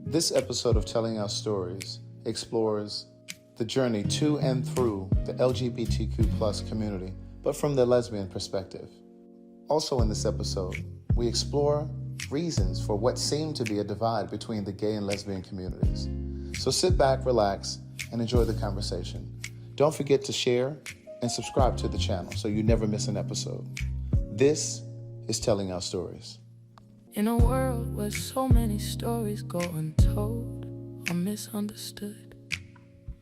This episode of Telling Our Stories explores the journey to and through the LGBTQ plus community, but from the lesbian perspective. Also in this episode, we explore reasons for what seemed to be a divide between the gay and lesbian communities. So sit back, relax, and enjoy the conversation. Don't forget to share and subscribe to the channel so you never miss an episode. This is Telling Our Stories. In a world where so many stories go untold or misunderstood,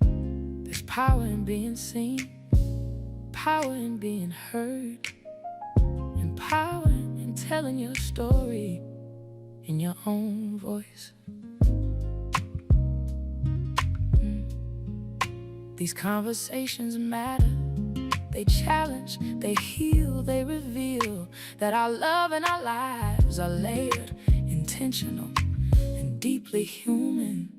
there's power in being seen, power in being heard, and power in telling your story in your own voice. These conversations matter. They challenge, they heal, they reveal that our love and our lives are layered, intentional, and deeply human.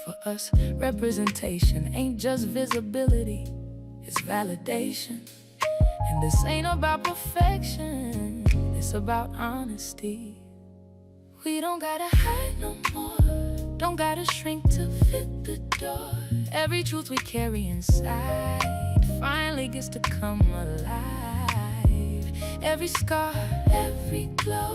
For us, representation ain't just visibility, it's validation. And this ain't about perfection, it's about honesty. We don't gotta hide no more, don't gotta shrink to fit the door. Every truth we carry inside finally gets to come alive. Every scar, every glow,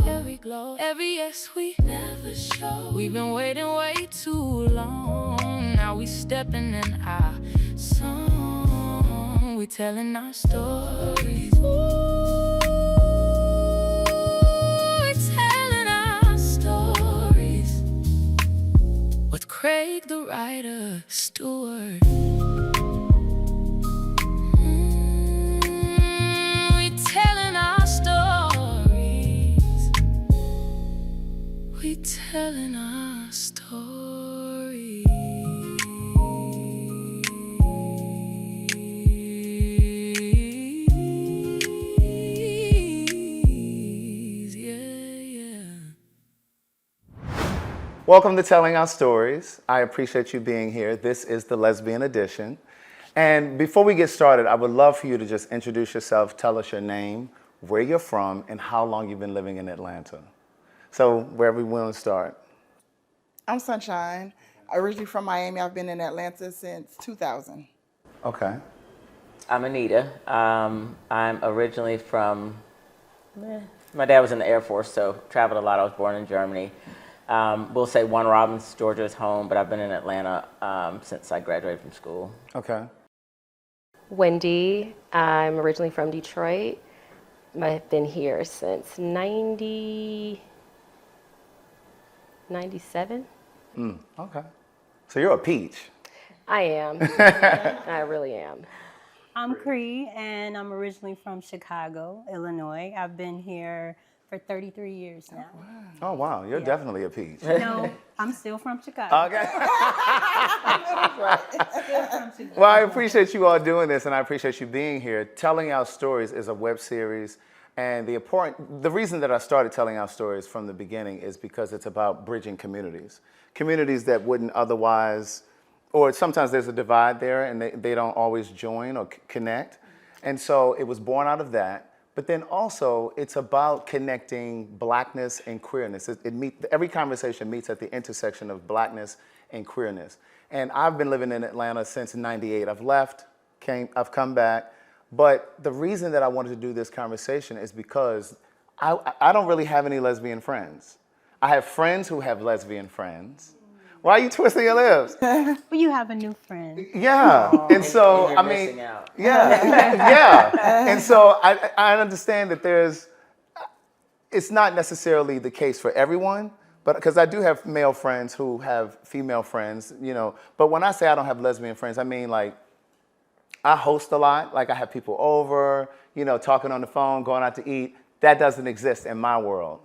every yes we never show. We've been waiting way too long. Now we stepping in our song. We telling our stories. Ooh, we're telling our stories. With Craig the writer, Stewart. Telling our stories. Yeah. Welcome to Telling Our Stories. I appreciate you being here. This is the Lesbian edition. And before we get started, I would love for you to just introduce yourself, tell us your name, where you're from, and how long you've been living in Atlanta. So wherever we want to start. I'm Sunshine. Originally from Miami. I've been in Atlanta since 2000. Okay. I'm Anita. I'm originally from, my dad was in the Air Force, so traveled a lot. I was born in Germany. We'll say Warner Robins, Georgia is home, but I've been in Atlanta since I graduated from school. Okay. Wendy. I'm originally from Detroit. I've been here since 97. Okay. So you're a peach. I am. I really am. I'm Cree, and I'm originally from Chicago, Illinois. I've been here for 33 years now. Oh, wow. You're definitely a peach. No, I'm still from Chicago. Okay. Well, I appreciate you all doing this, and I appreciate you being here. Telling Our Stories is a web series. And the reason that I started Telling Our Stories from the beginning is because it's about bridging communities. Communities that wouldn't otherwise, or sometimes there's a divide there and they don't always join or connect. And so it was born out of that. But then also it's about connecting Blackness and queerness. Every conversation meets at the intersection of Blackness and queerness. And I've been living in Atlanta since '98. I've left, I've come back. But the reason that I wanted to do this conversation is because I don't really have any lesbian friends. I have friends who have lesbian friends. Why are you twisting your lips? Well, you have a new friend. Yeah, and so You're I mean, missing out. yeah, and so I understand that it's not necessarily the case for everyone, but because I do have male friends who have female friends, But when I say I don't have lesbian friends, I mean like, I host a lot, like I have people over, talking on the phone, going out to eat. That doesn't exist in my world.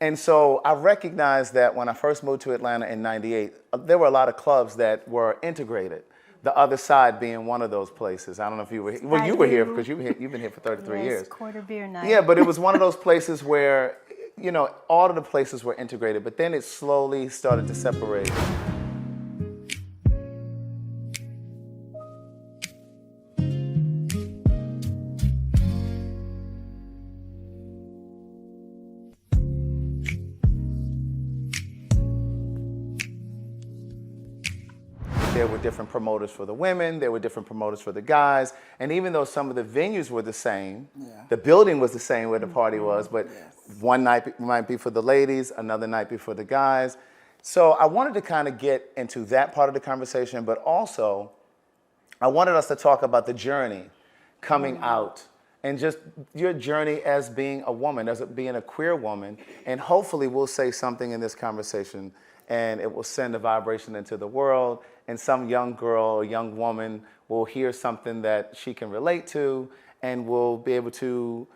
And so I recognized that when I first moved to Atlanta in '98, there were a lot of clubs that were integrated. The Other Side being one of those places. I don't know if you were here. Well, you were here because you've been here for 33 years. Quarter beer night. Yeah, but it was one of those places where, all of the places were integrated, but then it slowly started to separate. there were different promoters for the women, there were different promoters for the guys, and even though some of the venues were the same, the building was the same where the party was, but one night might be for the ladies, another night be for the guys. So I wanted to kind of get into that part of the conversation, but also I wanted us to talk about the journey coming out and just your journey as being a woman, as being a queer woman, and hopefully we'll say something in this conversation and it will send a vibration into the world, and some young girl or young woman will hear something that she can relate to and will be able to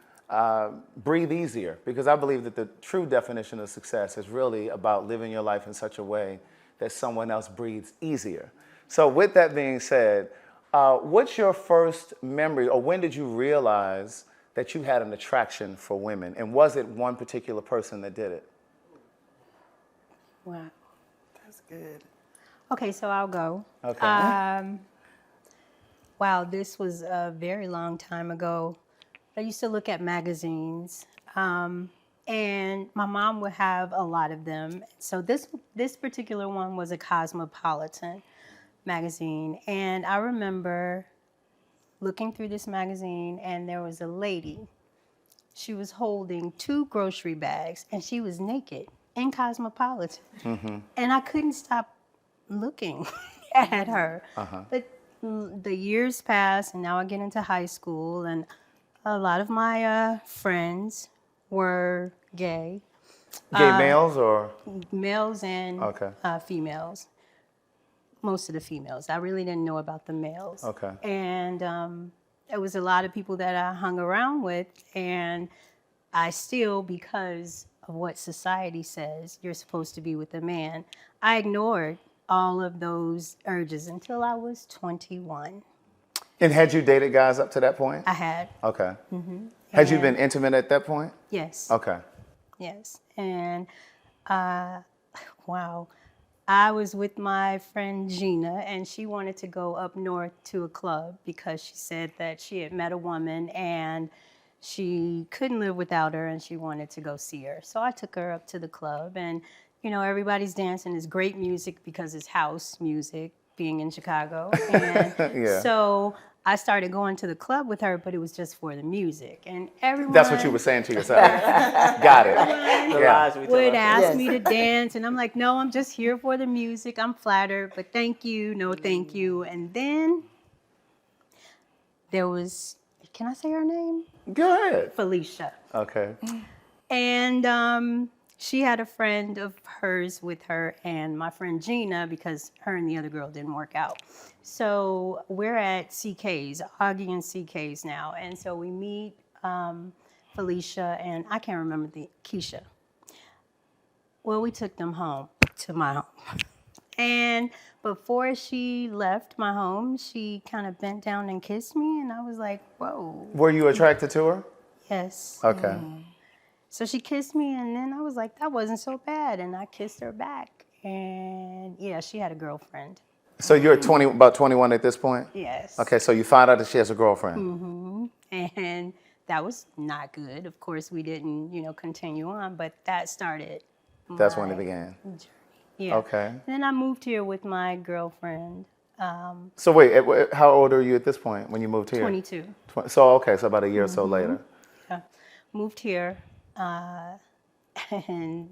breathe easier. Because I believe that the true definition of success is really about living your life in such a way that someone else breathes easier. So with that being said, what's your first memory, or when did you realize that you had an attraction for women? And was it one particular person that did it? Wow. That's good. Okay, so I'll go. Okay. Wow, this was a very long time ago. I used to look at magazines, and my mom would have a lot of them. So this particular one was a Cosmopolitan magazine, and I remember looking through this magazine, and there was a lady. She was holding 2 grocery bags, and she was naked in Cosmopolitan, and I couldn't stop looking at her. But the years passed, and now I get into high school, and a lot of my friends were gay. Gay males or? Males and Okay. females. Most of the females. I really didn't know about the males. Okay. And there was a lot of people that I hung around with, and I still, because of what society says you're supposed to be with a man, I ignored all of those urges until I was 21. And had you dated guys up to that point? I had. Okay. Had you been intimate at that point? Yes. Okay. Yes. And wow. I was with my friend Gina, and she wanted to go up north to a club because she said that she had met a woman and she couldn't live without her, and she wanted to go see her. So I took her up to the club, and you know, everybody's dancing. It's great music because it's house music, being in Chicago. And so I started going to the club with her, but it was just for the music. And everyone... That's what you were saying to yourself. Got it. The lies we tell would ourselves. ask me to dance, and I'm like, no, I'm just here for the music. I'm flattered, but thank you, no thank you. And then there was, can I say her name? Go ahead. Felicia. Okay. And she had a friend of hers with her, and my friend Gina, because her and the other girl didn't work out. So we're at CK's, Augie and CK's now. And so we meet Felicia, and I can't remember Keisha. Well, we took them home, to my home. And before she left my home, she kind of bent down and kissed me, and I was like, whoa. Were you attracted to her? Yes. Okay. So she kissed me, and then I was like, that wasn't so bad, and I kissed her back. And yeah, she had a girlfriend. So you're about 21 at this point? Yes. Okay, so you found out that she has a girlfriend. And that was not good. Of course, we didn't, continue on, but that started. That's when it began. Yeah. Okay. Then I moved here with my girlfriend. So wait, how old are you at this point when you moved here? 22. So okay, so about a year or so later. Yeah. Moved here, and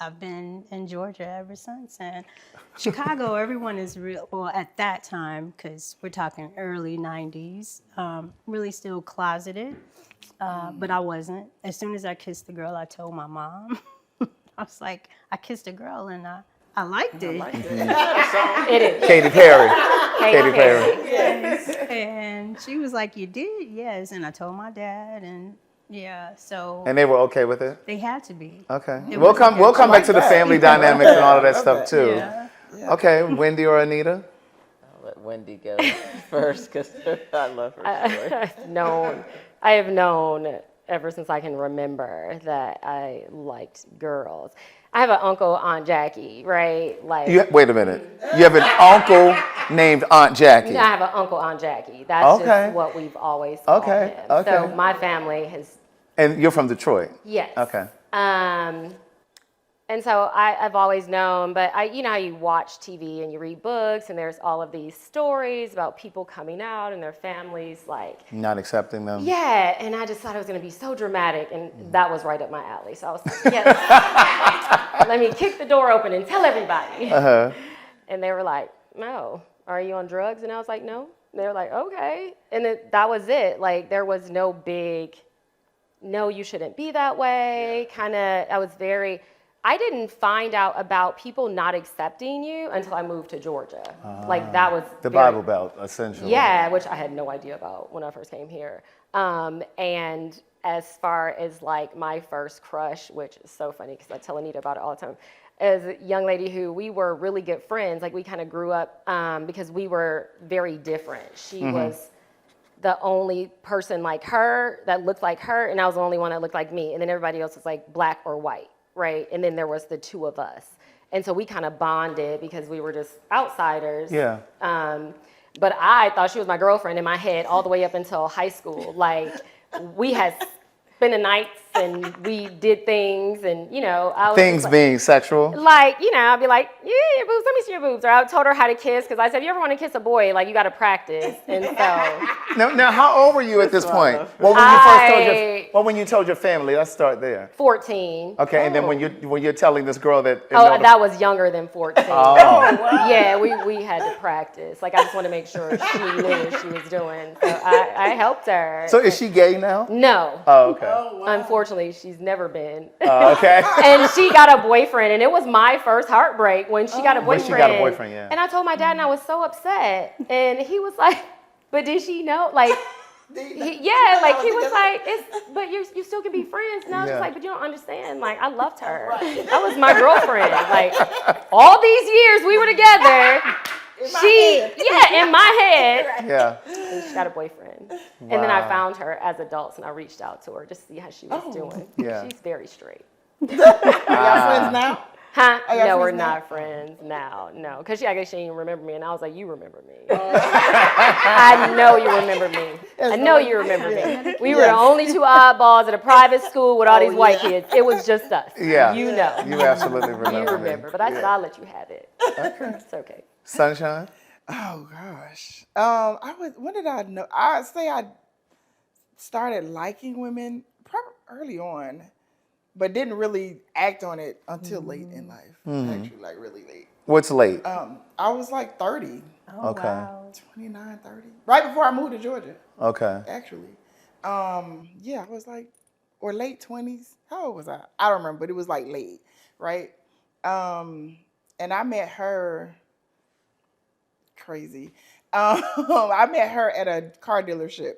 I've been in Georgia ever since. And Chicago, everyone is real. Well, at that time, because we're talking early 90s, really still closeted, but I wasn't. As soon as I kissed the girl, I told my mom. I was like, I kissed a girl, and I liked it. It is. Katy Perry. Katy Perry. Yes. And she was like, you did? Yes. And I told my dad, and yeah, so And they were okay with it? they had to be. Okay. It We'll was come okay. we'll come back to the family dynamics and all of that stuff too. Yeah. Okay, Wendy or Anita? I'll let Wendy go first because I love her story. I have known ever since I can remember that I liked girls. I have an uncle, Aunt Jackie, right? Like, Wait a minute. You have an uncle named Aunt Jackie. I have an uncle, Aunt Jackie. That's Okay. just what we've always called Okay, him. okay. So my family has, And you're from Detroit? yes. Okay. And so I've always known, but you know how you watch TV and you read books and there's all of these stories about people coming out and their families like Not accepting them. yeah, and I just thought it was going to be so dramatic, and that was right up my alley. So I was like, yes, let me kick the door open and tell everybody. And they were like, no, are you on drugs? And I was like, no. And they were like, okay. And that was it. Like, there was no big, no, you shouldn't be that way. Kind of, I didn't find out about people not accepting you until I moved to Georgia. Like, that was The Bible Belt, essentially. yeah, which I had no idea about when I first came here. And as far as like my first crush, which is so funny because I tell Anita about it all the time, is a young lady who we were really good friends. Like we kind of grew up because we were very different. She was the only person like her that looked like her, and I was the only one that looked like me. And then everybody else was like black or white, right? And then there was the two of us. And so we kind of bonded because we were just outsiders. Yeah. But I thought she was my girlfriend in my head all the way up until high school. Like, we had spent the nights and we did things and, you know. I was Things like, being sexual? like, you know, I'd be like, yeah, your boobs, let me see your boobs. Or I told her how to kiss because I said, if you ever want to kiss a boy, like, you got to practice. And so. Now, how old were you at this point? Well, when you told your family, let's start there. 14. Okay, and then when you're telling this girl that... Oh, that was younger than 14. Oh. Yeah, we had to practice. Like, I just want to make sure she knew what she was doing. So I helped her. So is she gay now? No. Oh, okay. Unfortunately, she's never been. Okay. And she got a boyfriend, and it was my first heartbreak when she got a boyfriend. When she got a boyfriend, yeah. And I told my dad, and I was so upset. And he was like, but did she know? Like, he was like, but you still can be friends. And I was just like, but you don't understand. Like, I loved her. That was my girlfriend. Like, all these years we were together. In my head. Yeah. And she got a boyfriend. And then I found her as adults, and I reached out to her to see how she was doing. Yeah. She's very straight. Are y'all friends now? Huh? Are y'all No, we're friends now? not friends now. No, because I guess she didn't remember me, and I was like, "You remember me? I know you remember me. I know you remember me. We were the only two oddballs at a private school with all these white kids. It was just us. Yeah. You know. You absolutely remember. You remember. But I said, I'll let you have it. It's okay. Sunshine? Oh gosh. When did I know? I'd say I started liking women probably early on, but didn't really act on it until late in life. Actually, like really late. What's late? I was like 30, Oh, Okay. wow. 29, 30. Right before I moved to Georgia, Okay. actually. I was like, or late 20s. How old was I? I don't remember, but it was like late, right? And I met her, crazy. I met her at a car dealership.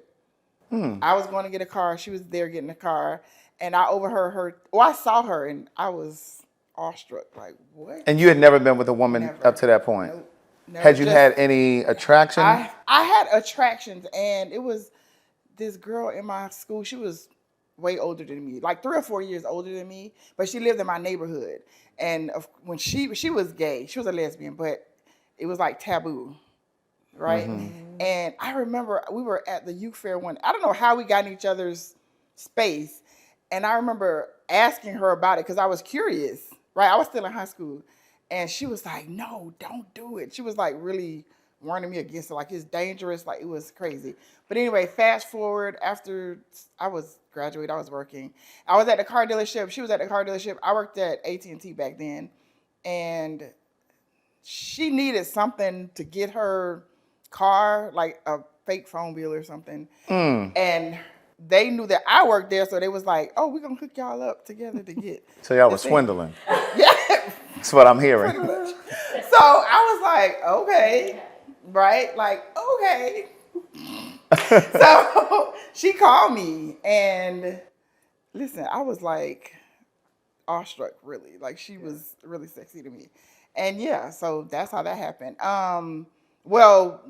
I was going to get a car. She was there getting a car. And I overheard her, I saw her and I was awestruck. Like, what? And you had never been with a woman Never. up to that point? Nope. No, Had you just- had any attraction? I had attractions, and it was this girl in my school. She was way older than me, like 3 or 4 years older than me, but she lived in my neighborhood. And when she was gay, she was a lesbian, but it was like taboo, right? And I remember we were at the youth fair one. I don't know how we got in each other's space, and I remember asking her about it because I was curious, right? I was still in high school. And she was like, no, don't do it. She was like really warning me against it. Like, it's dangerous. Like, it was crazy. But anyway, fast forward, after I was graduated, I was working. I was at the car dealership. She was at the car dealership. I worked at AT&T back then. And she needed something to get her car, like a fake phone bill or something. And they knew that I worked there, so they was like, oh, we're going to hook y'all up together to get. So y'all the was thing. swindling. Yeah. That's what I'm hearing. Pretty much. So I was like, okay, right? Like, okay. So she called me, and listen, I was like awestruck, really. Like, she was really sexy to me. And yeah, so that's how that happened. Well,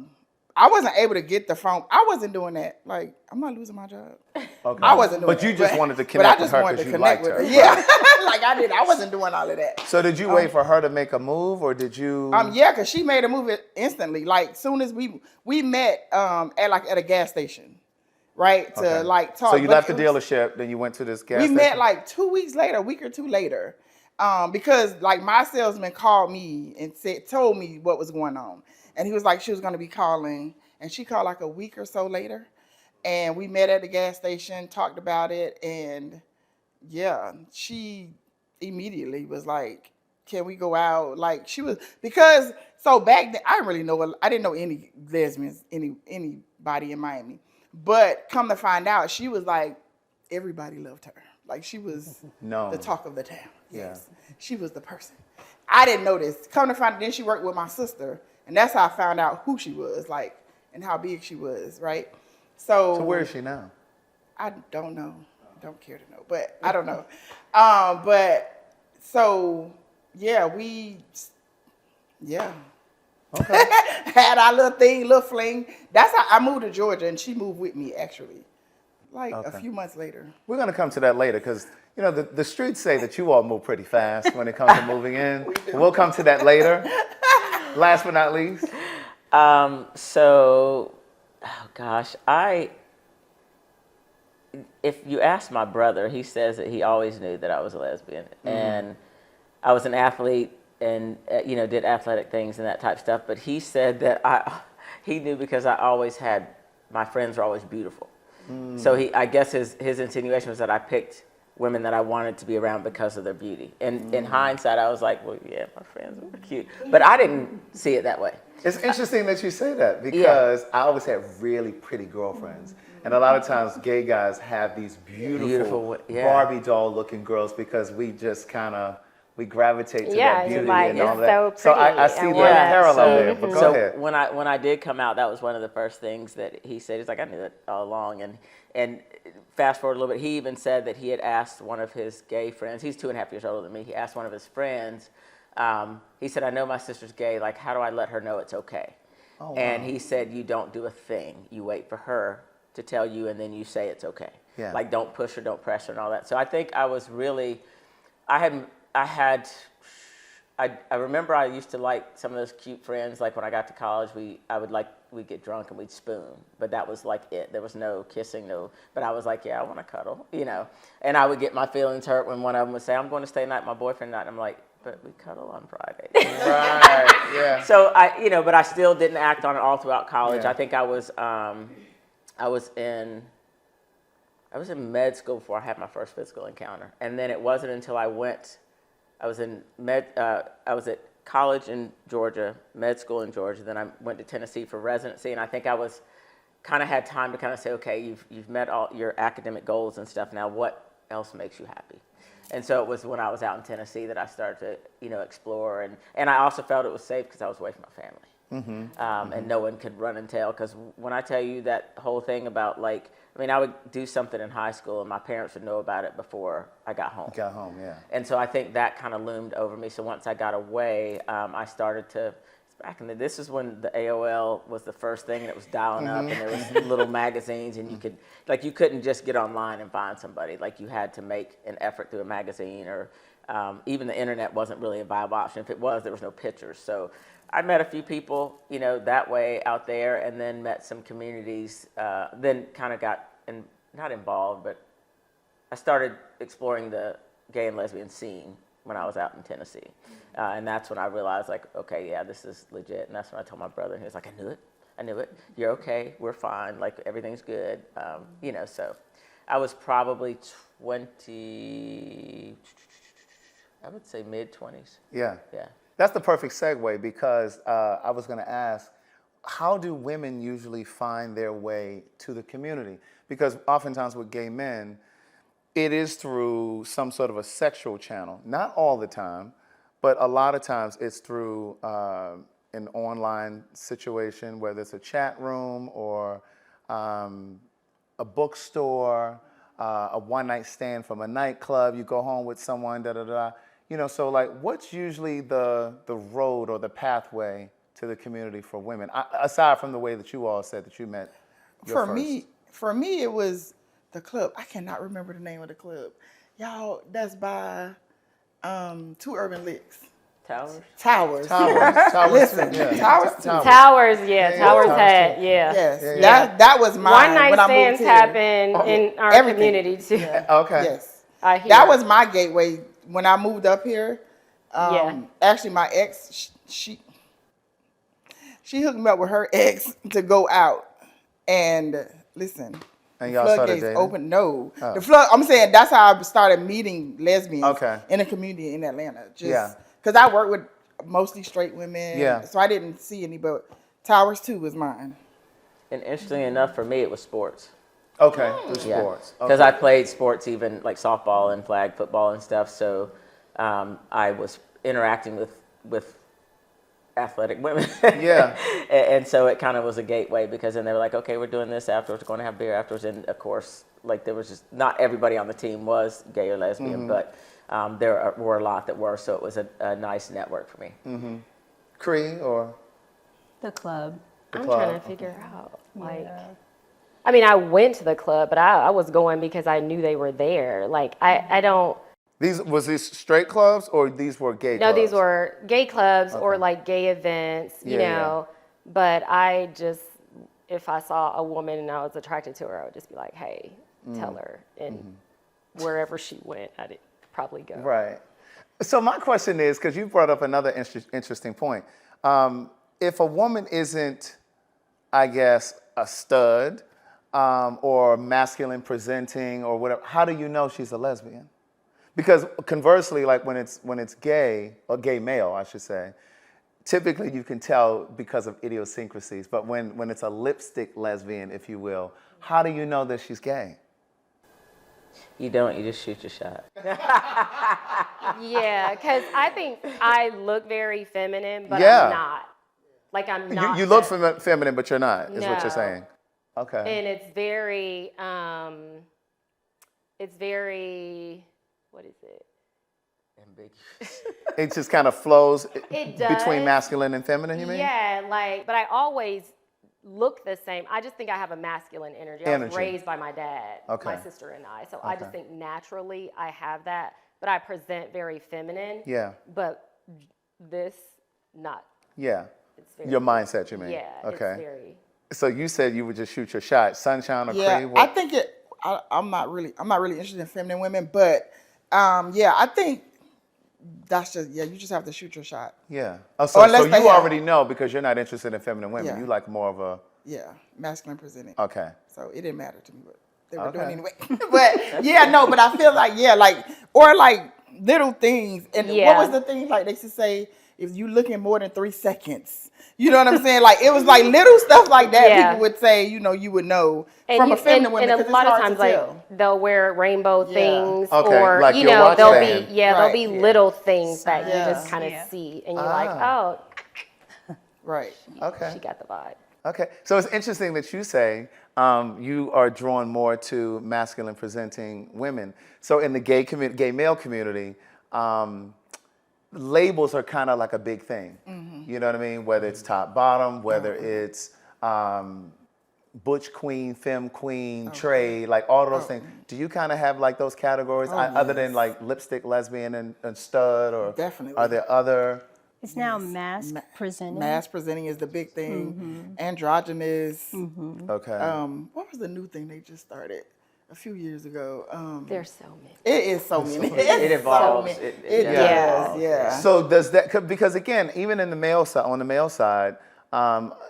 I wasn't able to get the phone. I wasn't doing that. Like, I'm not losing my job. Okay. I wasn't doing But you that. just wanted to connect with her because you liked her. Yeah, like I did. I wasn't doing all of that. So did you wait for her to make a move, or did you? Yeah, because she made a move instantly. Like, soon as we met at a gas station, right? To Okay. like talk. So you But left the it was- dealership, then you went to this gas We station? met like 2 weeks later, a week or two later. Because like my salesman called me and told me what was going on, and he was like she was going to be calling, and she called like a week or so later, and we met at the gas station, talked about it, and yeah, she immediately was like, "Can we go out?" Like she was because so back then I didn't really know. I didn't know any lesbians, anybody in Miami, but come to find out, she was like everybody loved her. Like she was the talk of the town. Yes, she was the person. I didn't know this. Come to find out, then she worked with my sister, and that's how I found out who she was, like, and how big she was, right? So where is she now? I don't know. Don't care to know, but I don't know. But so yeah, okay. Had our little fling. That's how I moved to Georgia, and she moved with me actually, like a few months later. We're gonna come to that later because you know the streets say that you all move pretty fast when it comes to moving in. We'll come to that later. Last but not least. If you ask my brother, he says that he always knew that I was a lesbian, and I was an athlete, and did athletic things and that type of stuff. But he said that he knew because my friends were always beautiful. So I guess his insinuation was that I picked women that I wanted to be around because of their beauty. And in hindsight, I was like, well, yeah, my friends were cute, but I didn't see it that way. It's interesting that you say that because I always had really pretty girlfriends. And a lot of times gay guys have these beautiful Barbie doll looking girls because we just we gravitate to that beauty and all that. So I see the parallel there, but go ahead. When I did come out, that was one of the first things that he said. He's like, I knew it all along. And fast forward a little bit, he even said that he had asked one of his gay friends, he's 2.5 years older than me, he asked one of his friends, he said, I know my sister's gay, like how do I let her know it's okay? Oh, wow. And he said, you don't do a thing. You wait for her to tell you and then you say it's okay. Yeah. Like don't push her, don't press her and all that. So I think I was really, I remember I used to like some of those cute friends. Like when I got to college, we'd get drunk and we'd spoon, but that was like it. There was no kissing, but I was like, yeah, I want to cuddle, and I would get my feelings hurt when one of them would say, I'm going to stay night, my boyfriend night. And I'm like, but we cuddle on Friday. Right, yeah. So but I still didn't act on it all throughout college. Yeah. I think I was in med school before I had my first physical encounter. And then it wasn't until I was at college in Georgia, med school in Georgia, then I went to Tennessee for residency, and I think I was had time to say, okay, you've met all your academic goals and stuff, now what else makes you happy? And so it was when I was out in Tennessee that I started to, explore, and I also felt it was safe because I was away from my family. Mm-hmm. And no one could run and tell, because when I tell you that whole thing about I would do something in high school and my parents would know about it before I got home. Yeah. And so I think that kind of loomed over me. So once I got away, I started to, this is when the AOL was the first thing and it was dialing up and there was little magazines and you couldn't just get online and find somebody. Like you had to make an effort through a magazine or even the internet wasn't really a viable option. If it was, there was no pictures. So I met a few people, that way out there, and then met some communities, then kind of got, not involved, but I started exploring the gay and lesbian scene when I was out in Tennessee. And that's when I realized, okay, yeah, this is legit. And that's when I told my brother, and he was like, I knew it. You're okay. We're fine. Everything's good. So I was probably 20, I would say mid-20s. Yeah. Yeah. That's the perfect segue because I was going to ask, how do women usually find their way to the community? Because oftentimes with gay men, it is through some sort of a sexual channel. Not all the time, but a lot of times it's through an online situation, whether it's a chat room or a bookstore, a one-night stand from a nightclub, you go home with someone, da-da-da. So what's usually the road or the pathway to the community for women, aside from the way that you all said that you met your first? For me, it was the club. I cannot remember the name of the club. Y'all, that's by 2 Urban Licks. Towers. Listen, yeah. Towers had, yeah. Yes, yeah. That was mine. One night stands happen in our community too. Yeah. Okay. Yes. That was my gateway when I moved up here, Yeah. actually my ex, she hooked me up with her ex to go out. And listen, And the y'all started floodgates dating? open. No, Oh. I'm saying that's how I started meeting lesbians Okay. in the community in Atlanta. Just Yeah. because I work with mostly straight women, Yeah. so I didn't see any. But Towers 2 was mine. And interestingly enough, for me, it was sports. Okay, through Yeah, sports. because Okay. I played sports, even like softball and flag football and stuff. So I was interacting with athletic women. Yeah. And so it kind of was a gateway, because then they were like, okay, we're doing this afterwards, we're going to have beer afterwards. And of course, like, there was just, not everybody on the team was gay or lesbian, but were a lot that were. So it was a nice network for me. Cree or The club. I'm club. trying to figure out, like, Yeah. I mean, I went to the club, but I was going because I knew they were there. Like, I don't, was these straight clubs or these were gay no, clubs? these were gay clubs or Okay. like gay events, you Yeah, yeah. know, but I just, if I saw a woman and I was attracted to her, I would just be like, hey, tell her. And wherever she went, I'd probably go. Right. So my question is, because you brought up another interesting point. If a woman isn't, I guess, a stud or masculine presenting or whatever, how do you know she's a lesbian? Because conversely, like when it's gay, or gay male, I should say, typically you can tell because of idiosyncrasies. But when it's a lipstick lesbian, if you will, how do you know that she's gay? You don't, you just shoot your shot. Yeah, because I think I look very feminine, but Yeah. I'm not. Like, I'm not. You look that- feminine, but you're not, is what No. you're saying. Okay. And it's very, what is it? Ambiguous. It just kind of flows It between does. masculine and feminine, you mean? Yeah, like, but I always look the same. I just think I have a masculine energy. I was Energy. raised by my dad, Okay. my sister and I. So I just Okay. think naturally I have that, but I present very feminine. Yeah. But this, not. Yeah. It's very, Your mindset, you mean? yeah, Okay. it's very. So you said you would just shoot your shot, Sunshine or Yeah, Cree? I think I'm not really interested in feminine women, but yeah, I think that's just you just have to shoot your shot. Yeah. Oh, so unless they you have- already know because you're not interested in feminine women. Yeah. You like more of a Yeah, masculine presenting. okay. So it didn't matter to me what they were Okay. doing anyway. But yeah, no, but I feel like or like little things. And what Yeah. was the thing like they used to say? If you looking more than 3 seconds, you know what I'm saying? Like it was like little stuff like that. Yeah. People would say, you would know And from you- a feminine woman. and 'cause a lot it's of hard times, to like tell. they'll wear rainbow Yeah. things, Okay, or like you your know, watch there'll band. be there'll Right. be little things that you Yeah. just kind of Yeah. see, and you're like, Ah. oh, Right. Okay. she got the vibe. Okay. So it's interesting that you say you are drawn more to masculine presenting women. So in the gay male community, labels are kind of like a big thing. You know what I mean? Whether it's top bottom, whether it's butch queen, femme queen, trade, like all of those things. Do you kind of have like those categories other than yes. like lipstick, lesbian, and stud? Or Definitely. are there other? It's now mask presenting. Mass presenting is the big thing. Androgynous. Okay. What was the new thing they just started a few years ago? There's so many. It is so many. It evolves. It It does. evolves. Yeah. So does that, because again, even in the male side, on the male side,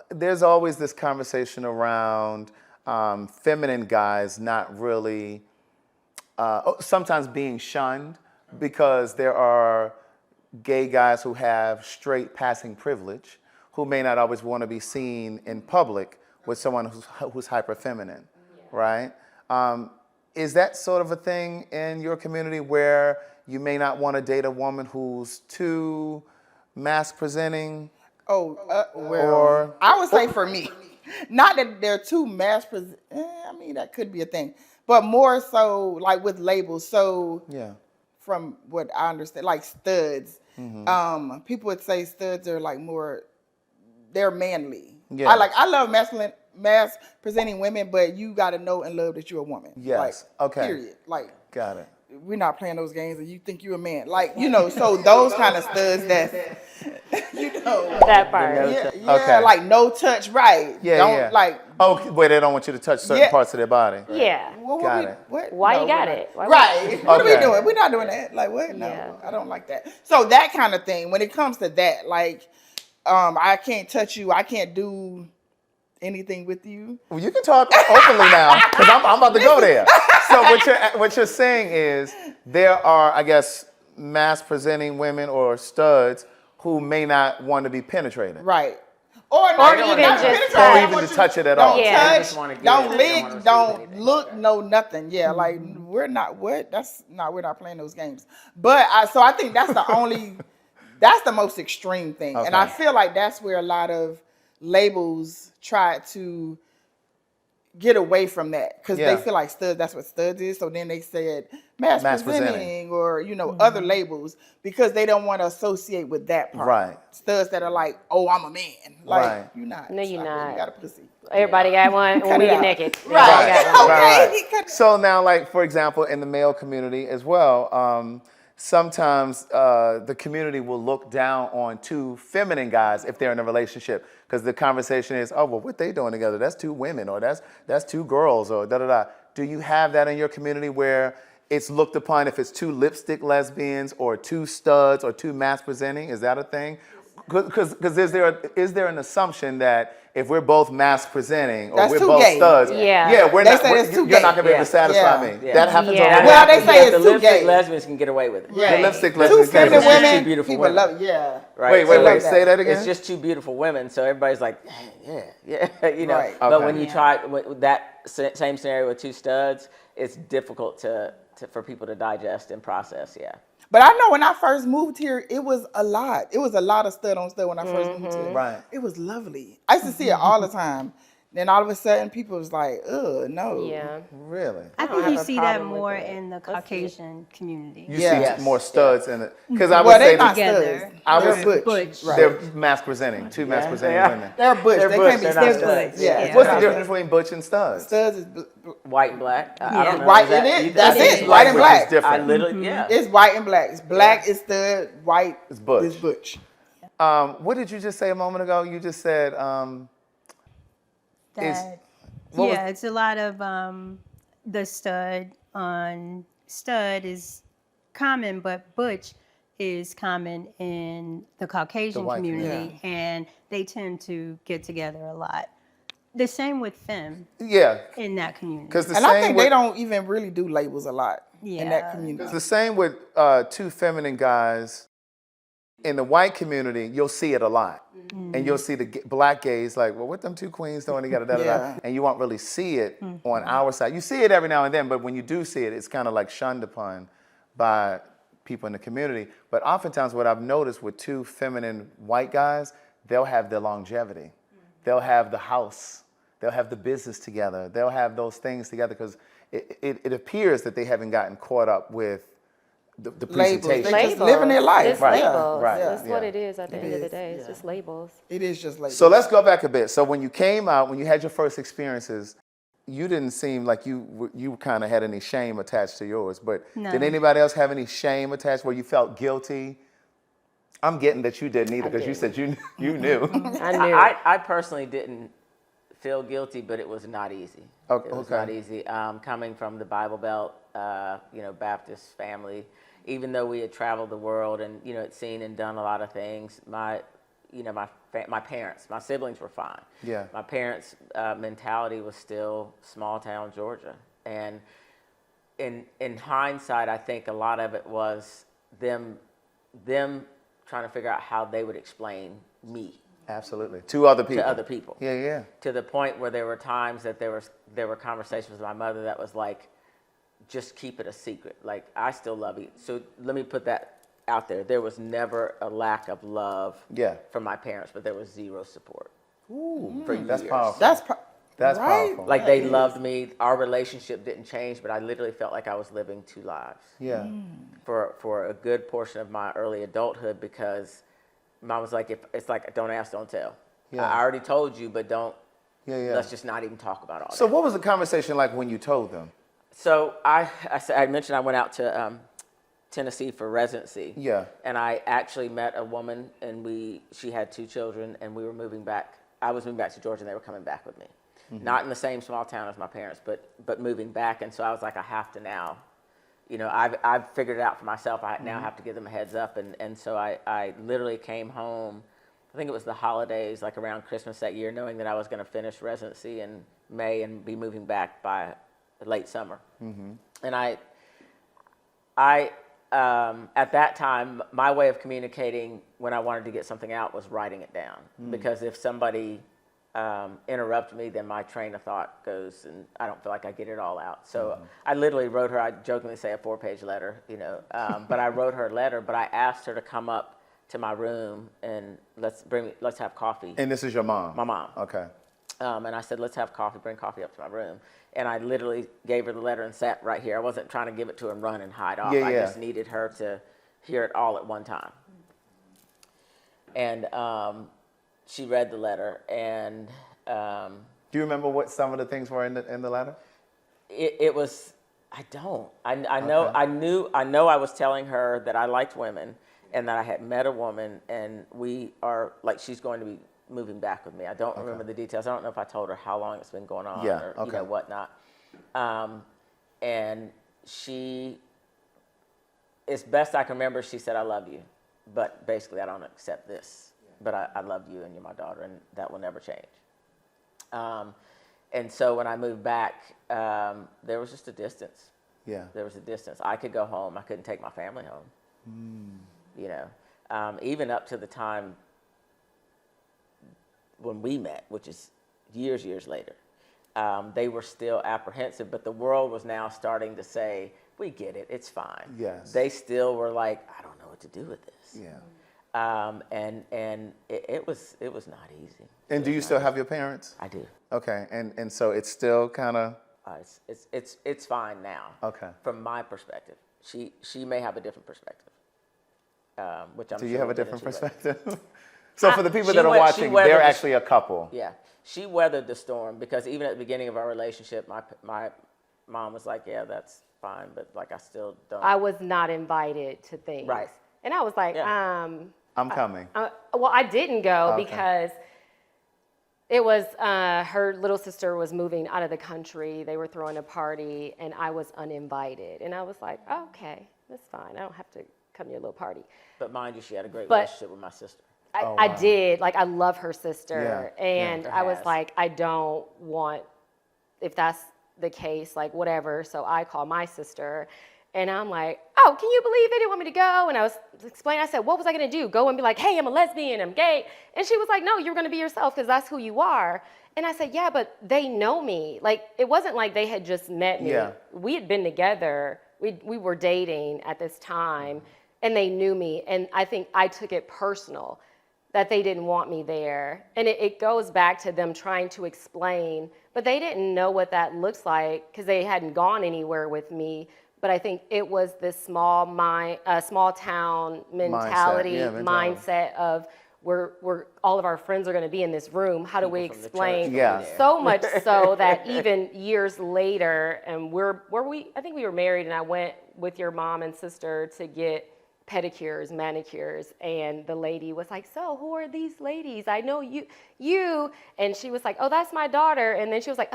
there's always this conversation around feminine guys not really, sometimes being shunned because there are gay guys who have straight passing privilege who may not always want to be seen in public with someone who's hyper feminine, right? Is that sort of a thing in your community where you may not want to date a woman who's too mask presenting? Well, Or- I would say for me, not that they're too mass present. I mean, that could be a thing, but more so like with labels. So Yeah. from what I understand, like studs, people would say studs are like more, they're manly. Yeah. I love mass presenting women, but you got to know and love that you're a woman. Yes. Like, Okay. Period. Like, Got it. we're not playing those games and you think you're a man. Like, so those kind of studs that, That part. no Yeah, touch. yeah, Okay. like no touch, right? Yeah, don't yeah. like. Oh, where they don't want you to touch certain Yeah. parts of their body. Yeah. What, Got we, it. what? Why No, you got we're not. it? Why Right. What are we Okay. doing? We're not doing that. Like what? No, Yeah. I don't like that. So that kind of thing. When it comes to that, like, I can't touch you. I can't do anything with you. Well, you can talk openly now because I'm about to go there. So what you're saying is there are, I guess, mass presenting women or studs who may not want to be penetrated. Right. Or not even not just penetrate. touch. I Or don't even want to you- touch it at don't all. Yeah. touch, They just wanna get don't it. They don't lick, wanna receive don't anything. look, no nothing. Yeah, like we're not what? That's not we're not playing those games. But I think that's the only that's the most extreme thing. And I Okay. feel like that's where a lot of labels try to get away from that because Yeah. they feel like studs, that's what studs is. So then they said mass Mass presenting presenting. or, other labels because they don't want to associate with that part. Right. Studs that are like, oh, I'm a man. Like, Right. you're not. No, you're Sorry, not. You got a pussy. Everybody got one when Cut we it get out. naked. Right. Everybody got one. Okay. Right. So now, like, for example, in the male community as well, sometimes the community will look down on two feminine guys if they're in a relationship because the conversation is, oh, well, what they doing together? That's two women or that's two girls or da-da-da. Do you have that in your community where it's looked upon if it's two lipstick lesbians or two studs or two mass presenting? Is that a thing? Because is there an assumption that if we're both mass presenting or That's we're too both gay. studs, Yeah. we're They not, say that's too you're not gay. gonna be able to satisfy Yeah. me. Yeah. That happens Yeah. over Well, there. they say the it's too lipstick gay. lesbians can get away with it. Right. lipstick Two lesbians can feminine get away with it. women, Two beautiful people women. love it. Yeah. Right. Wait, They love that. say that again. It's just two beautiful women, so everybody's like, yeah, Right. But Okay. when you try with that same scenario with two studs, it's difficult for people to digest and process. Yeah. But I know when I first moved here, it was a lot. It was a lot of stud on stud when I first moved here. Right. It was lovely. I used to see it all the time. Then all of a sudden, people was like, ugh, no. Yeah. Really? I don't think have you a see that problem with more that. in the Caucasian community. You Yes. see more studs in it. Because I would Well, say they're not together. studs. I They're would- butch. Right. they're mass presenting, two mass presenting they are. women. They're butch. They're They butch, can't be they're not studs. studs. Yeah. Yeah. What's the difference between butch and studs? Studs is White and black. I don't know. White, Is that- it is. you- That's I think it. it's White and Which black. is different. I literally, yeah. It's white and black. It's black is stud, white It's butch. is butch. What did you just say a moment ago? You just said That, what was- yeah, it's a lot of the stud is common, but butch is common in the Caucasian white community, and they tend to get together a lot. The same with femme yeah, in that community. because the And same I think with, they don't even really do labels a lot in that Yeah. community. it's the same with two feminine guys. In the white community, you'll see it a lot. And you'll see the black gays like, well, what them two queens doing together, da, da, da. Yeah. And you won't really see it on our side. You see it every now and then, but when you do see it, it's kind of like shunned upon by people in the community. But oftentimes what I've noticed with two feminine white guys, they'll have their longevity. They'll have the house. They'll have the business together. They'll have those things together because it appears that they haven't gotten caught up with the Labels. presentation. They just living their life. It's Right, labels. right, That's what yeah. it is at the end of the day. It's yeah. just labels. It is just labels. So let's go back a bit. So when you came out, when you had your first experiences, you didn't seem like you kind of had any shame attached to yours. But No. did anybody else have any shame attached where you felt guilty? I'm getting that you didn't either because you said you knew. I knew. I personally didn't feel guilty, but it was not easy. Okay. It was not easy. Coming from the Bible Belt, Baptist family, even though we had traveled the world and had seen and done a lot of things, my parents, my siblings were fine. Yeah. My parents' mentality was still small town Georgia, and in hindsight, I think a lot of it was them trying to figure out how they would explain me Absolutely. To other people. to other people. Yeah, yeah. To the point where there were times that there were conversations with my mother that was like, just keep it a secret. Like, I still love you. So let me put that out there. There was never a lack of love Yeah. from my parents, but there was zero support. Ooh, For that's years. powerful. That's right? powerful. Like, they loved me. Our relationship didn't change, but I literally felt like I was living two lives Yeah. for a good portion of my early adulthood, because mom was like, it's like, don't ask, don't tell. Yeah. I already told you, but don't, Yeah. let's just not even talk about all So that. what was the conversation like when you told them? So I mentioned I went out to Tennessee for residency. Yeah. And I actually met a woman, and she had 2 children, and we were moving back. I was moving back to Georgia, and they were coming back with me. Not in the same small town as my parents, but moving back. And so I was like, I have to now, I've figured it out for myself. I now have to give them a heads up. And so I literally came home, I think it was the holidays, like around Christmas that year, knowing that I was going to finish residency in May and be moving back by late summer. And I at that time, my way of communicating when I wanted to get something out was writing it down. Because if somebody interrupt me, then my train of thought goes, and I don't feel like I get it all out. So I literally wrote her, I jokingly say a 4-page letter, but I wrote her a letter, but I asked her to come up to my room and let's have coffee. And this is your mom? My mom. Okay. And I said, let's have coffee, bring coffee up to my room. And I literally gave her the letter and sat right here. I wasn't trying to give it to her and run and hide off. I just needed her to hear it all at one time. And she read the letter, and do you remember what some of the things were in the letter? It was, I don't. I know I was telling her that I liked women, and that I had met a woman, and we are, like, she's going to be moving back with me. I don't remember the details. I don't know if I told her how long it's been going on or whatnot. And she, as best I can remember, she said, I love you, but basically I don't accept this. But I love you and you're my daughter, and that will never change. And so when I moved back, there was just a distance. Yeah. There was a distance. I could go home. I couldn't take my family home. Even up to the time when we met, which is years later, they were still apprehensive, but the world was now starting to say, we get it, it's fine. Yes. They still were like, I don't know what to do with this. Yeah. And it was not easy. And do you still have your parents? I do. Okay. And so it's still kind of. It's fine now. Okay. From my perspective, she may have a different perspective. Which I'm Do sure you have a we'll get different into later. perspective? So for the people that are watching, they're actually a couple. Yeah, she weathered the storm, because even at the beginning of our relationship, my mom was like, yeah, that's fine, but like I still don't. I was not invited to things. Right. And I was like, I'm coming. well, I didn't go Okay. because it was her little sister was moving out of the country. They were throwing a party, and I was uninvited. And I was like, oh, okay, that's fine. I don't have to come to your little party. But mind you, she had a great But- relationship with my sister. I did. Like, I love her sister. Yeah, And yeah. I was Has. like, I don't want, if that's the case, like, whatever. So I called my sister. And I'm like, oh, can you believe it? They didn't want me to go. And I was explaining, I said, what was I going to do? Go and be like, hey, I'm a lesbian, I'm gay. And she was like, no, you're going to be yourself because that's who you are. And I said, yeah, but they know me. Like, it wasn't like they had just met me. Yeah. We had been together. We were dating at this time, and they knew me. And I think I took it personal that they didn't want me there. And it goes back to them trying to explain, but they didn't know what that looks like because they hadn't gone anywhere with me. But I think it was this small town mentality, mindset of we're all of our friends are going to be in this room. How do we People from the explain? church Yeah. So much so that even years later, and I think we were married, and I went with your mom and sister to get pedicures, manicures, and the lady was like, so who are these ladies? I know you, and she was like, oh, that's my daughter, and then she was like,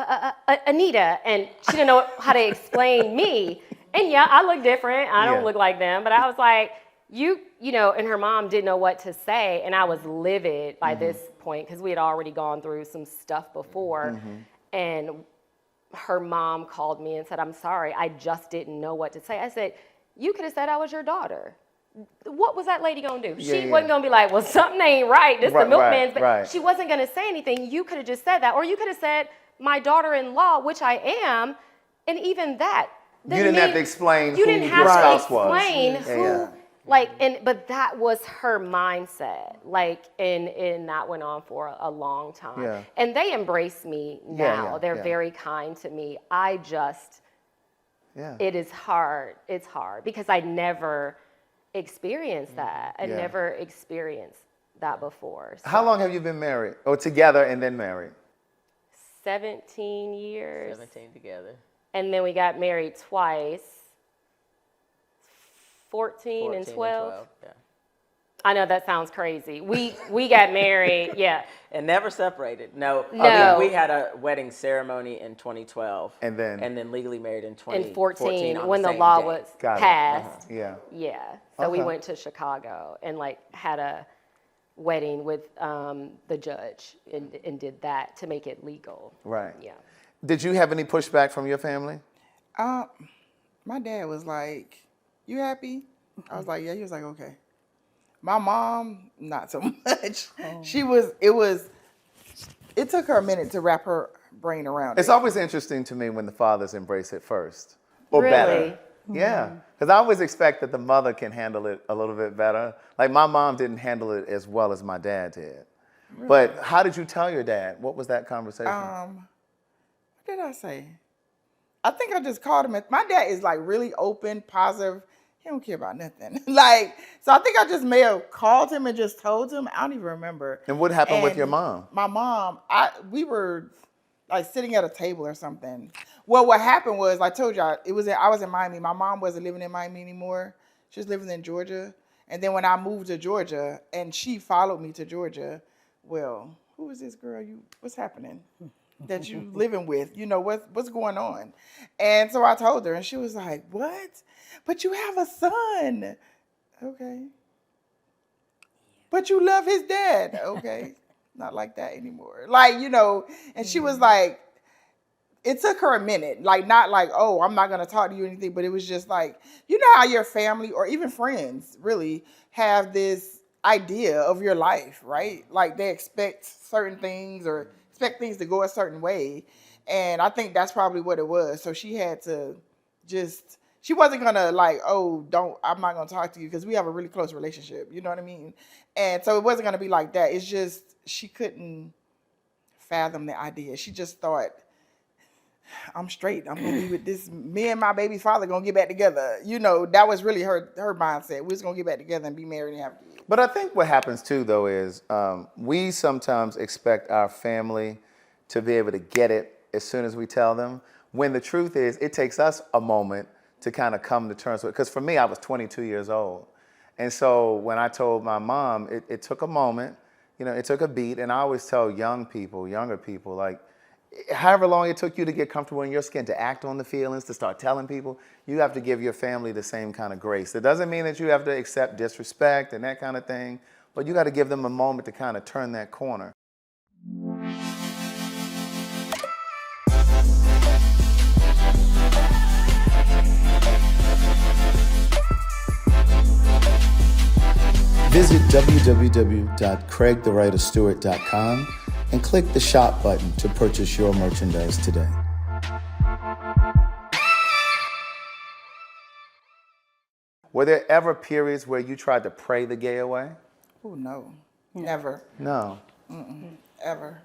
Anita, and she didn't know how to explain me, and yeah, I look different, I don't look like them, but I was like, you know, and her mom didn't know what to say, and I was livid by this point, because we had already gone through some stuff before, and her mom called me and said, I'm sorry, I just didn't know what to say. I said, you could have said I was your daughter. What was that lady gonna do? She wasn't gonna be like, well, something ain't right. This the milkman's. But she wasn't gonna say anything. You could have just said that, or you could have said my daughter-in-law, which I am, and even that. You didn't have to explain You who didn't your have to spouse was. explain who. Like, but that was her mindset. Like, and that went on for a long time. Yeah. And they embrace me now. They're yeah. very kind to me. I just, it is hard. It's hard because I never experienced that. I never experienced that before. So How long have you been married? Or together and then married? 17 years. 17 together. And then we got married twice. 14 and 12. Yeah. I know that sounds crazy. We got married, yeah. And never separated. No. No. We had a wedding ceremony in 2012. And then legally married in In 2014 14, on when the same law day. was Got it. passed. yeah. Yeah. So we Okay. went to Chicago and like had a wedding with the judge and did that to make it legal. Right. Yeah. Did you have any pushback from your family? My dad was like, "You happy?" I was like, "Yeah." He was like, "Okay." My mom, not so much. It took her a minute to wrap her brain around It's it. always interesting to me when the fathers embrace it first. Or Really? better. Yeah. Because I always expect that the mother can handle it a little bit better. Like my mom didn't handle it as well as my dad did. Really? But how did you tell your dad? What was that conversation? What did I say? I think I just called him. My dad is like really open, positive. He don't care about nothing. So I think I just may have called him and just told him. I don't even remember. And what happened with And your mom? My mom, we were like sitting at a table or something. Well, what happened was I told y'all I was in Miami. My mom wasn't living in Miami anymore. She was living in Georgia. And then when I moved to Georgia and she followed me to Georgia, well, who is this girl? What's happening? That you living with, what's going on? And so I told her, and she was like, "What? But you have a son." Okay. But you love his dad. Okay. Not like that anymore. And she was like, it took her a minute. Like, not like, "Oh, I'm not going to talk to you or anything," but it was just like, you know how your family or even friends really have this idea of your life, right? Like they expect certain things or expect things to go a certain way. And I think that's probably what it was. So she had to she wasn't going to like, "Oh, I'm not going to talk to you," because we have a really close relationship. You know what I mean? And so it wasn't going to be like that. It's just, she couldn't fathom the idea. She just thought, "I'm straight. I'm going to be with this. Me and my baby's father going to get back together." That was really her mindset. We was going to get back together and be married and have kids. But I think what happens too, though, is we sometimes expect our family to be able to get it as soon as we tell them, when the truth is it takes us a moment to kind of come to terms with it. Because for me, I was 22 years old. And so when I told my mom, it took a moment, it took a beat. And I always tell younger people, like, however long it took you to get comfortable in your skin, to act on the feelings, to start telling people, you have to give your family the same kind of grace. It doesn't mean that you have to accept disrespect and that kind of thing, but you got to give them a moment to kind of turn that corner. Visit www.craigthewriterstewart.com and click the shop button to purchase your merchandise today. Were there ever periods where you tried to pray the gay away? Oh, no. Never. No. Ever.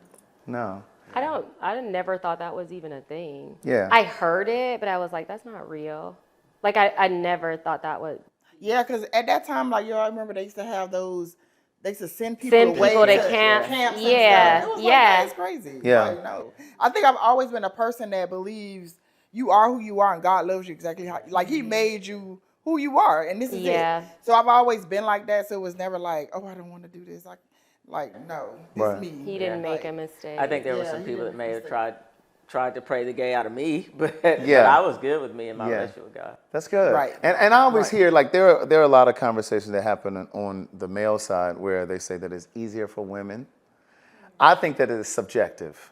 No. I never thought that was even a thing. Yeah. I heard it, but I was like, that's not real. Like, I never thought that was. Yeah, because at that time, like, I remember they used to have those, they used to send people away to to camps. and Yeah, stuff. It was yeah. That's crazy. Yeah. Like, no. I think I've always been a person that believes you are who you are and God loves you exactly how, like, he made you who you are, and this is it. So I've always been like that, so it was never like, "Oh, I don't want to do this." Like no, this Right. me. He didn't make a mistake. I think there were Yeah, some he people that didn't may have mistake. tried to pray the gay out of me, but Yeah. I was good with me and my Yeah. relationship with God. That's good. Right. And I always Right. hear, like, there are a lot of conversations that happen on the male side where they say that it's easier for women. I think that it is subjective,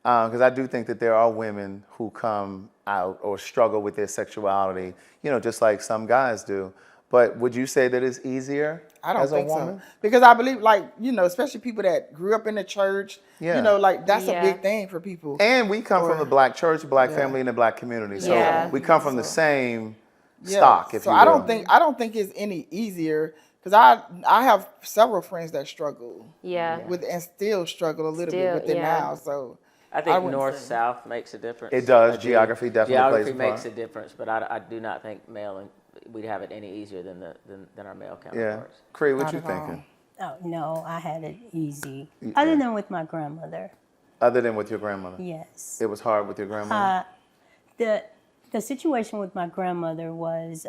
because I do think that there are women who come out or struggle with their sexuality, just like some guys do. But would you say that it's easier I don't as a think woman? so. Because I believe, especially people that grew up in the church, Yeah. that's a Yeah. big thing for people. And we come from Or- the black church, black Yeah. family, and the black community. So Yeah. we come from the same Yeah. stock, if so you I will. don't think it's any easier, because I have several friends that struggle Yeah. with and still struggle a little bit Still, with it yeah. now. So I think wouldn't say. north-south makes a difference. It does. I do. Geography definitely Geography plays a makes part. a difference, but I do not think we'd have it any easier than our male Yeah. counterparts. Cree, what Not you at all. thinking? Oh, no, I had it easy. Other than with my grandmother. Other than with your grandmother? Yes. It was hard with your grandmother? the situation with my grandmother was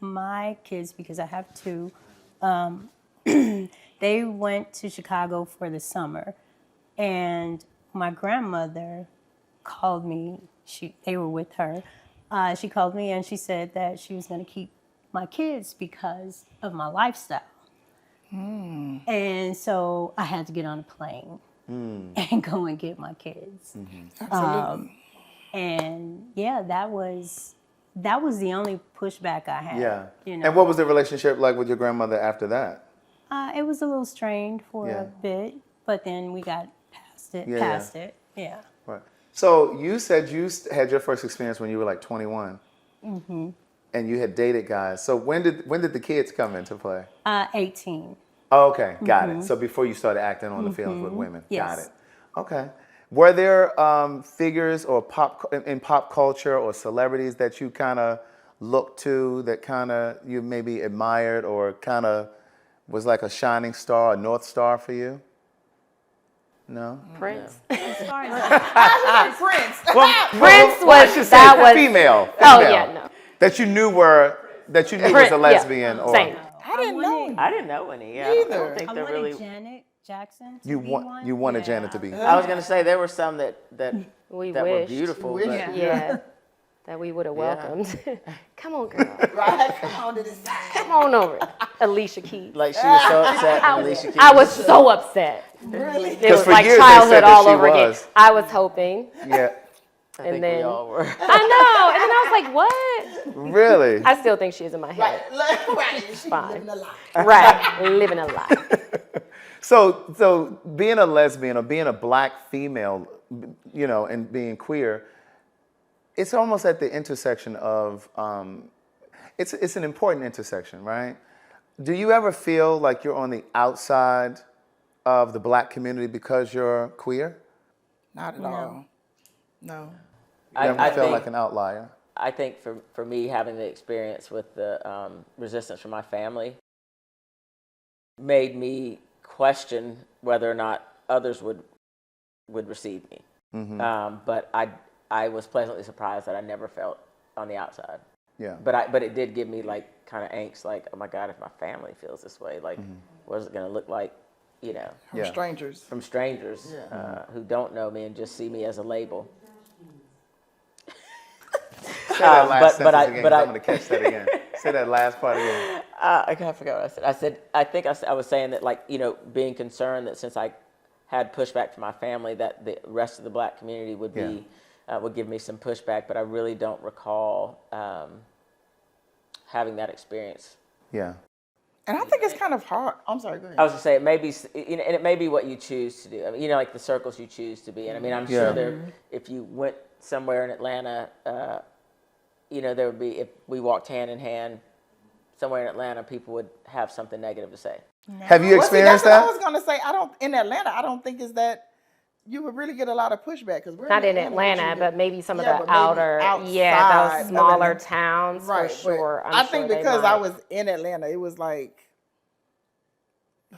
my kids, because I have two, they went to Chicago for the summer, and my grandmother called me. They were with her. She called me and she said that she was going to keep my kids because of my lifestyle. And so I had to get on a plane and go and get my kids. Absolutely. And yeah, that was the only pushback I had. Yeah. You know, And what was the relationship like with your grandmother after that? it was a little strained for Yeah. a bit, but then we got past it. Yeah. Right. So you said you had your first experience when you were like 21. And you had dated guys. So when did the kids come into play? 18. Oh, okay, got it. So before you started acting on the films with women, got Yes. it. Okay. Were there figures or in pop culture or celebrities that you kind of looked to, that kind of you maybe admired or kind of was like a shining star, a north star for you? No. Prince. Prince. Well, Prince I was- should say that was- female. Oh, yeah, no. That you knew was Prince, a yeah, lesbian or same. I didn't know. I didn't know any. Yeah, I don't Either. think I they're wanted really. Janet Jackson to you be want one. you wanted Yeah. Janet to be. I was gonna say there were some that We that were wished. beautiful. Wish. But Yeah. That we would have welcomed. Come on, girl. Right? Come on to the side. Come on over. Alicia Keys. like she was so upset when Alicia Keys. I was so upset. Really? It was for like years they childhood said that all she over again. was. I was hoping. Yeah. I think and then- we all were. I know. And then I was like, what? Really? I still think she's in my head. Right. She's Fine. living a lie. Right. Living a lie. So being a lesbian or being a black female, you know, and being queer, it's almost at the intersection of, it's an important intersection, right? Do you ever feel like you're on the outside of the black community because you're queer? Not at all. No. You ever I feel think- like an outlier? I think for me, having the experience with the resistance from my family made me question whether or not others would receive me. But I was pleasantly surprised that I never felt on the outside. Yeah. But it did give me like kind of angst, like, oh my God, if my family feels this way, like, what is it going to look like, you know, From Yeah. strangers. from strangers who don't know me and just see me as a label. Say that last but sentence again, 'cause I- I'm going to catch that again. Say that last part again. I kind of forgot what I said. I was saying that, like, you know, being concerned that since I had pushback from my family, that the rest of the black community would be would give me some pushback. But I really don't recall having that experience. Yeah. And I think it's kind of hard. I'm sorry, go ahead. I was gonna say it may be, you know, and it may be what you choose to do. I mean, you know, like the circles you choose to be in. I mean, I'm Yeah. sure there, if you went somewhere in Atlanta, you know, there would be, if we walked hand in hand somewhere in Atlanta, people would have something negative to say. Have you Well, see, experienced that's what I that? was going to say. In Atlanta, I don't think is that you would really get a lot of pushback. Cause we're Not in Atlanta, but maybe some of the outer, those smaller towns Right, for sure. I think they because I might. was in Atlanta, it was like,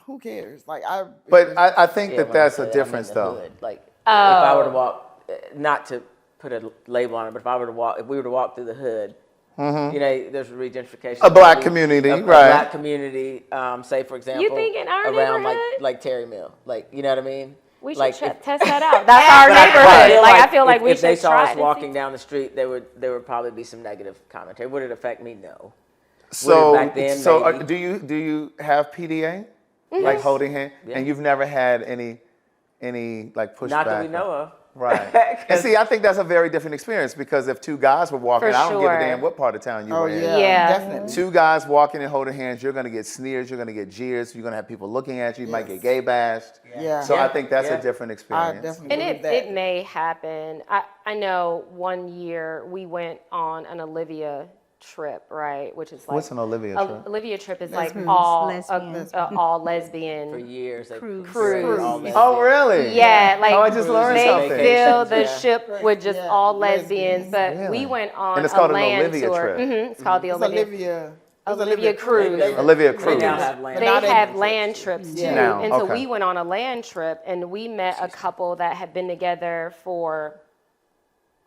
who cares? Like But I think Yeah, that when I that's say a that, I mean difference, the though. hood. Like, if I were to walk, not to put a label on it, but if we were to walk through the hood, you know, there's regentrification. A black maybe, community, a right. black community, say for example, think in our around neighborhood? like Terry Mill, like, you know what I mean? We should like test that out. That's our neighborhood. Like, I feel like we if they should saw try us it and walking see. down the street, there would probably be some negative commentary. Would it affect me? No. So, back then, maybe. do you have PDA, like holding hand, and you've never had any like pushback? Not that we know of. Right. And see, I think that's a very different experience because if two guys were walking, For I don't give a sure. damn what part of town you Oh were in. yeah, Yeah. definitely. Two guys walking and holding hands, you're going to get sneers, you're going to get jeers, you're going to have people looking at you, you might get gay bashed. Yeah. So I Yeah. think that's Yeah. a different I experience. definitely And believe it, that. it may happen. I know one year we went on an Olivia trip, right? Which is like What's an Olivia trip? Olivia trip is Lesbian. like all Lesbian. all For lesbian. years, they Cruise. Cruise. all Oh, really? Yeah, like Oh, I just learned they something. fill the Yeah. ship with just Yeah, all lesbians. lesbians. But Really? we went on And it's a called an land Olivia tour. trip. It's called the It's Olivia. It's Olivia Cruise. Olivia They Cruz. now have land. They now they have have land trips too. Yeah. Now, And so okay. we went on a land trip and we met a couple that had been together for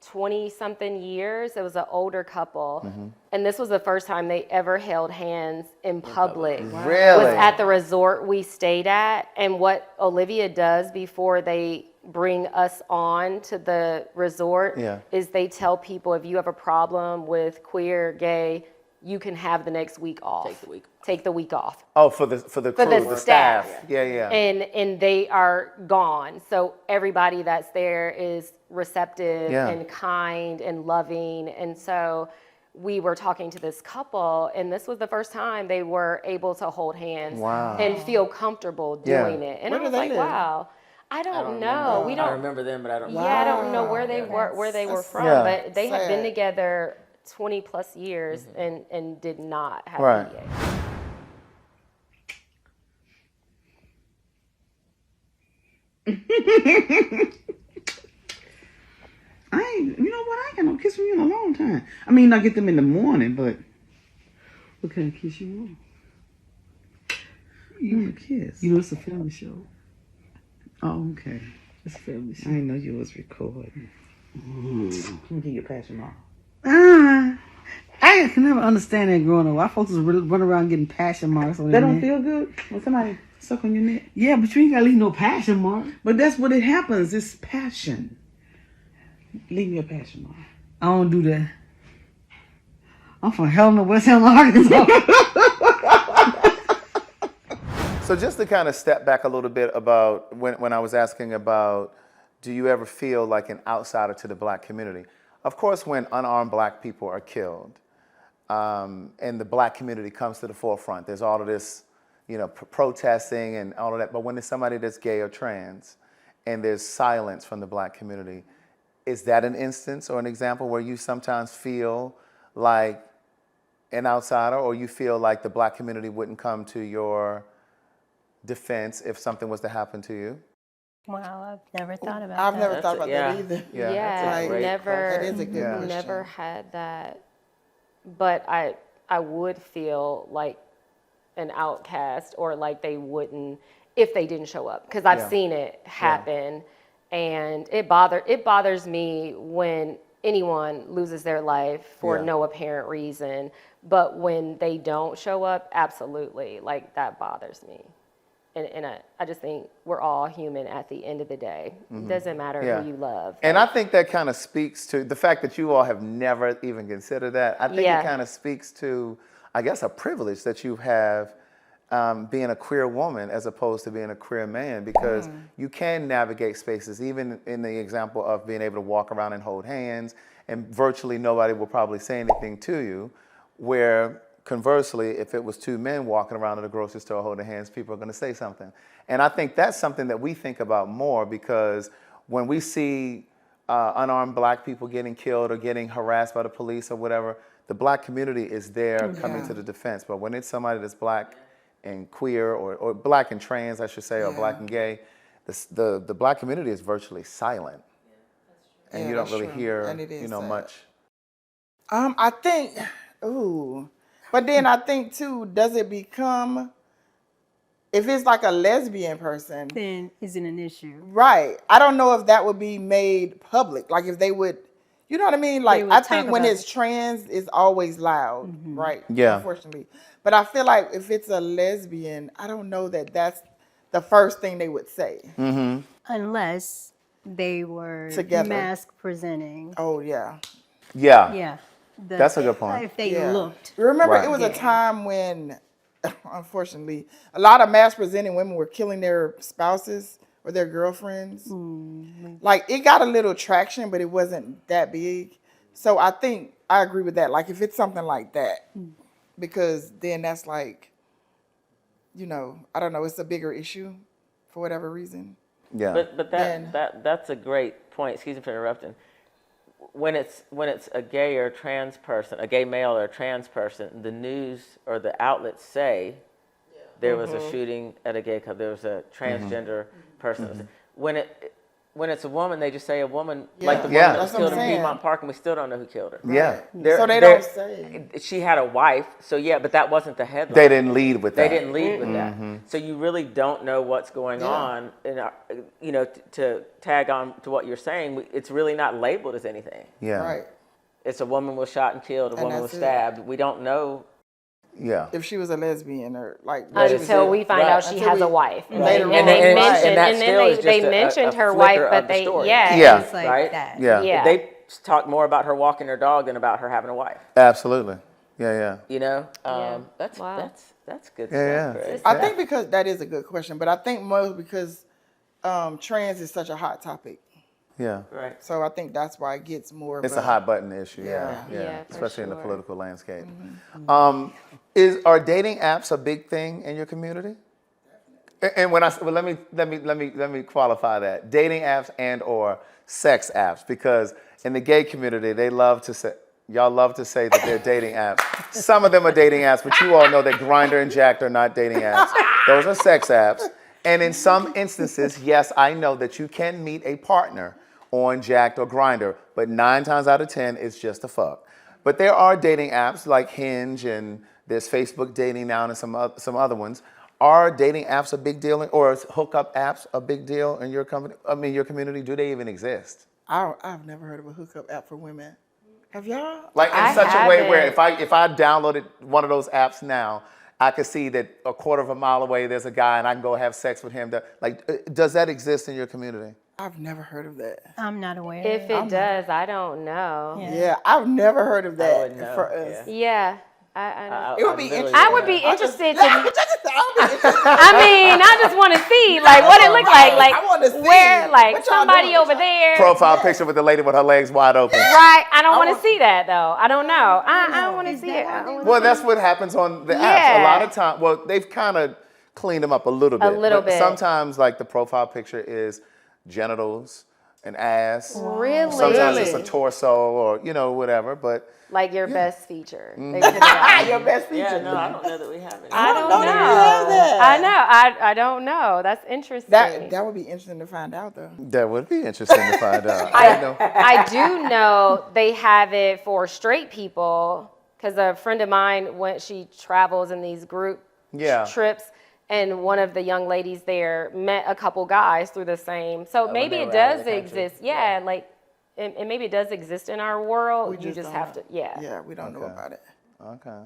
20-something years. It was an older couple. And this was the first time they ever held hands in public. Really? Was at the resort we stayed at. And what Olivia does before they bring us on to the resort is they tell people, if you have a problem with queer, gay, you can have the next week off. Take the week off. Oh, for the crew, the staff. Yeah. And they are gone. So everybody that's there is receptive and kind and loving. And so we were talking to this couple, and this was the first time they were able to hold hands and feel comfortable doing it. And Where I do was they like, live? wow. I don't know. We I don't remember them, but I don't. Yeah, I don't know where they were from, Yeah. but they had been sad. together 20 plus years and did not have Right. PDA. You know what? I ain't got no kiss from you in a long time. I mean, I get them in the morning, but what kind of kiss you want? You want a kiss? You know, it's a family show. Oh, okay. It's a family show. I didn't know you was recording. Let me get your passion off. I can never understand that growing up. Why folks is run around getting passion marks on their neck. That don't feel good when somebody suck on your neck? Yeah, but you ain't got to leave no passion mark. But that's what it happens. It's passion. Leave me a passion mark. I don't do that. I'm from Helena, West Helena, Arkansas. So just to kind of step back a little bit about when I was asking about, do you ever feel like an outsider to the black community? Of course, when unarmed black people are killed, and the black community comes to the forefront, there's all of this, protesting and all of that. But when there's somebody that's gay or trans, and there's silence from the black community, is that an instance or an example where you sometimes feel like an outsider, or you feel like the black community wouldn't come to your defense if something was to happen to you? Wow, I've never thought about I've that. never thought about that either. Yeah. Yeah, Right. never. That is a good question. Never had that, but I would feel like an outcast, or like they wouldn't if they didn't show up, because I've seen it happen, and it bothers me when anyone loses their life for no apparent reason, but when they don't show up, absolutely, like that bothers me. And I just think we're all human at the end of the day. It doesn't matter who you love. And I think that kind of speaks to the fact that you all have never even considered that. I think it kind of speaks to, I guess, a privilege that you have being a queer woman as opposed to being a queer man, because you can navigate spaces, even in the example of being able to walk around and hold hands, and virtually nobody will probably say anything to you, where conversely, if it was two men walking around in the grocery store holding hands, people are going to say something. And I think that's something that we think about more, because when we see unarmed black people getting killed or getting harassed by the police or whatever, the black community is there coming to the defense. But when it's somebody that's black and queer, or black and trans, I should say, or black and gay, the black community is virtually silent. And you don't really hear, much. I think, but then I think too, does it become, if it's like a lesbian person, Then isn't an issue. right? I don't know if that would be made public. Like if they would, you know what I mean? Like would I talk think when about it's trans, it's always loud, right? Yeah. Unfortunately, but I feel like if it's a lesbian, I don't know that that's the first thing they would say. Unless they were Together. mask presenting. Oh yeah. Yeah. Yeah. That's a good point. If they Yeah. looked. Remember, Right. it was a time when, unfortunately, a lot of mass presenting women were killing their spouses or their girlfriends. Like, it got a little traction, but it wasn't that big. So I think I agree with that. Like, if it's something like that, because then that's like, I don't know, it's a bigger issue for whatever reason. Yeah. But that's a great point. Excuse me for interrupting. When it's a gay or trans person, a gay male or a trans person, the news or the outlets say there was a shooting at a gay club. There was a transgender person. When when it's a woman, they just say a woman, Yeah. like the woman Yeah. that was That's what killed I'm in saying. Piedmont Park, and we still don't know who killed her. Yeah. So they don't say. She had a wife, so yeah, but that wasn't the headline. They didn't lead with that. They didn't lead with that. So you really don't know what's going on. And, to tag on to what you're saying, it's really not labeled as anything. Yeah. Right. It's a woman was shot and killed, a And woman was that's it. stabbed. We don't know. Yeah. If she was a lesbian or like what she was Until we find Right. out she Until has a we- wife. Later And on. they And mentioned, that and still then is they just a mentioned her flicker wife, of but the they, story. Yeah. It's like Right? that. Yeah. Yeah. They talk more about her walking her dog than about her having a wife. Absolutely. Yeah. That's Wow. that's good Yeah, stuff. yeah. Greg. I think because that is a good question, but I think most because trans is such a hot topic. Yeah. Right. So I think that's why it gets more. It's of a hot button issue. Yeah. Yeah, for Especially in the sure. political landscape. Mm-hmm. Are dating apps a big thing in your community? And when let me qualify that. Dating apps and or sex apps, because in the gay community they love to say y'all love to say that they're dating apps. Some of them are dating apps, but you all know that Grindr and Jacked are not dating apps. Those are sex apps. And in some instances, yes, I know that you can meet a partner on Jacked or Grindr, but 9 times out of 10, it's just a fuck. But there are dating apps like Hinge, and there's Facebook dating now, and some other ones. Are dating apps a big deal, or is hookup apps a big deal in your company? I mean, your community? Do they even exist? I've never heard of a hookup app for women. Have y'all? Like in I such a way where haven't. if I downloaded one of those apps now, I could see that a quarter of a mile away there's a guy, and I can go have sex with him. Does that exist in your community? I've never heard of that. I'm not aware. If it does, I don't know. Yeah. Yeah, I've never heard of that wouldn't know, for us. Yeah. I It would be literally- interesting. I would be interested to. I would be interested. I mean, I just want to see like what it looks like. Like I wanna see. where, like What y'all somebody doing? over there. Profile picture with the lady with her legs wide open. Right. I don't want want- to see that though. I don't know. I don't want to Is see that it. why I don't they- wanna Well, see that's what happens on the apps. A Yeah. lot of time, well, they've kind of cleaned them up a little bit. little but bit. Sometimes, like the profile picture is genitals, an ass. Really? Sometimes it's a torso or whatever. But like your best feature. Mm-hmm. They put it out. Your best feature. Yeah, no, I don't know that we have any. I don't know know. that we have that. I know. I don't know. That's interesting. That would be interesting to find out though. that would be interesting to find out. I didn't know. I do know they have it for straight people because a friend of mine she travels in these group Yeah. trips, and one of the young ladies there met a couple guys through the same. So when maybe they it were out of does the country. exist. Yeah, like and maybe it does exist in our world. You just don't have know. to. Yeah. Yeah, we don't know about it. Okay.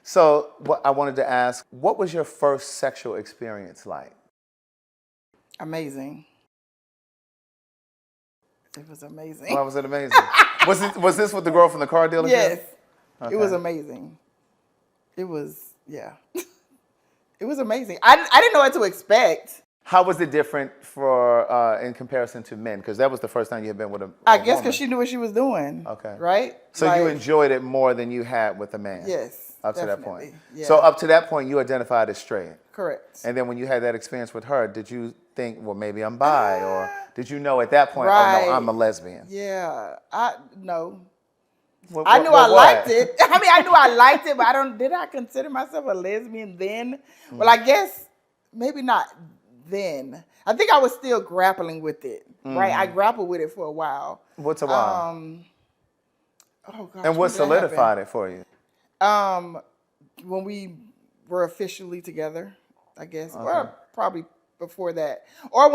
So what I wanted to ask, what was your first sexual experience like? Amazing. It was amazing. Why was it amazing? Was this with the girl from the car dealership? Yes. Okay. It was amazing. It was, yeah. It was amazing. I didn't know what to expect. How was it different in comparison to men? Because that was the first time you had been with a I guess woman. because she knew what she was doing. Okay. Right? So you enjoyed it more than you had with a man? Yes. Up to that definitely. point. Yeah. So up to that point, you identified as straight. Correct. And then when you had that experience with her, did you think, well, maybe I'm bi? Or did you know at that point, oh, Right. no, I'm a lesbian? Yeah. No. What- I what- knew what- I what? liked it. I mean, I knew I liked it, but did I consider myself a lesbian then? Well, I guess maybe not then. I think I was still grappling with it, right? I grappled with it for a while. What's a while? Oh gosh. And what when did that solidified it for you? happen? When we were officially together, I guess. Well, probably before that. Or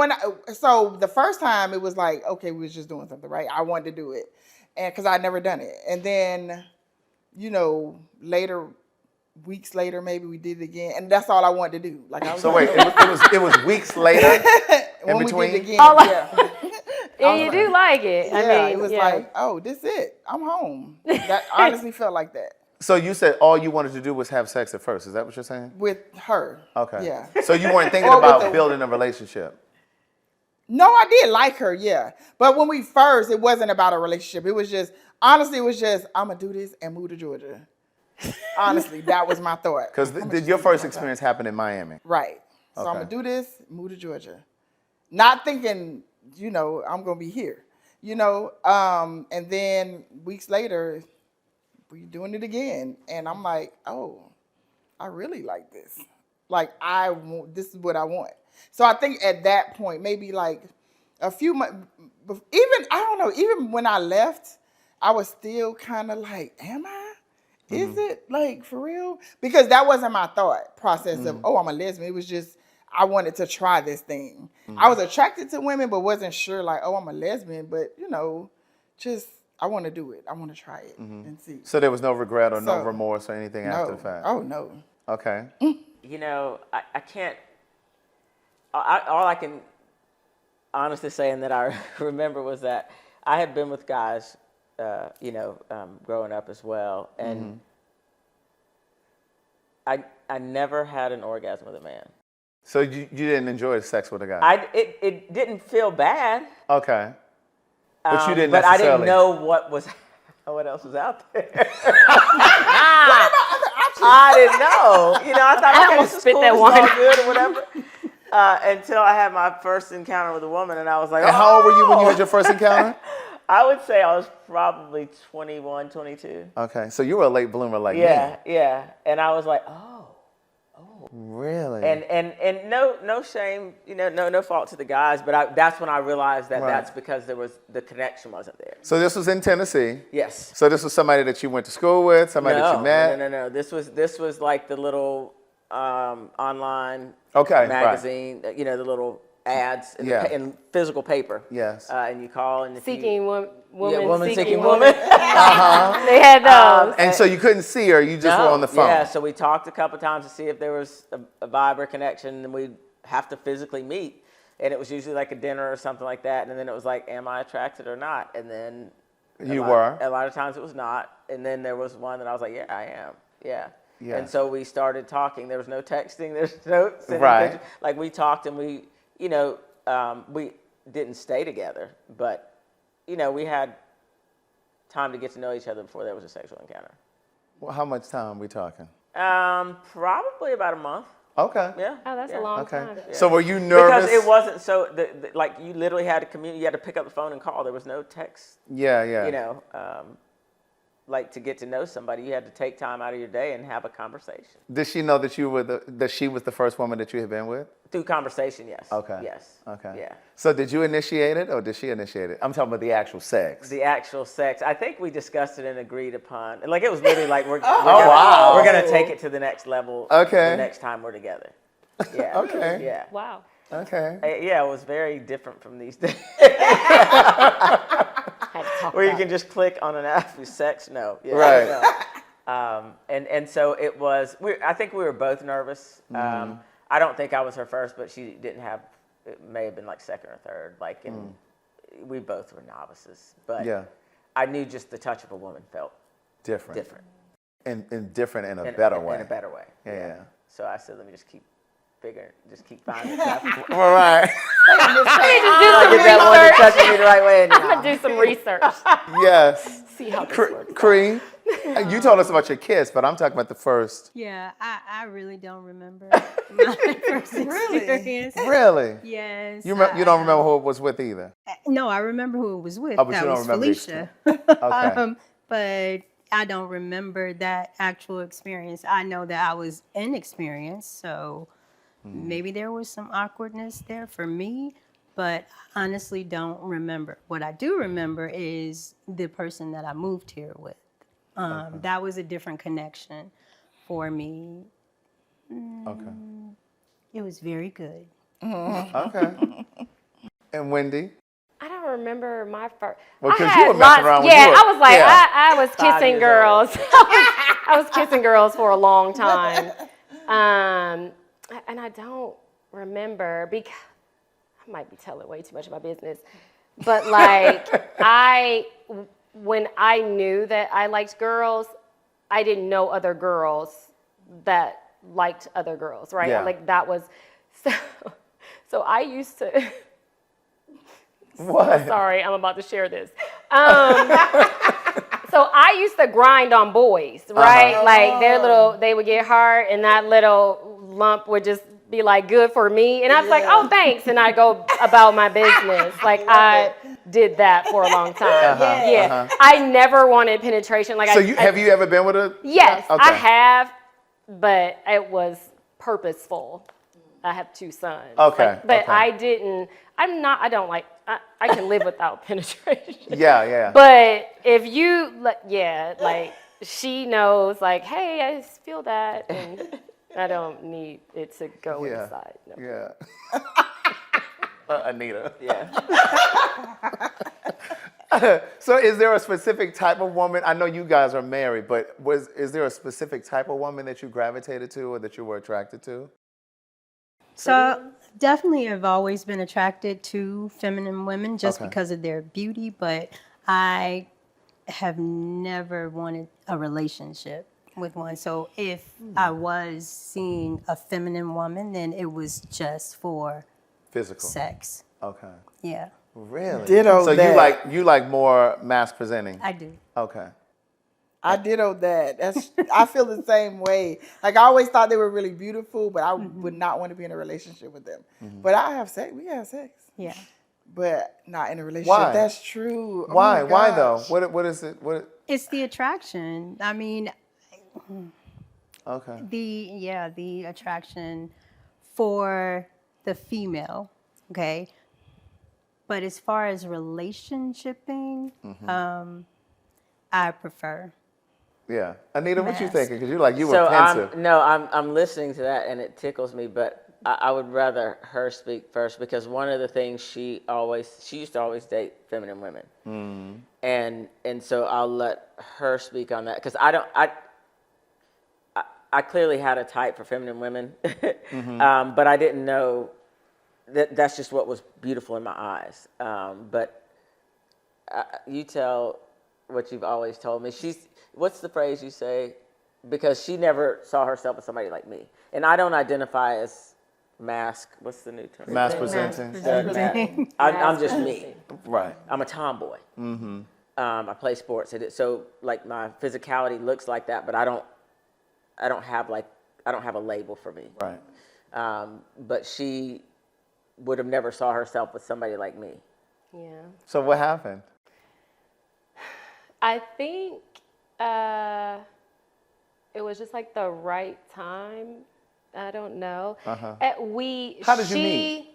so the first time it was like, okay, we was just doing something, right? I wanted to do it. And because I'd never done it. And then, weeks later, maybe we did it again. And that's all I wanted to do. Like I was So like, wait, it was weeks later in when between? we did it again, Oh, like- yeah. And you do like it. Yeah, I mean, it was yeah. like, oh, this is it. I'm home. That honestly felt like that So you said all you wanted to do was have sex at first. Is that what you're saying? with her. Okay. Yeah. So you weren't thinking Or with about the- building a relationship. No, I did like her, yeah. But when we first, it wasn't about a relationship. It was just, honestly, I'm going to do this and move to Georgia. Honestly, that was my thought. Because your first experience happened in Miami. Right. So I'm Okay. going to do this, move to Georgia. Not thinking, I'm going to be here. And then weeks later, we doing it again. And I'm like, oh, I really like this. Like, this is what I want. So I think at that point, maybe like a few months, even, I don't know, even when I left, I was still kind of like, am I? Is it like for real? Because that wasn't my thought process of, oh, I'm a lesbian. It was just, I wanted to try this thing. I was attracted to women, but wasn't sure like, oh, I'm a lesbian. But, you know, just, I want to do it. I want to try it and see. So there was no regret or no So, remorse or anything after the fact? Oh, no. Okay. You know, I can't. All I can honestly say and that I remember was that I had been with guys, growing up as well, and I never had an orgasm with a man. So you didn't enjoy sex with a guy? It didn't feel bad. Okay. But you didn't But I necessarily. didn't know what else was out there. I didn't know. You know, I thought, okay, almost this is spit cool, that this is wine. all good or whatever. Until I had my first encounter with a woman, and I was like, And how old were you when you had your first encounter? I would say I was probably 21, 22. Okay, so you were a late bloomer like me. Yeah. And I was like, oh. Really? And no shame, no fault to the guys, but that's when I realized that Right. that's because the connection wasn't there. So this was in Tennessee. Yes. So this was somebody that you went to school with, somebody that you met? No. This was like the little online Okay, magazine, the little ads in physical paper. Yes. And you call and Seeking woman, woman seeking woman. They had those. And so you couldn't see her, you just were on the phone? Yeah, so we talked a couple times to see if there was a vibe or connection, and we'd have to physically meet. And it was usually like a dinner or something like that. And then it was like, am I attracted or not? And then You were? A lot of times it was not. And then there was one that I was like, yeah, I am. Yeah. Yeah. And so we started talking. There was no texting. There's no sending Right. pictures. Like we talked and we didn't stay together. But, we had time to get to know each other before there was a sexual encounter. Well, how much time are we talking? Probably about a month. Okay. Yeah. Oh, that's a long Okay. time. So were you nervous? Because it wasn't so, like you literally had to communicate, you had to pick up the phone and call. There was no text, Yeah. like to get to know somebody. You had to take time out of your day and have a conversation. Did she know that that she was the first woman that you had been with? Through conversation, yes. Okay. Yes. Okay. Yeah. So did you initiate it or did she initiate it? I'm talking about the actual sex. The actual sex, I think we discussed it and agreed upon. Like it was literally like we're wow. we're gonna take it to the next level. Okay. The next time we're together. Yeah. Okay. Yeah. Wow. Okay. Yeah, it was very different from these days. Had to talk Where you about can just click on an app for sex. No. Yeah, Right. No. And so it was. I think we were both nervous. I don't think I was her first, but she didn't have. It may have been like second or third. Like, and we both were novices. But Yeah. I knew just the touch of a woman felt Different. different. And different in a better way. In a better way. Yeah. So I said, let me just keep bigger, just keep finding stuff. All right. Get that one that's touching me the right way. I'm gonna do some research. Yes. See how this works. Cree, you told us about your kiss, but I'm talking about the first. Yeah, I really don't remember my first experience. Really? Yes. You don't remember who it was with either? No, I remember who it was with. Oh, but that you don't was remember the Felicia. Okay. But I don't remember that actual experience. I know that I was inexperienced, so maybe there was some awkwardness there for me, but I honestly don't remember. What I do remember is the person that I moved here with. That was a different connection for me. Okay. It was very good. Okay. And Wendy? I don't remember my first. Well, I 'cause had you were messing around when Yeah, you were- I was like, yeah. I was 5 kissing years girls. I was kissing girls for a long time. And I don't remember because I might be telling way too much of my business. But like when I knew that I liked girls, I didn't know other girls that liked other girls, right? Yeah. Like that was so I used to What? Sorry, I'm about to share this. So I used to grind on boys, right? Like they would get hard, and that little lump would just be like good for me, and I was like, oh, thanks, and I go about my business. Like I did that for a long time. I never wanted penetration. Like So have you ever been with a? Yes, Okay. I have, but it was purposeful. I have 2 sons. Okay, But okay. I don't like, I can live without penetration. Yeah. But if you, like, she knows, like, hey, I just feel that, and I don't need it to go Yeah. inside. No. Yeah. Anita. Yeah. So is there a specific type of woman? I know you guys are married, but is there a specific type of woman that you gravitated to or that you were attracted to? So definitely I've always been attracted to feminine women just Okay. because of their beauty, but I have never wanted a relationship with one. So if I was seeing a feminine woman, then it was just for Physical. sex. Okay. Yeah, Really? Ditto So that. you like more mass presenting? I do. Okay. I ditto that. I feel the same way. Like I always thought they were really beautiful, but I would not want to be in a relationship with them. But I have sex. We have sex. Yeah. But not in a relationship. Why? That's true. Oh Why? my Why though? gosh. What is it? What? It's the attraction. I mean, Okay. the attraction for the female, okay? But as far as relationshiping, I prefer. Yeah. Anita, what you Mask. thinking? Because you were So pensive. I'm listening to that and it tickles me, but I would rather her speak first because one of the things she used to always date feminine women, and so I'll let her speak on that because I clearly had a type for feminine women, but I didn't know that's just what was beautiful in my eyes. But you tell what you've always told me. What's the phrase you say? Because she never saw herself as somebody like me, and I don't identify as what's the new term? Mass presenting. Presenting. I'm just me. Right. I'm a tomboy. I play sports, so like my physicality looks like that, but I don't have a label for me. Right. But she would have never saw herself with somebody like me. Yeah. So what happened? I think it was just like the right time. I don't know. Uh-huh. How did you meet?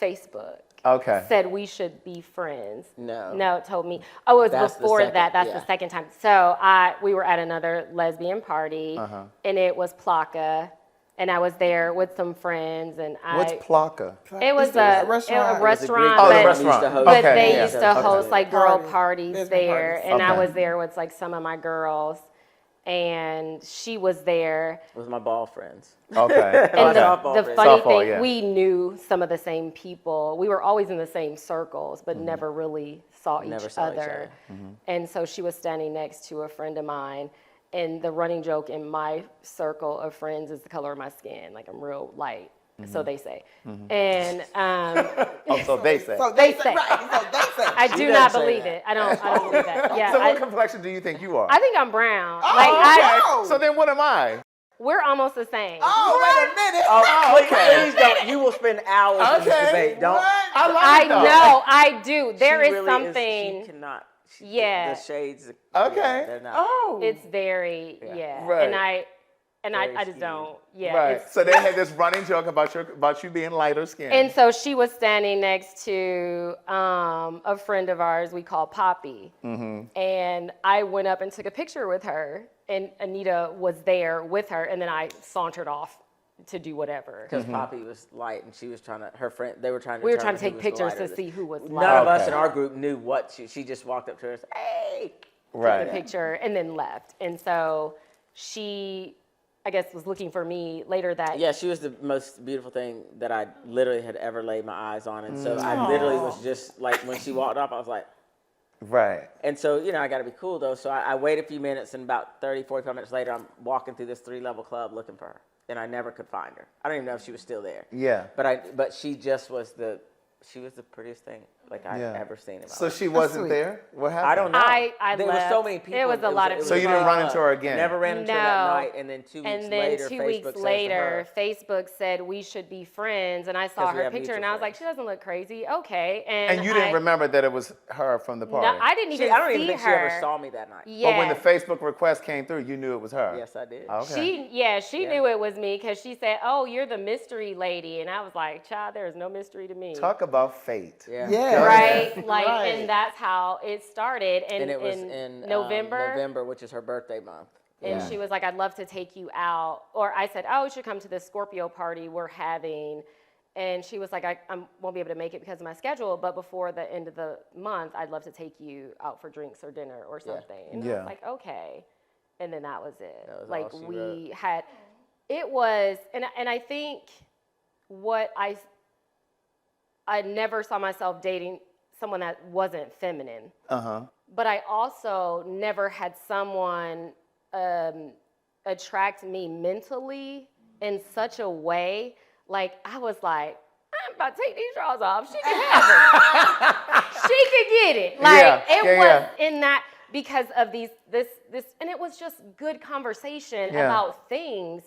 Facebook. Okay. Said we should be friends. No. It told me. Oh, it was That's the before second, that. That's yeah. the second time. So we were at another lesbian party, and it was Plaka, and I was there with some friends, and What's Plaka? It was It's a restaurant. restaurant, Oh, the but, restaurant. but Okay, they yeah. used to host like girl Parties. parties Lesbian there, parties. and I Okay. was there with like some of my girls, and she was there. With my ball friends. Okay. And Okay. softball the friends. funny Softball, thing, yeah. we knew some of the same people. We were always in the same circles, but never really saw Never each saw each other. other. And so she was standing next to a friend of mine. And the running joke in my circle of friends is the color of my skin. Like I'm real light, so they say. And Oh, so they say. So They they say. say. Right. So they say. I She do doesn't not say believe that. it. I don't believe that. Yeah, So what I, complexion do you think you are? I think I'm brown. Oh, Like okay. Oh, so then what am I? we're almost the same. Oh, wait a minute. Oh, okay. please don't. You will spend hours in this Okay. debate. Don't. I love I it though. know, I do. There She is really something. she cannot. Yeah. The shades. Okay. Yeah, they're not. Oh. It's very Right. And I Very just skewed. don't. Yeah. Right. it's- So they had this running joke about you being lighter skinned. And so she was standing next to a friend of ours we call Poppy. And I went up and took a picture with her, and Anita was there with her, and then I sauntered off to do whatever. Because Poppy was light, and she was trying to. Her friend. They were trying to. We were trying to determine take who was the pictures to lighter. see who was None lighter. of us Okay. in our group knew what she just walked up to her and said, "Hey." right. The picture and then left. And so she, I guess, was looking for me later that Yeah, she was the most beautiful thing that I literally had ever laid my eyes on, and so I literally was just like when she walked up, I was like. Right. And so, I got to be cool, though. So I wait a few minutes, and about 30, 45 minutes later, I'm walking through this 3-level club looking for her. And I never could find her. I don't even know if she was still there. Yeah. But she just was the She was the prettiest thing like I've Yeah. ever seen in my So life. she wasn't sweet. there? What happened? I don't know. I there was so left. many people. It was a lot of So you didn't run into her again? Never ran into her that No. night, and then 2 weeks And then later, 2 Facebook weeks says to later, her, Facebook said we should be friends, and I saw 'Cause we her have picture, and mutual I was like, friends. she doesn't look crazy. Okay, and And you didn't remember that it was her from the party? No, I didn't even I don't see even think her. she ever saw me that night. Yeah. But when the Facebook request came through, you knew it was her? Yes, I did. Okay. She knew it was me because she said, "Oh, you're the mystery lady," and I was like, "Child, there is no mystery to me." Talk about fate. Yeah. Yeah. Right, like, Right. and that's how it started. And it was in November. November, which is her birthday month. And Yeah. she was like, "I'd love to take you out," or I said, "Oh, you should come to the Scorpio party we're having." And she was like, I won't be able to make it because of my schedule, but before the end of the month, I'd love to take you out for drinks or dinner or something. And I Yeah. was like, okay. And then that was it. That was like all she we wrote. had, it was, and I think what I never saw myself dating someone that wasn't feminine. Uh-huh. But I also never had someone attract me mentally in such a way. Like, I was like, I'm about to take these drawers off. She can have it. She could get it. Like, Yeah, it yeah, was yeah. in that because of this, and it was just good conversation Yeah. about things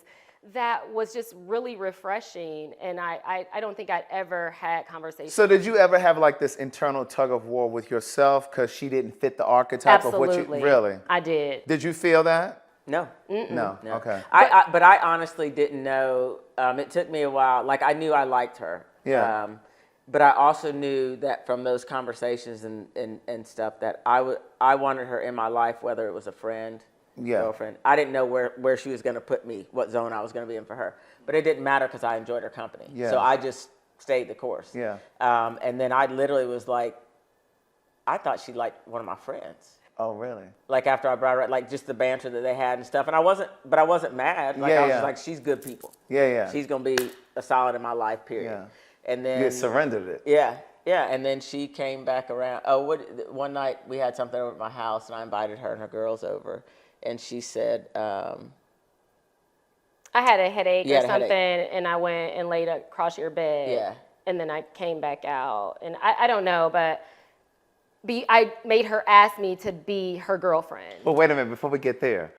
that was just really refreshing. And I don't think I'd ever had conversations. So did you ever have like this internal tug of war with yourself because she didn't fit the archetype of what Absolutely. you really? I did. Did you feel that? No. No. No. Okay. But I honestly didn't know. It took me a while. Like, I knew I liked her. Yeah. But I also knew that from those conversations and stuff that I wanted her in my life, whether it was a friend, Yeah. girlfriend. I didn't know where she was going to put me, what zone I was going to be in for her. But it didn't matter because I enjoyed her company. Yeah. So I just stayed the course. Yeah. And then I literally was like, I thought she liked one of my friends. Oh, really? Like, after I brought her, like, just the banter that they had and stuff. And I wasn't mad. Like, Yeah, I was yeah. just like, she's good people. Yeah, yeah. She's going to be a solid in my life, period. Yeah. And then. You had surrendered it. Yeah, yeah. And then she came back around. One night we had something over at my house, and I invited her and her girls over. And she said, I had a headache You or had a something, headache. and I went and laid across your bed. Yeah. And then I came back out, and I don't know, but I made her ask me to be her girlfriend. But wait a minute, before we get there.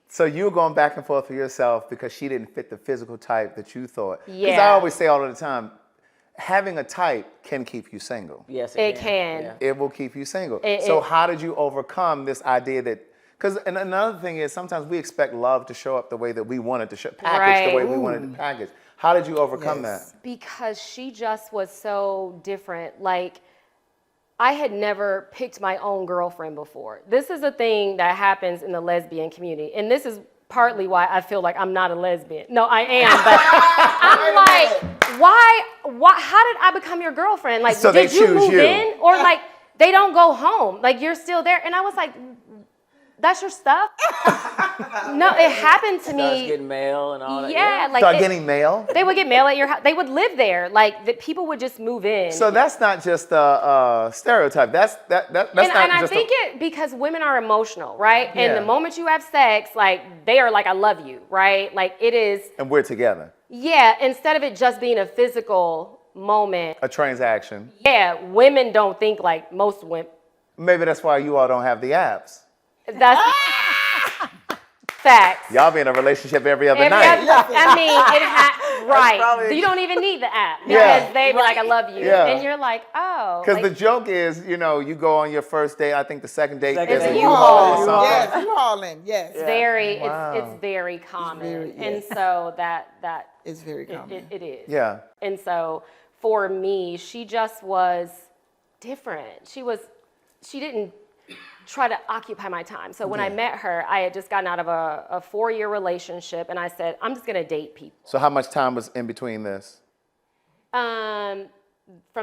So you were going back and forth for yourself because she didn't fit the physical type that you thought. Because I Yeah. always say all of the time, having a type can keep you single. yes, It can. Yeah. It will keep you single. It- So it- how did you overcome this idea that, because another thing is sometimes we expect love to show up the way that we want it to show, package the way Right. we wanted to package. How did you overcome Yes. that? Because she just was so different. Like, I had never picked my own girlfriend before. This is a thing that happens in the lesbian community. And this is partly why I feel like I'm not a lesbian. No, I am, but I'm like, why, how did I become your girlfriend? Like, So they did you choose move you. in? Or like, they don't go home. Like, you're still there. And I was like, that's your stuff? No, it happened to Starts me. getting mail and all that. Yeah, like Start it- getting mail? they would get mail at your house. They would live there. Like, the people would just move in. So that's not just a stereotype. That's not and I just think it because women are emotional, right? And Yeah. the moment you have sex, like, they are like, I love you, right? Like, it is, and we're together. yeah, instead of it just being a physical moment, A transaction. yeah, women don't think like most women. Maybe that's why you all don't have the apps. That's facts. Y'all be in a relationship every other Every night. other- I mean, right. probably- You don't even need the app because Yeah. they be like, I love you. Yeah. And you're like, oh. Because like, the joke is, you go on your first date. I think the second date Second is a date. U-Haul or something. Yes, you hauling. Yes. very, Wow. it's very common. very- And yes. so that It's very common. it is. Yeah. And so for me, she just was different. She didn't try to occupy my time. So when I met her, I had just gotten out of a 4-year relationship, and I said, I'm just gonna date people. So how much time was in between this? From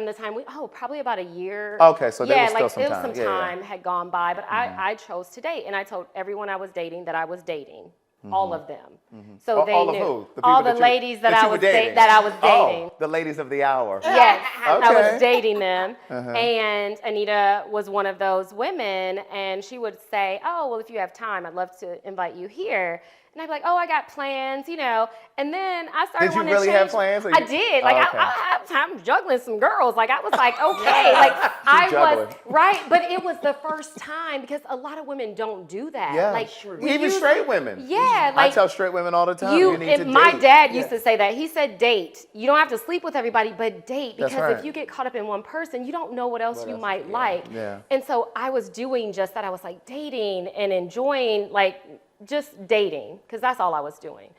the time probably about a year. Okay, so there yeah, was still like some there was time. some Yeah, yeah. time had gone by, but I chose to date, and I told everyone I was dating that I was dating. All of them. So they all of knew. who? The all people the that you- ladies that that I you were was dating? that I was dating. Oh, the ladies of the hour. Yes, I Okay. was dating them. And Anita was one of those women, and she would say, oh, well, if you have time, I'd love to invite you here. And I'd be like, oh, I got plans, And then I started Did you wanting really to have change. plans, or I you- did. Oh, Like, okay. I I'm juggling some girls. Like, I was like, okay. Like, I juggling. was, right? But it was the first time because a lot of women don't do that. Yeah, Like, we even usually- straight women. Yeah, I like, tell straight women all the time, you need to my date. dad used to say that. He said, date. You don't have to sleep with everybody, but date. That's Because if right. you get caught up in one person, you don't know what else you might yeah. like. Yeah. And so I was doing just that. I was like dating and enjoying, like, just dating, because that's all I was doing.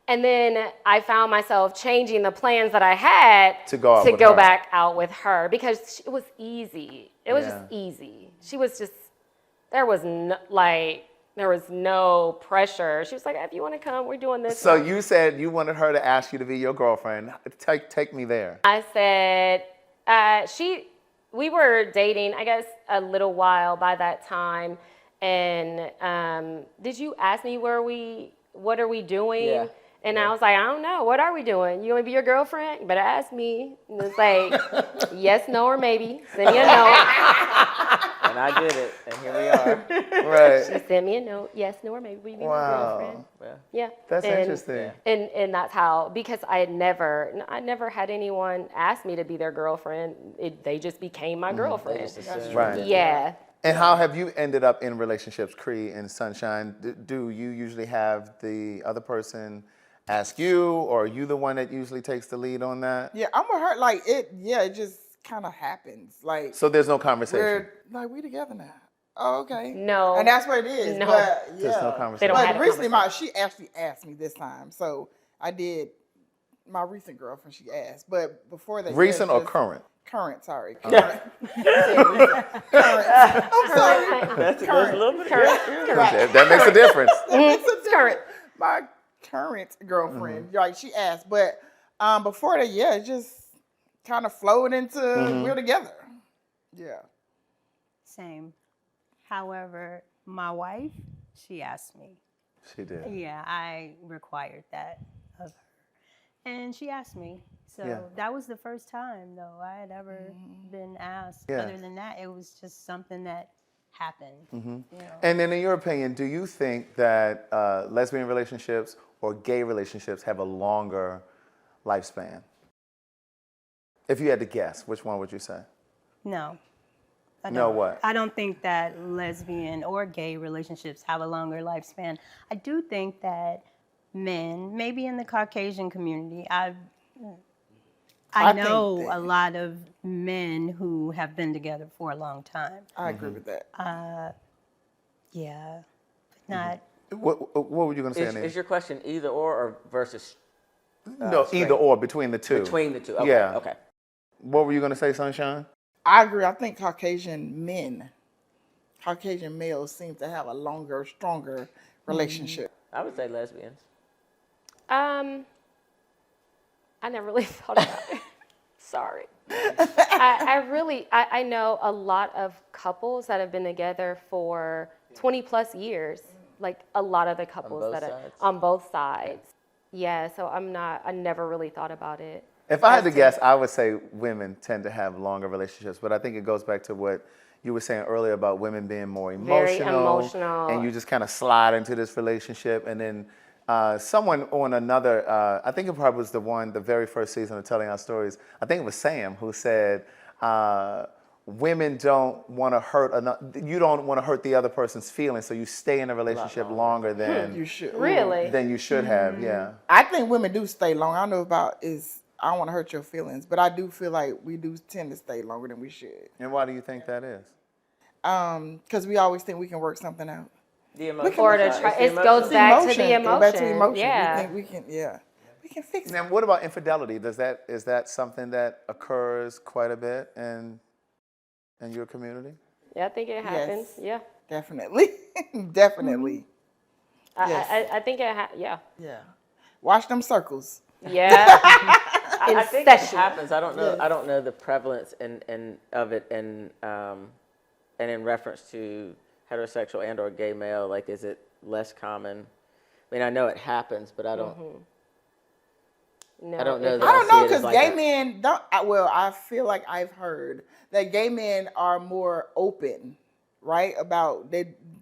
And then I found myself changing the plans that I had To go out with go her. back out with her because it was easy. It was Yeah. just easy. She was just, there was no pressure. She was like, if you want to come, we're doing this. So you said you wanted her to ask you to be your girlfriend. Take me there. I said, we were dating, I guess, a little while by that time. And did you ask me what are we doing? Yeah. And I was like, I don't know. What are we doing? You want to be your girlfriend? You better ask me. And it's like, yes, no, or maybe. Send me a note. And I did it, and here we are. Right. She sent me a note. Yes, no, or maybe. Will you be my Wow. girlfriend? Yeah. Yeah. That's And- interesting. And that's how, because I never had anyone ask me to be their girlfriend. They just became my girlfriend. Just assumed Right. that- Yeah. And how have you ended up in relationships, Cree and Sunshine? Do you usually have the other person ask you, or are you the one that usually takes the lead on that? Yeah, I'm with her. Like it just kind of happens. Like So there's no conversation. we're like we together now. Oh, okay. No. And that's what it is. No. But yeah. There's no They conversation. don't have But a recently, she actually asked me this time. So I did. My recent girlfriend, she asked. But before that, Recent yeah, or just- current? Current, sorry. Current. Current. I'm sorry. That's a little bit. That makes a difference. It's current. My current girlfriend, like she asked, but before that, yeah, it just kind of flowed into we're together. Yeah. Same. However, my wife, she asked me. She did. Yeah, I required that of her. And she asked me. So Yeah. that was the first time, though, I had ever been asked. Yeah. Other than that, it was just something that happened. You know. And then in your opinion, do you think that lesbian relationships or gay relationships have a longer lifespan? If you had to guess, which one would you say? No. I No don't. what? I don't think that lesbian or gay relationships have a longer lifespan. I do think that men, maybe in the Caucasian community, I think know that- a lot of men who have been together for a long time. I agree with that. Yeah, but not. What were you going to say, Anita? Is your question either or versus No, straight? either or, between the two. Between the two. Okay. Yeah. Okay. What were you going to say, Sunshine? I agree. I think Caucasian males seem to have a longer, stronger relationship. I would say lesbians. I never really thought about it. Sorry. I know a lot of couples that have been together for 20 plus years. Like a lot of the couples both that are sides? on both sides. Yeah, so I never really thought about it. If I had to guess, I would say women tend to have longer relationships, but I think it goes back to what you were saying earlier about women being more Very emotional, emotional. and you just kind of slide into this relationship, and then someone on another, I think it probably was the very first season of Telling Our Stories, I think it was Sam who said, women don't want to you don't want to hurt the other person's feelings, so you stay in a relationship longer than You should. Really? than you should have, yeah. I think women do stay long. I don't know about I don't want to hurt your feelings, but I do feel like we do tend to stay longer than we should. And why do you think that is? Because we always think we can work something out. The emotion. Or to side. try, It's the it emotion. goes back to the Go back to emotion. emotion. Yeah. We think we can, we can fix it. Now, what about infidelity? Is that something that occurs quite a bit in your community? Yeah, I think it happens. Yes. Definitely. Definitely. Yes. I think yeah. Yeah. Watch them circles. Yeah. I think it Incession. happens. I don't know. I don't know the prevalence of it and in reference to heterosexual and or gay male. Like, is it less common? I mean, I know it happens, but I don't. No, I don't know it- that I don't see know it as because like gay a- men don't. Well, I feel like I've heard that gay men are more open, right, about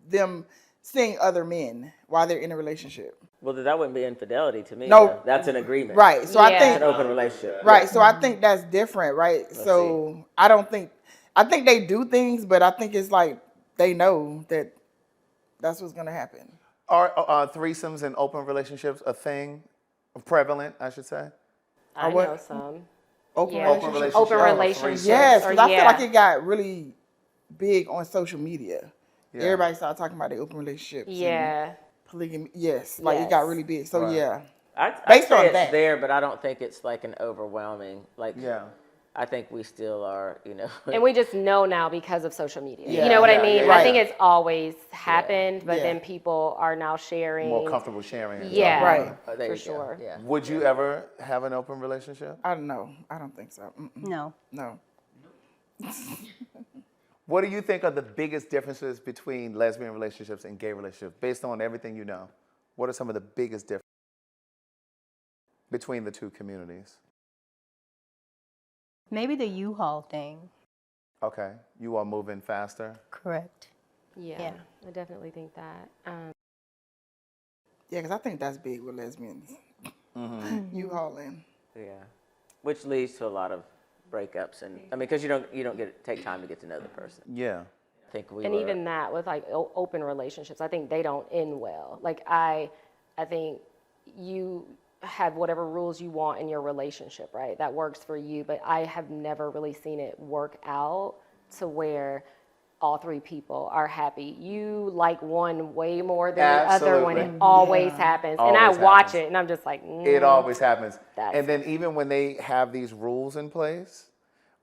them seeing other men while they're in a relationship. Well, that wouldn't be infidelity to me. No. though. That's an agreement. Right. So I Yeah. think An open relationship. right. So I think that's different, right? So I don't think I think they do things, but I think it's like they know that that's what's gonna happen. Are threesomes and open relationships a thing, prevalent, I should say? I what? know some. Open Yeah. relationships. Open Oh, relationships. Yes, or because I feel yeah. like it got really big on social media. Yeah. Everybody started talking about their open relationships. and Yeah. polygamy. Yes, like it got Yes. really big. So Right. yeah. I'd Based say on it's that. there, but I don't think it's like an overwhelming. Like, Yeah. I think we still are, you know. And we just know now because of social media. Yeah. You know what Yeah, I mean? yeah, I think yeah. it's always happened, but Yeah. then people are now sharing. More comfortable sharing. and Yeah. talking Right. about it. There For you go. sure. Yeah. Would you ever have an open relationship? I don't know. I don't think so. Mm-mm. No. No. What do you think are the biggest differences between lesbian relationships and gay relationships, based on everything you know? What are some of the biggest differences between the two communities? Maybe the U-Haul thing. Okay, you are moving faster. Correct. Yeah, Yeah. I definitely think that. Yeah, because I think that's big with lesbians. You hauling. Yeah. Which leads to a lot of breakups, and I mean, because you don't get take time to get to know the person. Yeah. I think we And were, even that with like open relationships, I think they don't end well. Like I think you have whatever rules you want in your relationship, right? That works for you, but I have never really seen it work out to where all three people are happy. You like one way more than the other when it Absolutely. always happens. And I Always watch happens. it and I'm just like, It always happens. That's- And then even when they have these rules in place,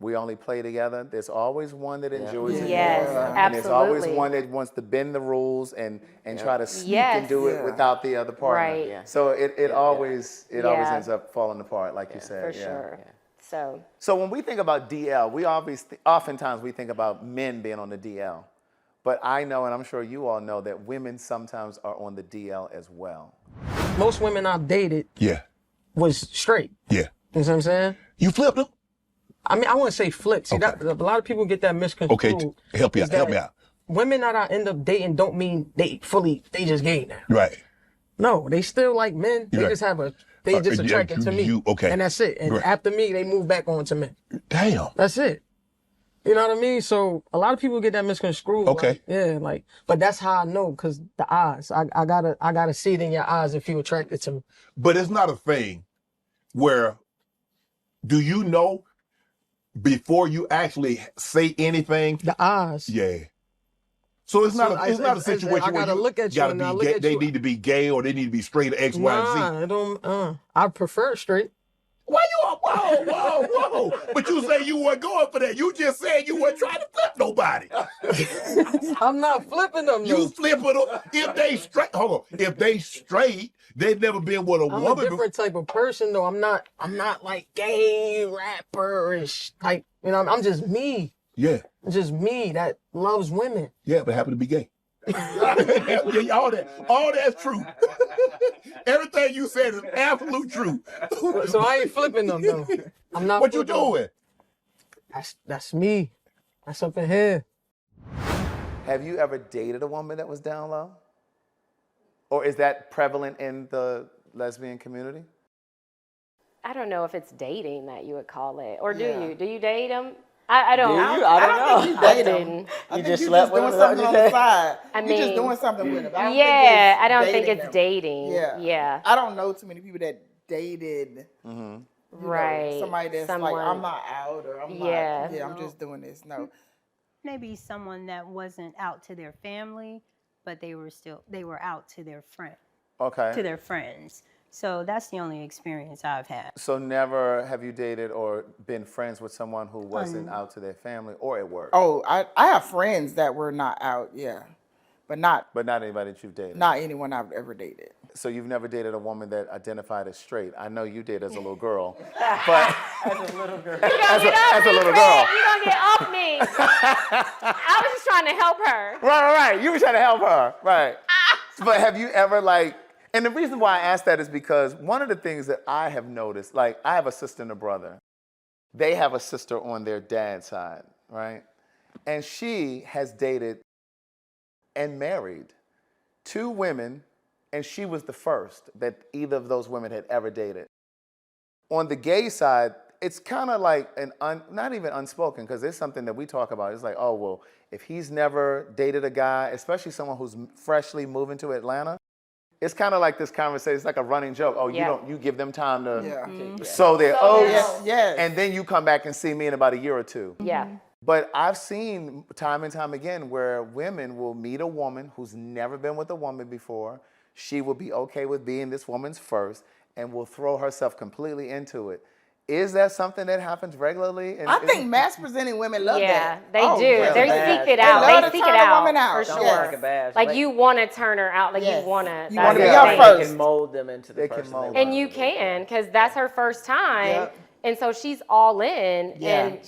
we only play together. There's always one that enjoys it Yes, more. And there's always absolutely. one that wants to bend the rules and try to sneak Yes. and do it Yeah. without the other partner. Right. Yeah. So it always Yeah. ends up falling apart, like you said. for yeah. sure. So So when we think about DL, we oftentimes we think about men being on the DL. But I know, and I'm sure you all know, that women sometimes are on the DL as well. Most women I've dated Yeah, was straight. yeah. You know what I'm saying? You flipped them? I mean, I wouldn't say flip. See, Okay. that, a lot of people get that misconstrued. Okay, help me is out. Help that me out. Women that I end up dating don't mean they just gay now. Right. No, they still like men. They Right. just they just yeah, attracted to me. okay. And that's it. And Right. after me, they move back on to men. Damn. That's it. You know what I mean? So a lot of people get that misconstrued. Okay. Like, yeah, like, but that's how I know, cause the eyes. I gotta see it in your eyes if you're attracted to me. But it's not a thing where, do you know before you actually say anything? The eyes. Yeah. So it's not So it's not a I situation where gotta you look at you gotta and I be look gay. at They you. need to be gay or they need to be straight X, Y, and Z. Nah, I don't. I prefer straight. Why you up? Whoa. But you say you weren't going for that. You just said you weren't trying to flip nobody. I'm not flipping them. You though. flipping them. If they straight, hold on. If they straight, they've never been with a I'm woman. a different type of person though. I'm not like gay rapperish type. You know, I'm just me. Yeah, I'm just me that loves women. yeah, but happen to be gay. Yeah, all that's true. Everything you said is absolute truth. So I ain't flipping them though. I'm not. What you flipping them. doing? That's me. That's up in here. Have you ever dated a woman that was down low? Or is that prevalent in the lesbian community? I don't know if it's dating that you would call it, or do Yeah. you? Do you date them? I don't. Do you? I I don't know. think you I date 'em. didn't. I You think just you slept just with doing 'em, is that something what on you the said? side. I You're just mean, doing something with them. I don't Yeah, think I don't it's think dating it's them. dating. Yeah. Yeah. I don't know too many people that dated you know, Right. somebody that's like, Someone- I'm not out or I'm Yeah. not, I'm just doing this. No. Maybe someone that wasn't out to their family, but they were out to their Okay. to their friends. So that's the only experience I've had. So never have you dated or been friends with someone who wasn't out to their family or at work? Oh, I have friends that were not out, yeah. But not anybody that you've dated? anyone I've ever dated. So you've never dated a woman that identified as straight? I know you did as a little girl, but as a little girl. As a little girl. You gonna get off me? I was just trying to help her. Right. You were trying to help her, right? But have you ever and the reason why I asked that is because one of the things that I have noticed, like I have a sister and a brother. They have a sister on their dad's side, right? And she has dated and married 2 women and she was the first that either of those women had ever dated. On the gay side, it's kind of like not even unspoken, because it's something that we talk about. It's like, oh, well, if he's never dated a guy, especially someone who's freshly moving to Atlanta, it's kind of like this conversation. It's like a running joke. Oh, you give them time to sow their oats, Yes. and then you come back and see me in about a year or two. Yeah. But I've seen time and time again where women will meet a woman who's never been with a woman before. She will be okay with being this woman's first and will throw herself completely into it. Is that something that happens regularly? And I think mass-presenting women love that. Yeah, they Oh, do. really? They Bad. seek it They out. love They to seek turn it a out woman out. for Yes. sure. Like a badge. Like you want to turn her out. Like Yes. you want to. You That's wanna the be thing. her They first. can mold them into the They can person mold they them. want And you them to be. can, because that's her first time, Yep. and so she's all in, Yeah. and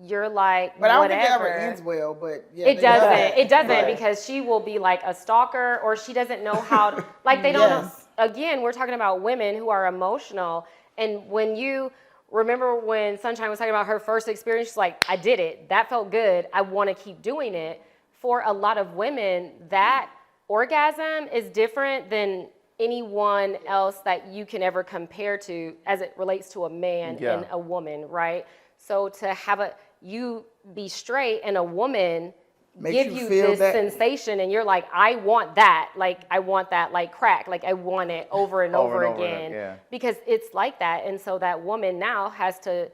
you're like, But I don't whatever. think it ever ends well. But yeah, It they love doesn't. that. It doesn't Right. because she will be like a stalker, or she doesn't know how to, like they don't know. Yes. Again, we're talking about women who are emotional, and when you remember when Sunshine was talking about her first experience, she's like, I did it. That felt good. I want to keep doing it. For a lot of women, that orgasm is different than anyone else that you can ever compare to as it relates to a man Yeah. and a woman, right? So to have you be straight and a woman Makes give you you feel this that- sensation, and you're like, I want that like crack, like I want it over and over and over again, yeah. because it's like that. And so that woman now has to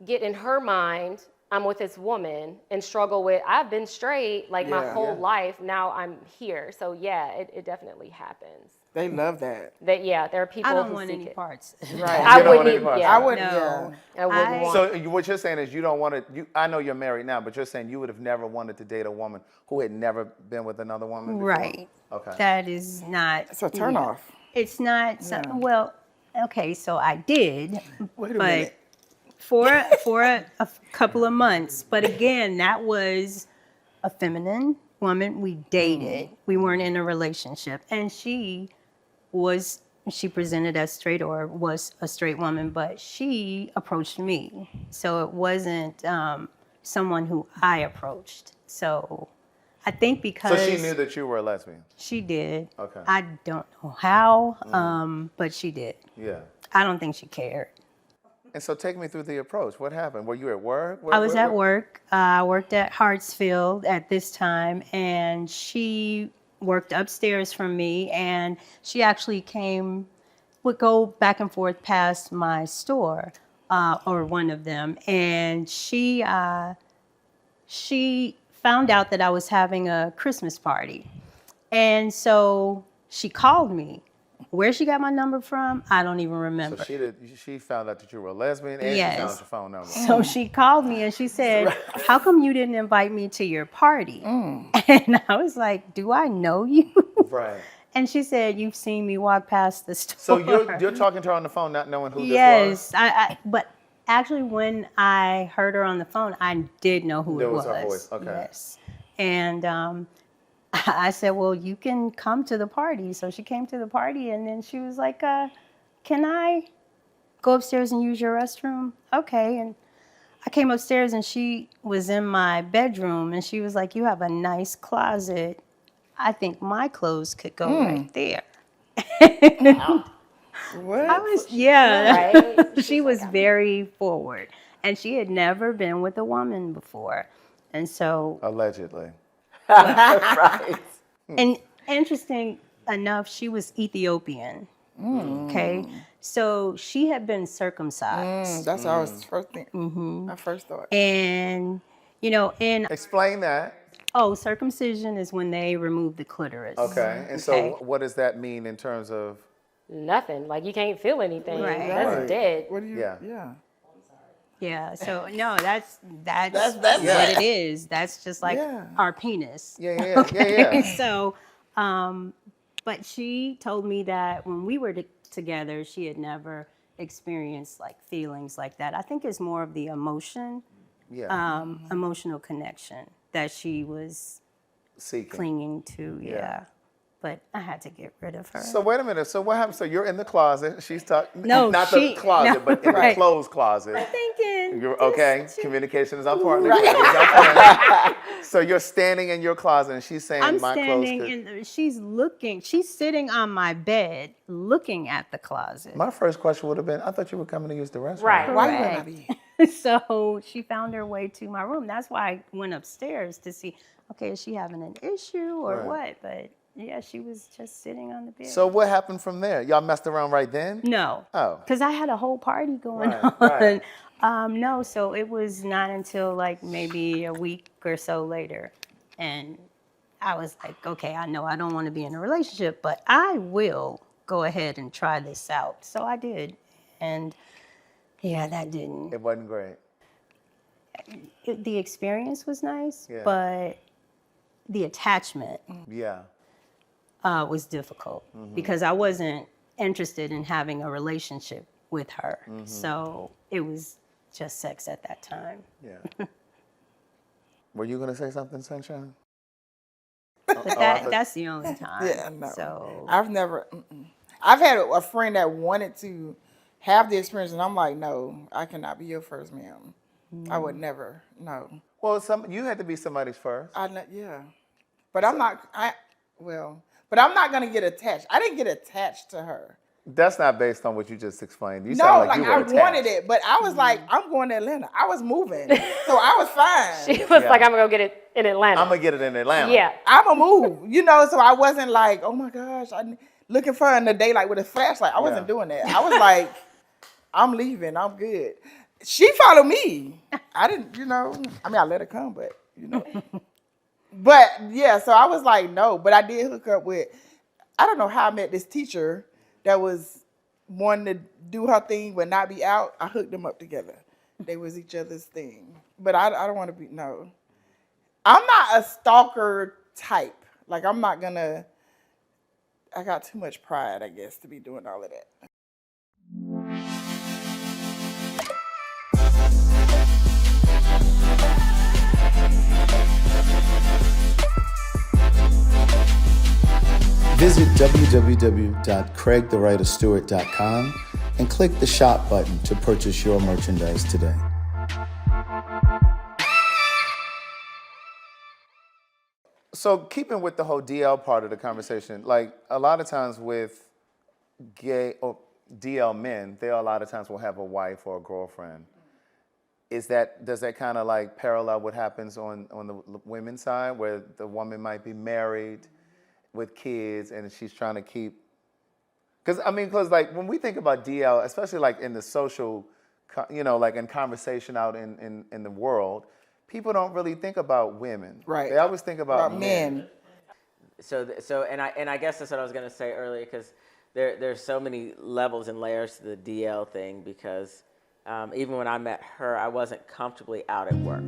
get in her mind, I'm with this woman, and struggle with, I've been straight like my Yeah. whole life, now I'm here. So yeah, it definitely happens. They love that. That there are people I don't who want seek any it. parts. Right. I You don't want wouldn't any even, parts. yeah, I would. No. Yeah. I wouldn't I- want. So what you're saying is you don't want to. I know you're married now, but you're saying you would have never wanted to date a woman who had never been with another woman before? Right. Okay. That is not. It's a turnoff. It's not. Well, okay, so I did, Wait a but minute. for a couple of months. But again, that was a feminine woman. We dated. We weren't in a relationship, and she presented as straight, or was a straight woman, but she approached me. So it wasn't someone who I approached. So I think because So she knew that you were a lesbian. she did. Okay. I don't know how, but she did. Yeah. I don't think she cared. And so take me through the approach. What happened? Were you at work? I was at work. I worked at Hartsfield at this time, and she worked upstairs from me, and she actually would go back and forth past my store, or one of them, and she found out that I was having a Christmas party, and so she called me. Where she got my number from, I don't even remember. So she found out that you were a lesbian, and Yes. she found your phone number. So she called me and she said, how come you didn't invite me to your party? And I was like, do I know you? Right. And she said, you've seen me walk past the store. So you're talking to her on the phone, not knowing who this was? Yes, but actually when I heard her on the phone, I did know who There it was was. her voice, okay. Yes. And I said, well, you can come to the party. So she came to the party, and then she was like, can I go upstairs and use your restroom? Okay. And I came upstairs, and she was in my bedroom, and she was like, you have a nice closet. I think my clothes could go right there. What? I was, yeah. Right? She was very forward, and she had never been with a woman before. And so, Allegedly. Right. and interesting enough, she was Ethiopian. Okay. So she had been circumcised. That's what I was first thinking. My first thought. And, in, Explain that. circumcision is when they remove the clitoris. Okay. And so Okay. what does that mean in terms of? Nothing. Like you can't feel anything. Right. That's Right. dead. What do you? Yeah. Yeah. Yeah. So, no, that's That's what yeah. it is. That's just like Yeah. our penis. Yeah. So, but she told me that when we were together, she had never experienced like feelings like that. I think it's more of the emotional connection that she was Seeking. clinging to. Yeah. but I had to get rid of her. So wait a minute. So what happened? So you're in the closet. She's talking. No, not the closet, no, but in the right. clothes closet. I'm thinking. You're this- okay. she- Communication is our partner. Communication is our partner. So you're standing in your closet, and she's saying, I'm "My standing clothes." she's sitting on my bed looking at the closet. My first question would have been, I thought you were coming to use the restroom. Right. Why you would not Correct. be? So she found her way to my room. That's why I went upstairs to see, okay, is she having an issue or Right. what? But yeah, she was just sitting on the bed. So what happened from there? Y'all messed around right then? No. Oh. Because I had a whole party going Right, on. right. No, so it was not until like maybe a week or so later. And I was like, okay, I know I don't want to be in a relationship, but I will go ahead and try this out. So I did. And yeah, that didn't. It wasn't great. The experience was nice, Yeah. but the attachment Yeah. was difficult because I wasn't interested in having a relationship with her. So it was just sex at that time. Yeah. Were you gonna say something, Sunshine? But that's the only time. Yeah, no. So I've never. I've had a friend that wanted to have the experience, and I'm like, no, I cannot be your first man. I would never. No. Well, you had to be somebody's first. Yeah. But I'm not. But I'm not gonna get attached. I didn't get attached to her. That's not based on what you just explained. You No, sound like like you were I attached. wanted it, but I was like, I'm going to Atlanta. I was moving, so I was fine. She was Yeah. like, I'm gonna go get it in Atlanta. I'm gonna get it in Atlanta. Yeah. I'm a move, so I wasn't like, oh my gosh, I'm looking for her in the daylight with a flashlight. I wasn't doing that. I was like, I'm leaving. I'm good. She followed me. I didn't, I let her come, but But yeah, so I was like, no. But I did hook up with, I don't know how I met this teacher that was wanting to do her thing but not be out. I hooked them up together. They was each other's thing. But I don't want to be, no. I'm not a stalker type. Like, I'm not gonna, I got too much pride, I guess, to be doing all of that. Visit www.craigthewriterstewart.com and click the shop button to purchase your merchandise today. So keeping with the whole DL part of the conversation, like a lot of times with gay or DL men, they a lot of times will have a wife or a girlfriend. Does that kind of like parallel what happens on the women's side, where the woman might be married with kids and she's trying to keep? Because like when we think about DL, especially like in the social, like in conversation out in the world, people don't really think about women. Right. They always think about men. So I guess that's what I was gonna say earlier, because there's so many levels and layers to the DL thing, because even when I met her, I wasn't comfortably out at work.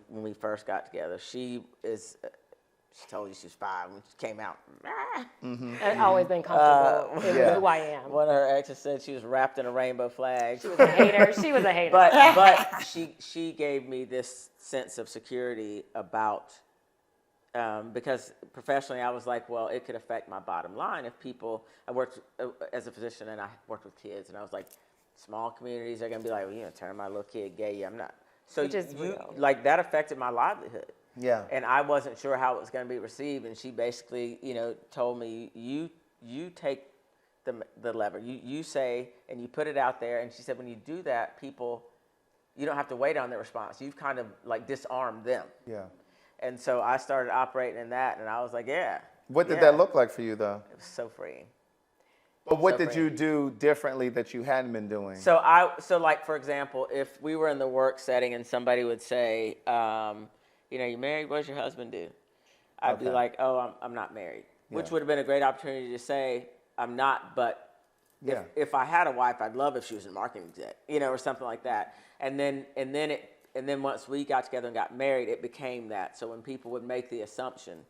When we first got together, she told you she was 5 when she came out. I've always been comfortable in yeah. who I am. One of her exes said she was wrapped in a rainbow flag. She was a hater. She was a hater. But she gave me this sense of security about, because professionally I was like, well, it could affect my bottom line if I worked as a physician and I worked with kids, and I was like, small communities are gonna be like, well, turn my little kid gay. Yeah, I'm not. So Which is real. like that affected my livelihood. Yeah. And I wasn't sure how it was going to be received. And she basically, told me, you take the lever. You say, and you put it out there. And she said, when you do that, people, you don't have to wait on their response. You've kind of like disarmed them. Yeah. And so I started operating in that, and I was like, yeah. What did that look like for you, though? It was so freeing. But what So did for you do differently that you hadn't been doing? So like for example, if we were in the work setting and somebody would say, you married? What does your husband do? I'd be Okay. like, oh, I'm not married, which Yeah. would have been a great opportunity to say I'm not. But Yeah. if I had a wife, I'd love if she was a marketing exec, or something like that. And then once we got together and got married, it became that. So when people would make the assumption,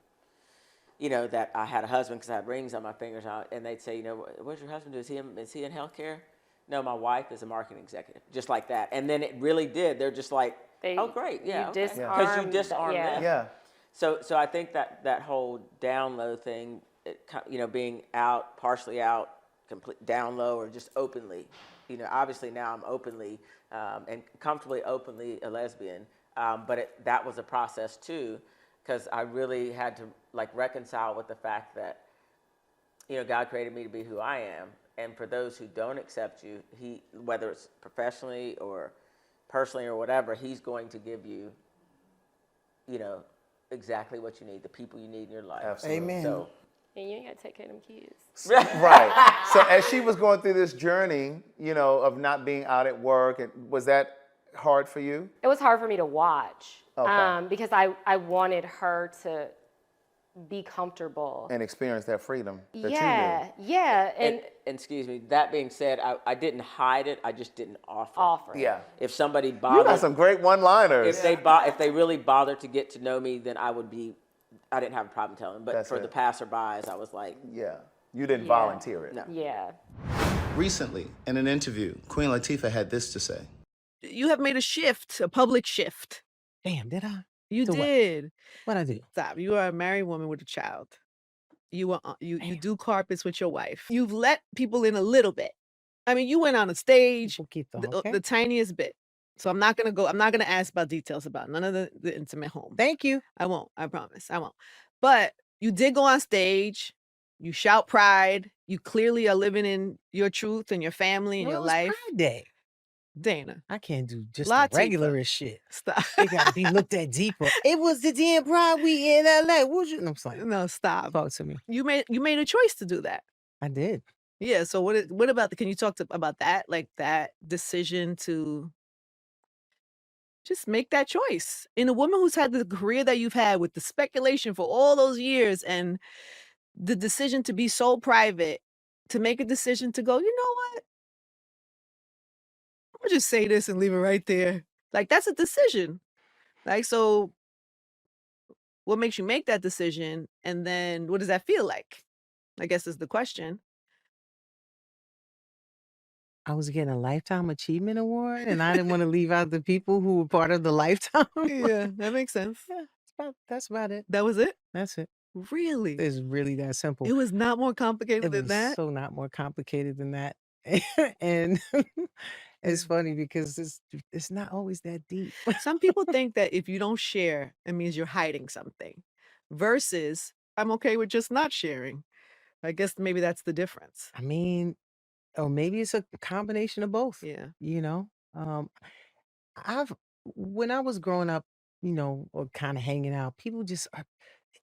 that I had a husband because I had rings on my fingers, and they'd say, what does your husband do? Is he in healthcare? No, my wife is a marketing executive, just like that. And then it really did. They're just like, oh, great, yeah, You okay. disarm Because you disarm yeah. them. Yeah. So I think that whole down low thing, being out, partially out, complete down low, or just openly, obviously now I'm openly and comfortably openly a lesbian, but that was a process too, because I really had to reconcile with the fact that, God created me to be who I am, and for those who don't accept you, whether it's professionally or personally or whatever, He's going to give you, exactly what you need, the people you need in your life. Absolutely. Amen. So, And you ain't got to take care of them kids. Right. So as she was going through this journey, of not being out at work, was that hard for you? It was hard for me to watch Okay. because I wanted her to be comfortable. And experience that freedom that you Yeah. and excuse me, that being said, I didn't hide it, I just didn't offer it. knew. Yeah. If somebody You got bothered, some great one-liners. if they really bothered to get to know me, then I didn't have a problem telling them. But That's for it. the passerbys, I was like, Yeah. You didn't Yeah. volunteer it. no. Yeah. Recently, in an interview, Queen Latifah had this to say. You have made a shift, a public shift. Damn, did I? You To what? did. What I do? Stop. You are a married woman with a child. You are you do carpets with your wife. You've let people in a little bit. I mean, you went on a stage, Poquito, the okay? tiniest bit. So I'm not gonna ask about details about none of the intimate home. Thank you. I won't. I promise. I won't. But you did go on stage. You shout pride. You clearly are living in your truth and your family and Well, your it was life. Pride Day. Dana, I can't do just Latifah. the regular shit. stop. It gotta be looked at deeper. It was the damn Pride Week in LA. What you? No, I'm sorry. No, stop. Talk to me. You made a choice to do that. I did. Yeah. So what about can you talk about that? Like that decision to just make that choice in a woman who's had the career that you've had with the speculation for all those years and the decision to be so private, to make a decision to go, you know what? I'm gonna just say this and leave it right there. Like that's a decision. Like, so what makes you make that decision? And then what does that feel like? I guess is the question. I was getting a Lifetime Achievement Award, and I didn't want to leave out the people who were part of the Lifetime. Yeah, that makes sense. Yeah, that's about it. That was it? That's it. Really? It's really that simple. It was not more complicated It than was that? so not more complicated than that. And it's funny because it's not always that deep. Some people think that if you don't share, it means you're hiding something. Versus, I'm okay with just not sharing. I guess maybe that's the difference. I mean, or maybe it's a combination of both. Yeah. You know, when I was growing up, or kind of hanging out, people just are,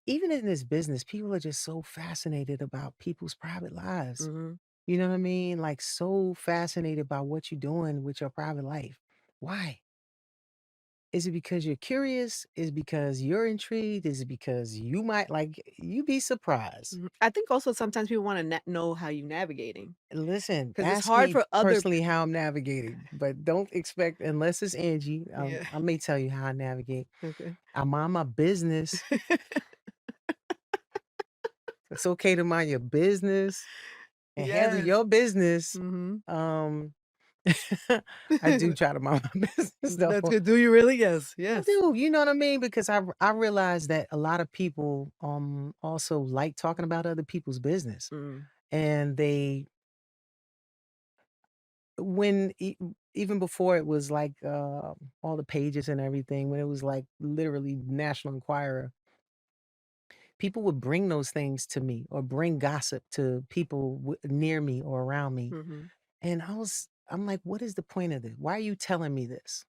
even in this business, people are just so fascinated about people's private lives. hmm You know what I mean? Like so fascinated by what you're doing with your private life. Why? Is it because you're curious? Is it because you're intrigued? Is it because you might you'd be surprised? I think also sometimes people want to know how you navigating. Listen, 'Cause it's ask hard me for other personally how I'm navigating, but don't expect, unless it's Angie, Yeah. I may tell you how I navigate. Okay. I mind my business. It's okay to mind your business and handle Yes. your business. hmm I do try to mind my business though. That's good. Do you really? Yes. I Yes. do, you know what I mean? Because I realize that a lot of people also like talking about other people's business. Mm. And even before it was like all the pages and everything, when it was like literally National Enquirer, people would bring those things to me or bring gossip to people near me or around me. hmm And I'm like, what is the point of this? Why are you telling me this?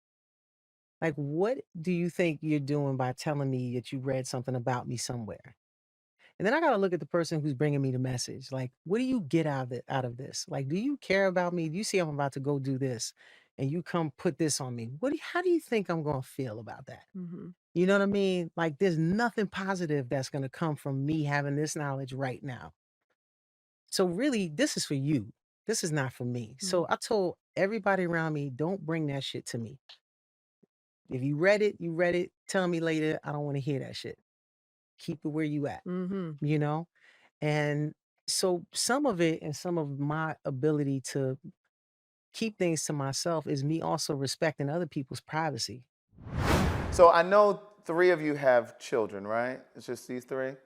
Like, what do you think you're doing by telling me that you read something about me somewhere? And then I got to look at the person who's bringing me the message. Like, what do you get out of this? Like, do you care about me? Do you see I'm about to go do this and you come put this on me? How do you think I'm going to feel about that? Mhm. You know what I mean? Like, there's nothing positive that's going to come from me having this knowledge right now. So really, this is for you. This is not for me. So I told everybody around me, don't bring that shit to me. If you read it, you read it. Tell me later. I don't want to hear that shit. Keep it where you at, Mhm. you know? And so some of it and some of my ability to keep things to myself is me also respecting other people's privacy. So I know 3 of you have children, right? It's just these 3.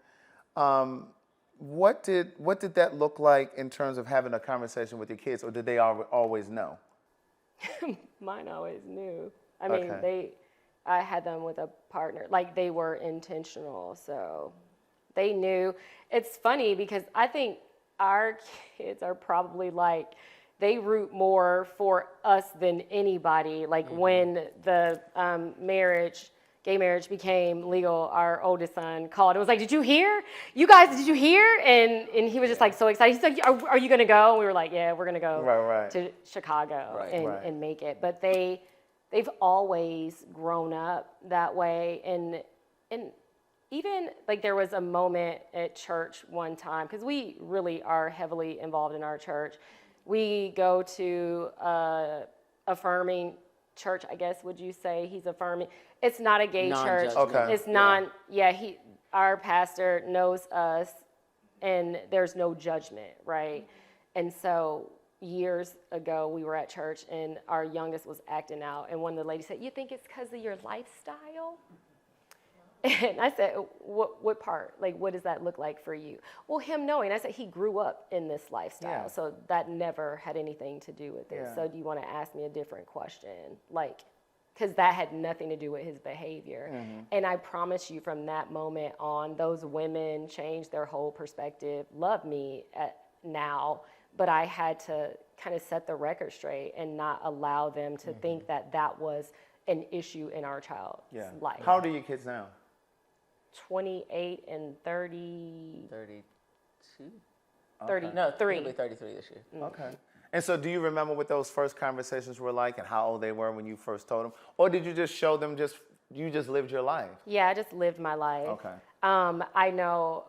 Um, what did that look like in terms of having a conversation with your kids, or did they always know? Mine always knew. I mean, Okay. I had them with a partner. Like, they were intentional, so they knew. It's funny because I think our kids are probably like, they root more for us than anybody. Like, when the gay marriage became legal, our oldest son called and was like, "Did you hear? You guys, did you hear?" And he was just like so excited. He's like, "Are you gonna go?" And we were like, "Yeah, we're gonna go Right. to Chicago Right. and make it." But they've always grown up that way, and even like there was a moment at church one time, because we really are heavily involved in our church. We go to affirming church, I guess, would you say he's affirming? It's not a gay church. Non-judgmental. Okay. It's our pastor knows us, and there's no judgment, right? And so years ago, we were at church, and our youngest was acting out, and one of the ladies said, "You think it's because of your lifestyle?" And I said, what part? Like, what does that look like for you? Well, him knowing. I said, he grew up in this lifestyle, Yeah. so that never had anything to do with it. Yeah. So do you want to ask me a different question? Like, because that had nothing to do with his behavior. And I promise you, from that moment on, those women changed their whole perspective, love me now, but I had to kind of set the record straight and not allow them to think that that was an issue in our child's life. How old are your kids now? 28 and 30, 32? 33. No, he'll be 33 this year. Okay. And so do you remember what those first conversations were like and how old they were when you first told them? Or did you just show them you just lived your life? Yeah, I just lived my life. Okay. I know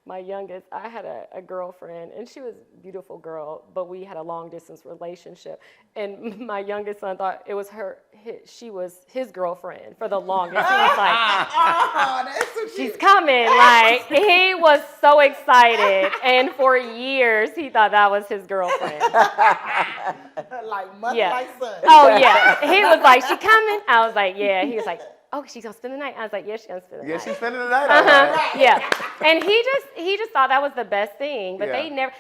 my youngest, I had a girlfriend, and she was a beautiful girl, but we had a long distance relationship. And my youngest son thought it was she was his girlfriend for the longest. He was like, Oh, that's so she's cute. coming. Like, he was so excited. And for years, he thought that was his girlfriend. Like mother, Yeah. like son. Oh, yeah. He was like, she coming? I was like, yeah. He was like, oh, she's going to spend the night? I was like, yeah, she's going to spend the Yeah, night. she's spending the night. All right. Yeah. And he just thought that was the best thing. But Yeah. they never,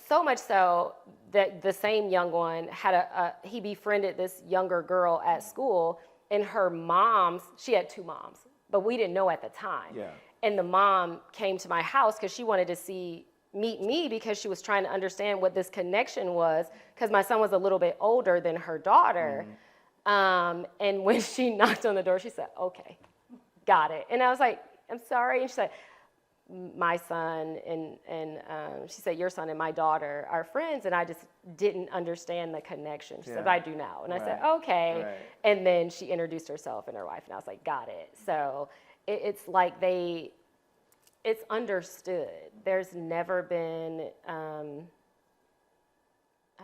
so much so that the same young one had he befriended this younger girl at school, and her mom's, she had 2 moms, but we didn't know at the time. Yeah. And the mom came to my house because she wanted to meet me, because she was trying to understand what this connection was, because my son was a little bit older than her daughter. And when she knocked on the door, she said, okay, got it. And I was like, I'm sorry. And she said, my son and she said, your son and my daughter are friends. And I just didn't understand the connection. She said, but I do now. And I said, okay. Right. And then she introduced herself and her wife, and I was like, got it. So it's like it's understood. There's never been, I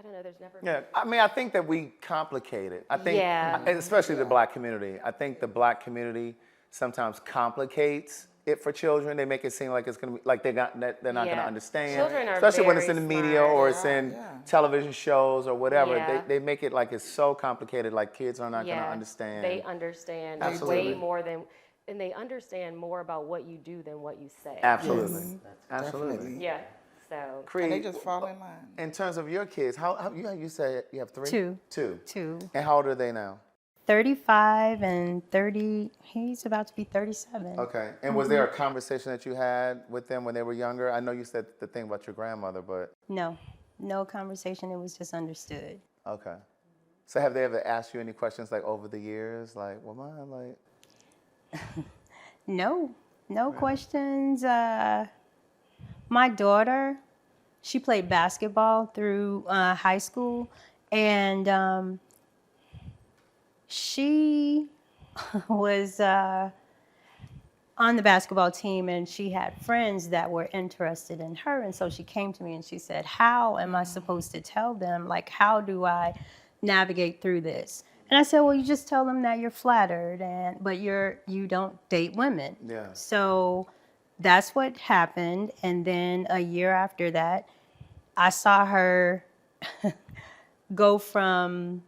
don't know, there's never been. Yeah, I mean, I think that we complicate it. I think, Yeah. and especially the black community. I think the black community sometimes complicates it for children. They make it seem like it's going to be, like they're not going to Yeah. understand. Children are especially when it's very in the media smart. or it's in television shows or whatever. Yeah. They make it like it's so complicated, like kids are not going to understand. They understand Absolutely. way more than, and they understand more about what you do than what you say. Absolutely. Absolutely. Yeah. So Creed, And they just fall in line. in terms of your kids, how you say you have 3? 2. 2. 2. And how old are they now? 35 and 30. He's about to be 37. Okay. And was there a conversation that you had with them when they were younger? I know you said the thing about your grandmother, but... No conversation. It was just understood. Okay. So have they ever asked you any questions like over the years? Like, well, Mom, like... No, No questions. My daughter, she played basketball through high school, and she was on the basketball team, and she had friends that were interested in her. And so she came to me and she said, how am I supposed to tell them? Like, how do I navigate through this? And I said, well, you just tell them that you're flattered, but you don't date women. Yeah. So that's what happened. And then a year after that, I saw her go from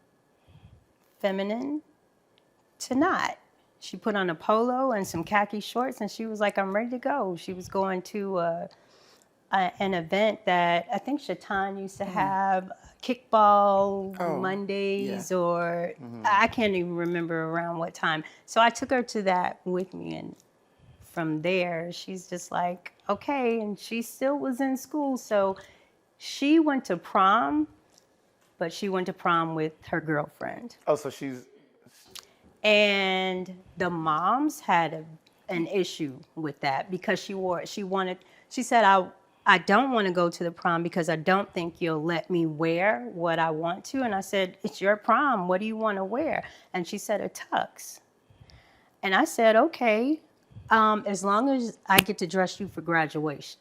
feminine to not. She put on a polo and some khaki shorts, and she was like, I'm ready to go. She was going to an event that I think Shaitan used to have, kickball Mondays, or I can't even remember around what time. So I took her to that with me, and from there, she's just like, okay, and she still was in school. So she went to prom, but she went to prom with her girlfriend. Oh, so she's... And the moms had an issue with that because she said, I don't want to go to the prom because I don't think you'll let me wear what I want to. And I said, it's your prom. What do you want to wear? And she said, a tux. And I said, okay, as long as I get to dress you for graduation.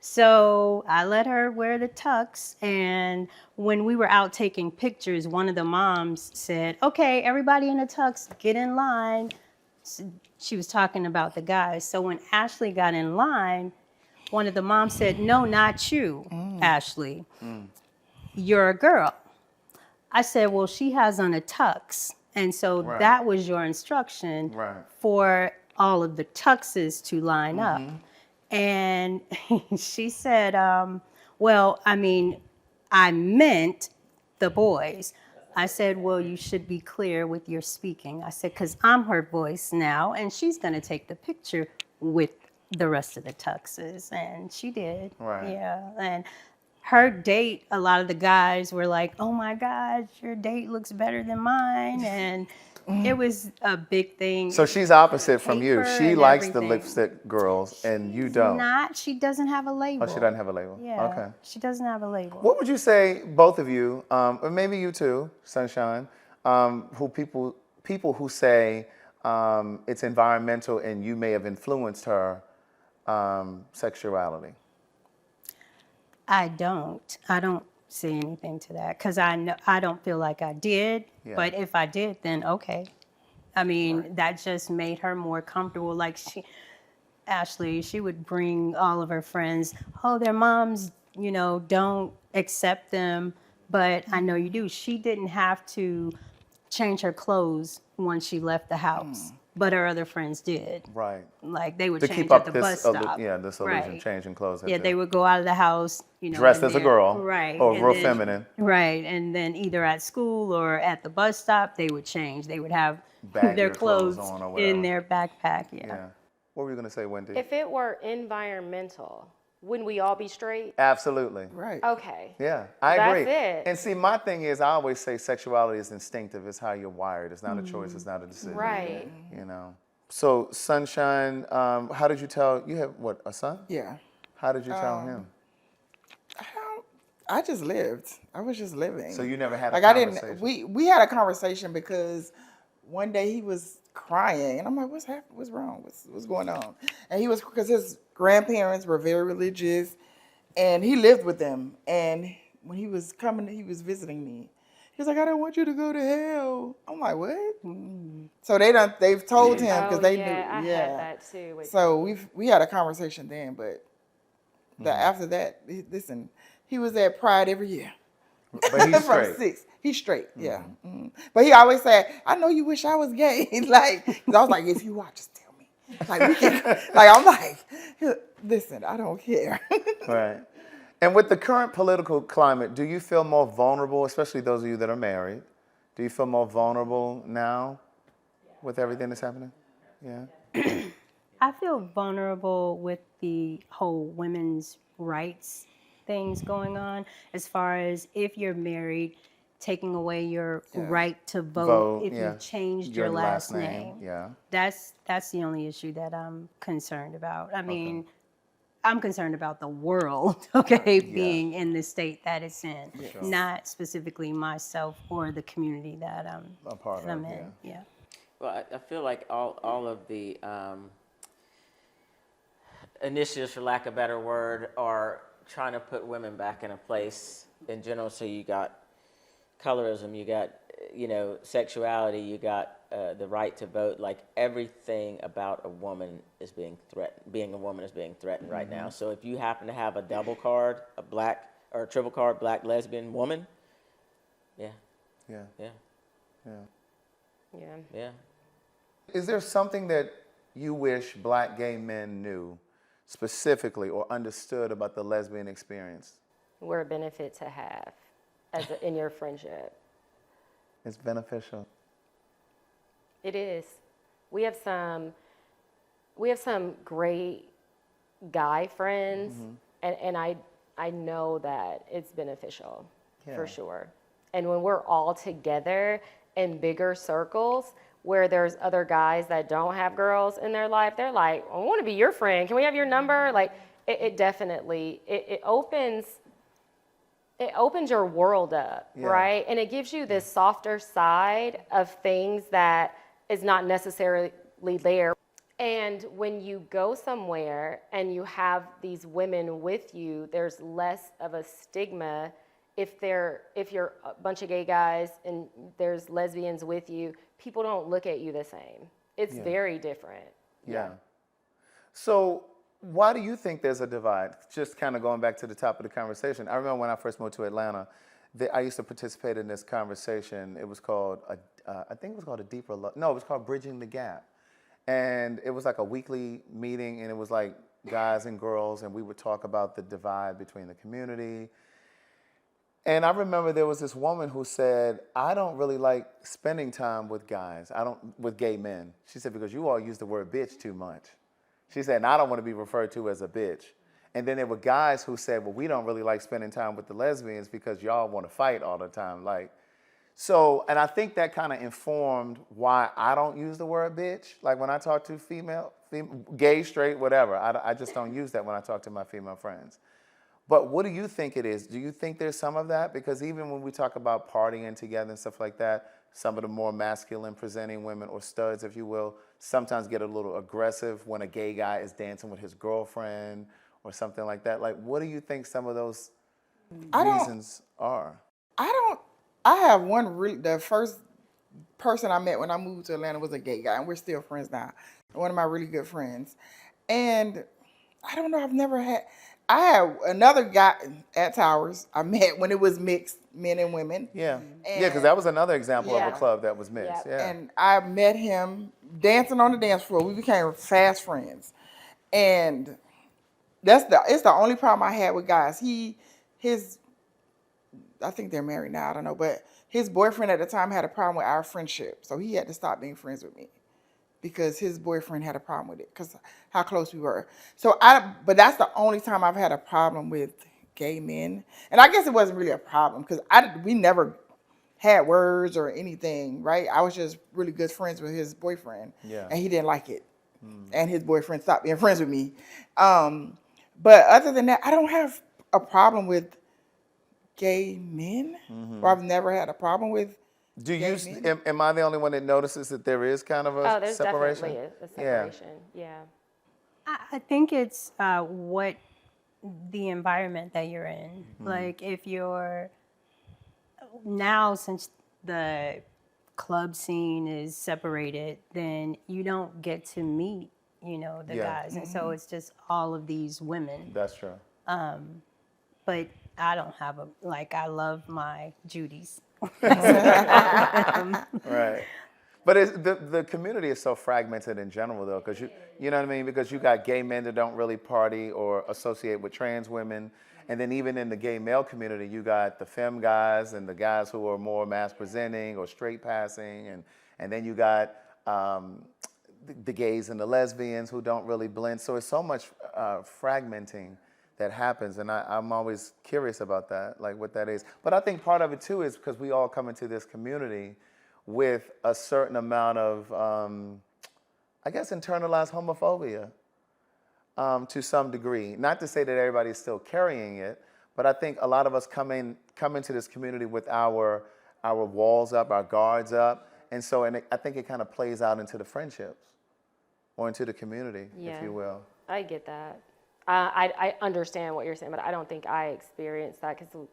So I let her wear the tux, and when we were out taking pictures, one of the moms said, okay, everybody in the tux, get in line. She was talking about the guys. So when Ashley got in line, one of the moms said, no, not you, Ashley. You're a girl. I said, well, she has on a tux. And so that was your instruction for all of the tuxes to line up. And she said, well, I mean, I meant the boys. I said, well, you should be clear with your speaking. I said, because I'm her voice now, and she's going to take the picture with the rest of the tuxes. And she did. Yeah. And her date, a lot of the guys were like, oh my God, your date looks better than mine. And it was a big thing. So she's opposite from you. Paper She and likes the everything. lipstick girls, and you don't. She doesn't have a label. Oh, she doesn't have a label. Yeah. Okay. She doesn't have a label. What would you say, both of you, or maybe you too, Sunshine, people who say it's environmental and you may have influenced her sexuality? I don't see anything to that because I don't feel like I did. Yeah. But if I did, then okay. I mean, that just made her more comfortable. Like Ashley, she would bring all of her friends. Oh, their moms, don't accept them, but I know you do. She didn't have to change her clothes once she left the house, but her other friends did. Right. Like they would To change keep at up the this, bus stop. this illusion, changing clothes. Yeah, they would go out of the house, dressed and as a then- girl, right? or and real then- feminine. Right, and then either at school or at the bus stop, they would change. They would have Baggier their clothes clothes on or whatever. in their backpack. Yeah. What were you gonna say, Wendy? If it were environmental, wouldn't we all be straight? Absolutely. Right. Okay. Yeah, I That's agree. it. And see, my thing is, I always say sexuality is instinctive. It's how you're wired. It's not a choice. It's not a decision. Right. So, Sunshine, how did you tell? You have what? A son? Yeah. How did you tell him? I just lived. I was just living. So you never had a like I conversation? didn't. We had a conversation because one day he was crying, and I'm like, "What's happening? What's wrong? What's going on?" And he was because his grandparents were very religious, and he lived with them. And when he was coming, he was visiting me. He was like, "I don't want you to go to hell." I'm like, "What?" So they've told him because they knew. I had that too. So we had a conversation then, but after that, listen, he was at Pride every year. But he's From straight. 6. He's straight, yeah. But he always said, "I know you wish I was gay." Like, 'cause I was like, "If you watch, just tell me." Like we can, like I'm like, listen, I don't care. Right. And with the current political climate, do you feel more vulnerable, especially those of you that are married? Do you feel more vulnerable now with everything that's happening? Yeah. I feel vulnerable with the whole women's rights things going on, as far as if you're married, taking away your Yeah. right to vote, Vote, if yeah. you changed Your your last last name, name. yeah. That's the only issue that I'm concerned about. I mean, I'm concerned about the world, okay, being in the state that it's in, Yes. not specifically myself or the community that A part I'm of, in. Yeah. Well, I feel like all of the initiatives, for lack of a better word, are trying to put women back in a place in general. So you got colorism, you got, sexuality, you got the right to vote. Like everything about a woman is being threatened. Being a woman is being threatened right now. So if you happen to have a double card, a black or a triple card, black lesbian woman, yeah, Yeah. yeah, Yeah. yeah. Is there something that you wish black gay men knew specifically or understood about the lesbian experience? We're a benefit to have in your friendship. It's beneficial. It is. We have some great guy friends, and I know that it's beneficial for sure. And when we're all together in bigger circles where there's other guys that don't have girls in their life, they're like, I want to be your friend. Can we have your number? Like it definitely it opens your world up, right? And it gives you this softer side of things that is not necessarily there. And when you go somewhere and you have these women with you, there's less of a stigma. If you're a bunch of gay guys and there's lesbians with you, people don't look at you the same. It's very different. Yeah. So why do you think there's a divide? Just kind of going back to the top of the conversation. I remember when I first moved to Atlanta, I used to participate in this conversation. It was called, I think it was called A Deeper Love. No, it was called Bridging the Gap. And it was like a weekly meeting, and it was like guys and girls, and we would talk about the divide between the community. And I remember there was this woman who said, I don't really like spending time with guys, with gay men. She said, because you all use the word bitch too much. She said, and I don't want to be referred to as a bitch. And then there were guys who said, well, we don't really like spending time with the lesbians because y'all want to fight all the time. So, and I think that kind of informed why I don't use the word bitch. Like when I talk to female, gay, straight, whatever, I just don't use that when I talk to my female friends. But what do you think it is? Do you think there's some of that? Because even when we talk about partying together and stuff like that, some of the more masculine presenting women, or studs, if you will, sometimes get a little aggressive when a gay guy is dancing with his girlfriend or something like that. Like, what do you think some of those reasons are? I have the first person I met when I moved to Atlanta was a gay guy, and we're still friends now. One of my really good friends. And I don't know, I had another guy at Towers I met when it was mixed, men and women. Yeah, because that was another example of a club that was mixed. Yeah. Yeah. And I met him dancing on the dance floor. We became fast friends. And it's the only problem I had with guys. I think they're married now, I don't know, but his boyfriend at the time had a problem with our friendship. So he had to stop being friends with me because his boyfriend had a problem with it because how close we were. But that's the only time I've had a problem with gay men. And I guess it wasn't really a problem because we never had words or anything, right? I was just really good friends with his boyfriend. Yeah. And he didn't like it. And his boyfriend stopped being friends with me. But other than that, I don't have a problem with gay men. Or I've never had a problem with gay men. Am I the only one that notices that there is kind of a There's separation? definitely a separation. Yeah. I think it's what the environment that you're in. Like if you're now, since the club scene is separated, then you don't get to meet, the guys. And so it's just all of these women. That's true. But I don't have I love my Judys. Right. But the community is so fragmented in general, though, because you know what I mean? Because you got gay men that don't really party or associate with trans women. And then even in the gay male community, you got the femme guys and the guys who are more mass presenting or straight passing. And then you got the gays and the lesbians who don't really blend. So it's so much fragmenting that happens, and I'm always curious about that, like what that is. But I think part of it too is because we all come into this community with a certain amount of, I guess, internalized homophobia to some degree. Not to say that everybody's still carrying it, but I think a lot of us come into this community with our walls up, our guards up, and so I think it kind of plays out into the friendships or into the community, if you will. I get that. I understand what you're saying, but I don't think I experienced that because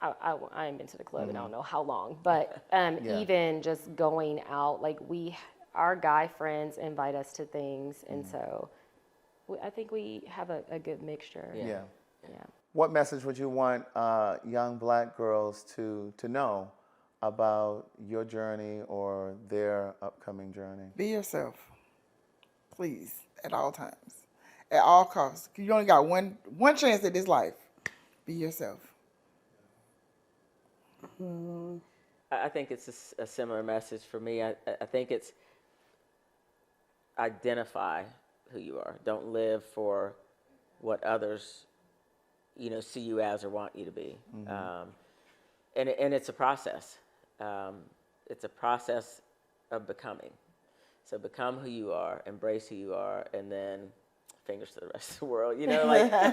I ain't been to the club and I don't know how long. But even just going out, like our guy friends invite us to things, and so I think we have a good mixture. Yeah. Yeah. What message would you want young Black girls to know about your journey or their upcoming journey? Be yourself, please, at all times, at all costs. You only got one chance at this life. Be yourself. I think it's a similar message for me. I think it's identify who you are. Don't live for what others, see you as or want you to be. And it's a process. It's a process of becoming. So become who you are, embrace who you are, and then fingers to the rest of the world.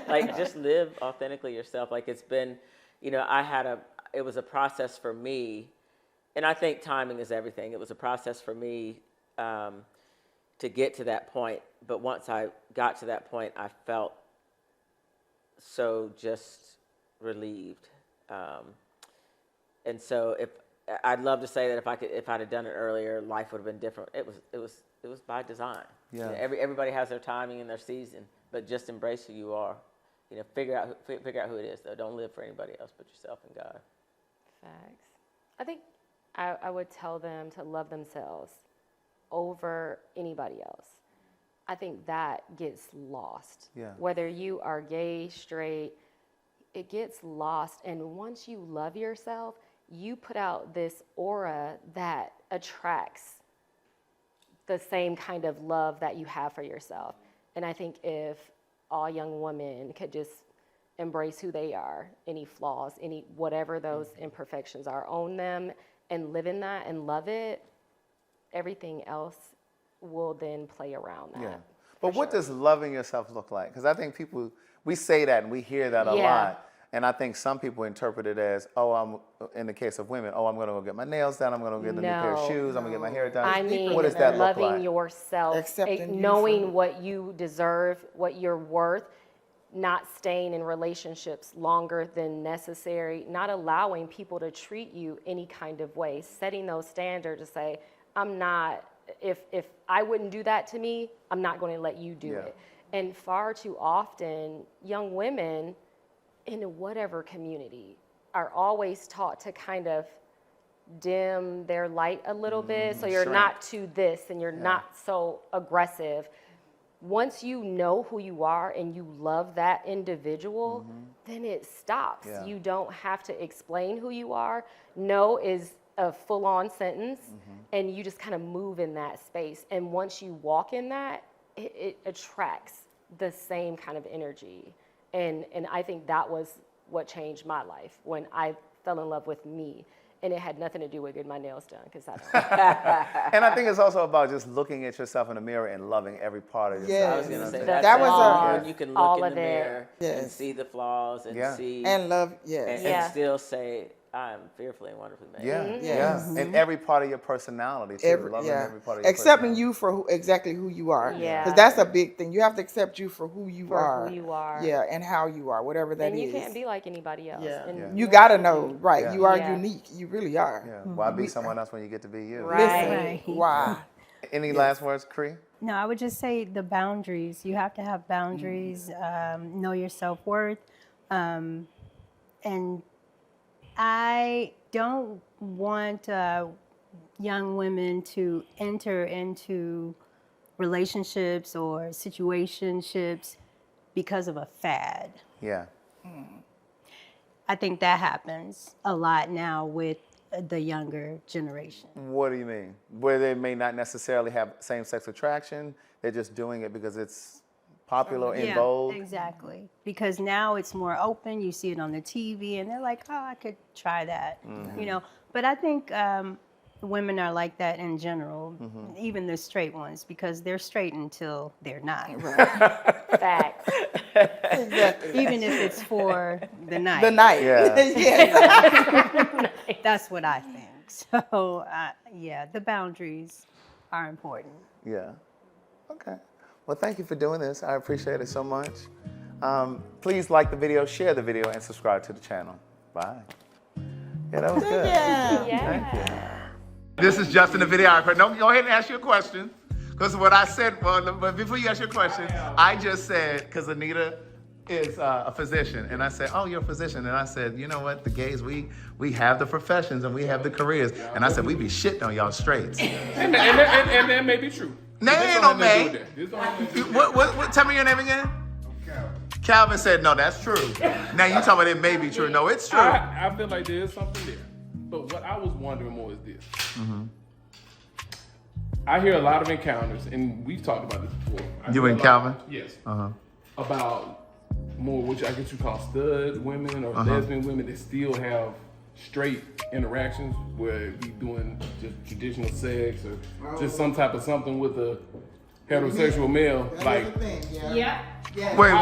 Like just live authentically yourself. Like it's been, it was a process for me, and I think timing is everything. It was a process for me to get to that point. But once I got to that point, I felt so just relieved. And so I'd love to say that if I'd have done it earlier, life would have been different. It was by design. Yeah. Everybody has their timing and their season, but just embrace who you are. Figure out who it is though. Don't live for anybody else but yourself and God. Facts. I think I would tell them to love themselves over anybody else. I think that gets lost. Yeah. Whether you are gay, straight, it gets lost. And once you love yourself, you put out this aura that attracts the same kind of love that you have for yourself. And I think if all young women could just embrace who they are, any flaws, whatever those imperfections are, own them and live in that and love it, everything else will then play around that. Yeah. But what does loving yourself look like? Because I think we say that and we hear that a lot. And I think some people interpret it as, in the case of women, I'm going to go get my nails done, I'm going to get a new pair of shoes, I'm going to get my hair done. I mean, what does that look loving like? yourself, Accepting knowing what you deserve, what you're worth, not staying in relationships longer than necessary, not allowing people to treat you any kind of way, setting those standards to say, if I wouldn't do that to me, I'm not going to let you do it. And far too often, young women in whatever community are always taught to kind of dim their light a little bit, so you're not to this and you're not so aggressive. Once you know who you are and you love that individual, then it stops. Yeah. You don't have to explain who you are. No is a full-on sentence, and you just kind of move in that space. And once you walk in that, it attracts the same kind of energy. And I think that was what changed my life when I fell in love with me. And it had nothing to do with getting my nails done, because I don't. And I think it's also about just looking at yourself in the mirror and loving every part of yourself. Yes. I was going to say That was when you can all look in of the it. mirror and Yes. see the flaws and see and love, and still say, I'm fearfully and wonderfully made. Yeah, Yes. And every part of your personality, too. Loving every part of your accepting personality. you for exactly who you are. Yeah. Because that's a big thing. You have to accept you for who you For are. who you are. Yeah, and how you are, whatever that is. And you can't be like anybody else. Yeah. And You gotta know, right? Yeah. You are Yeah. unique. You really are. Yeah. Why be someone else when you get to be you? Right. Right. Why? Any last words, Cree? No, I would just say the boundaries. You have to have boundaries, know your self-worth. And I don't want young women to enter into relationships or situationships because of a fad. Yeah. I think that happens a lot now with the younger generation. What do you mean? Where they may not necessarily have same-sex attraction, they're just doing it because it's popular in vogue. Exactly. Because now it's more open. You see it on the TV, and they're like, "Oh, I could try that," you know. But I think women are like that in general, even the straight ones, because they're straight until they're not. Facts. Even if it's for the night. The night. Yeah. That's what I think. So, yeah, the boundaries are important. Yeah. Okay. Well, thank you for doing this. I appreciate it so much. Please like the video, share the video, and subscribe to the channel. Bye. Yeah, that was good. Thank you. This is Justin, the videographer. No, go ahead and ask your question. Because what I said, but before you ask your question, I just said, because Anita is a physician, and I said, oh, you're a physician. And I said, you know what, the gays, we have the professions and we have the careers. And I said, we be shitting on y'all straights. And that may be true. No, ain't no may. What? Tell me your name again. Calvin said, no, that's true. Now you talking about it may be true. No, it's true. I feel like there is something there. But what I was wondering more is this. I hear a lot of encounters, and we've talked about this before. You and Calvin? Yes. About more, which I guess you call stud women or lesbian women that still have straight interactions where we doing just traditional sex or just some type of something with a heterosexual male. Like, Wait,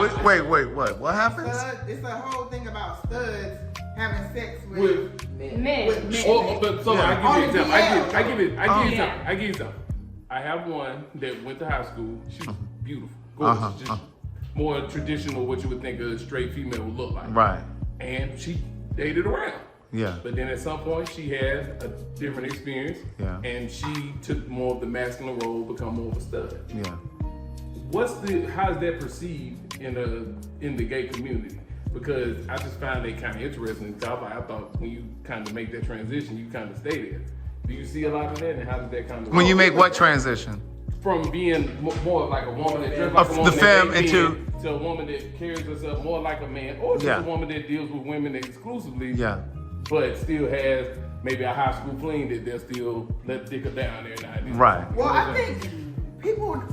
what? What happens? It's a whole thing about studs having sex with Men. I give you example. I have one that went to high school. She was beautiful, gorgeous, just more traditional what you would think a straight female would look like. Right. And she dated around. Yeah. But then at some point she had a different experience. Yeah. And she took more of the masculine role, become more of a stud. Yeah. How is that perceived in the gay community? Because I just found it kind of interesting. I thought when you kind of make that transition, you kind of stay there. Do you see a lot of that, and how does that kind of? When you make what transition? From being more like a woman that dresses like a woman, the femme into to a woman that carries herself more like a man, or just a woman that deals with women exclusively. Yeah. But still has maybe a high school fling that they'll still let dick her down there now and then. Right. Well, I think people want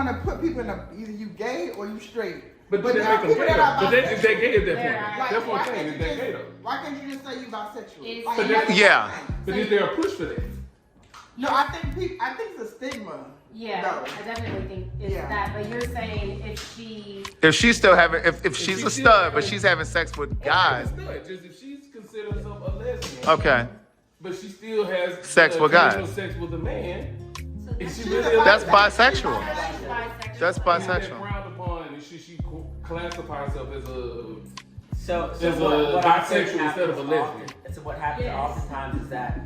to put people in either you gay or you straight. But they make them gay. But they're gay at that point. That's what I'm saying. Is they gay though? Why can't you just say you bisexual? But is there a push for that? No, I think it's a stigma. Yeah, though. I definitely think it's that. But you're saying if she's still having, if she's a stud, but she's having sex with guys. Just if she's considered herself a lesbian. Okay. But she still has sex with guys. Sex with a man. That's bisexual. That's bisexual. She classify herself as a what bisexual instead of a lesbian. So what happens oftentimes is that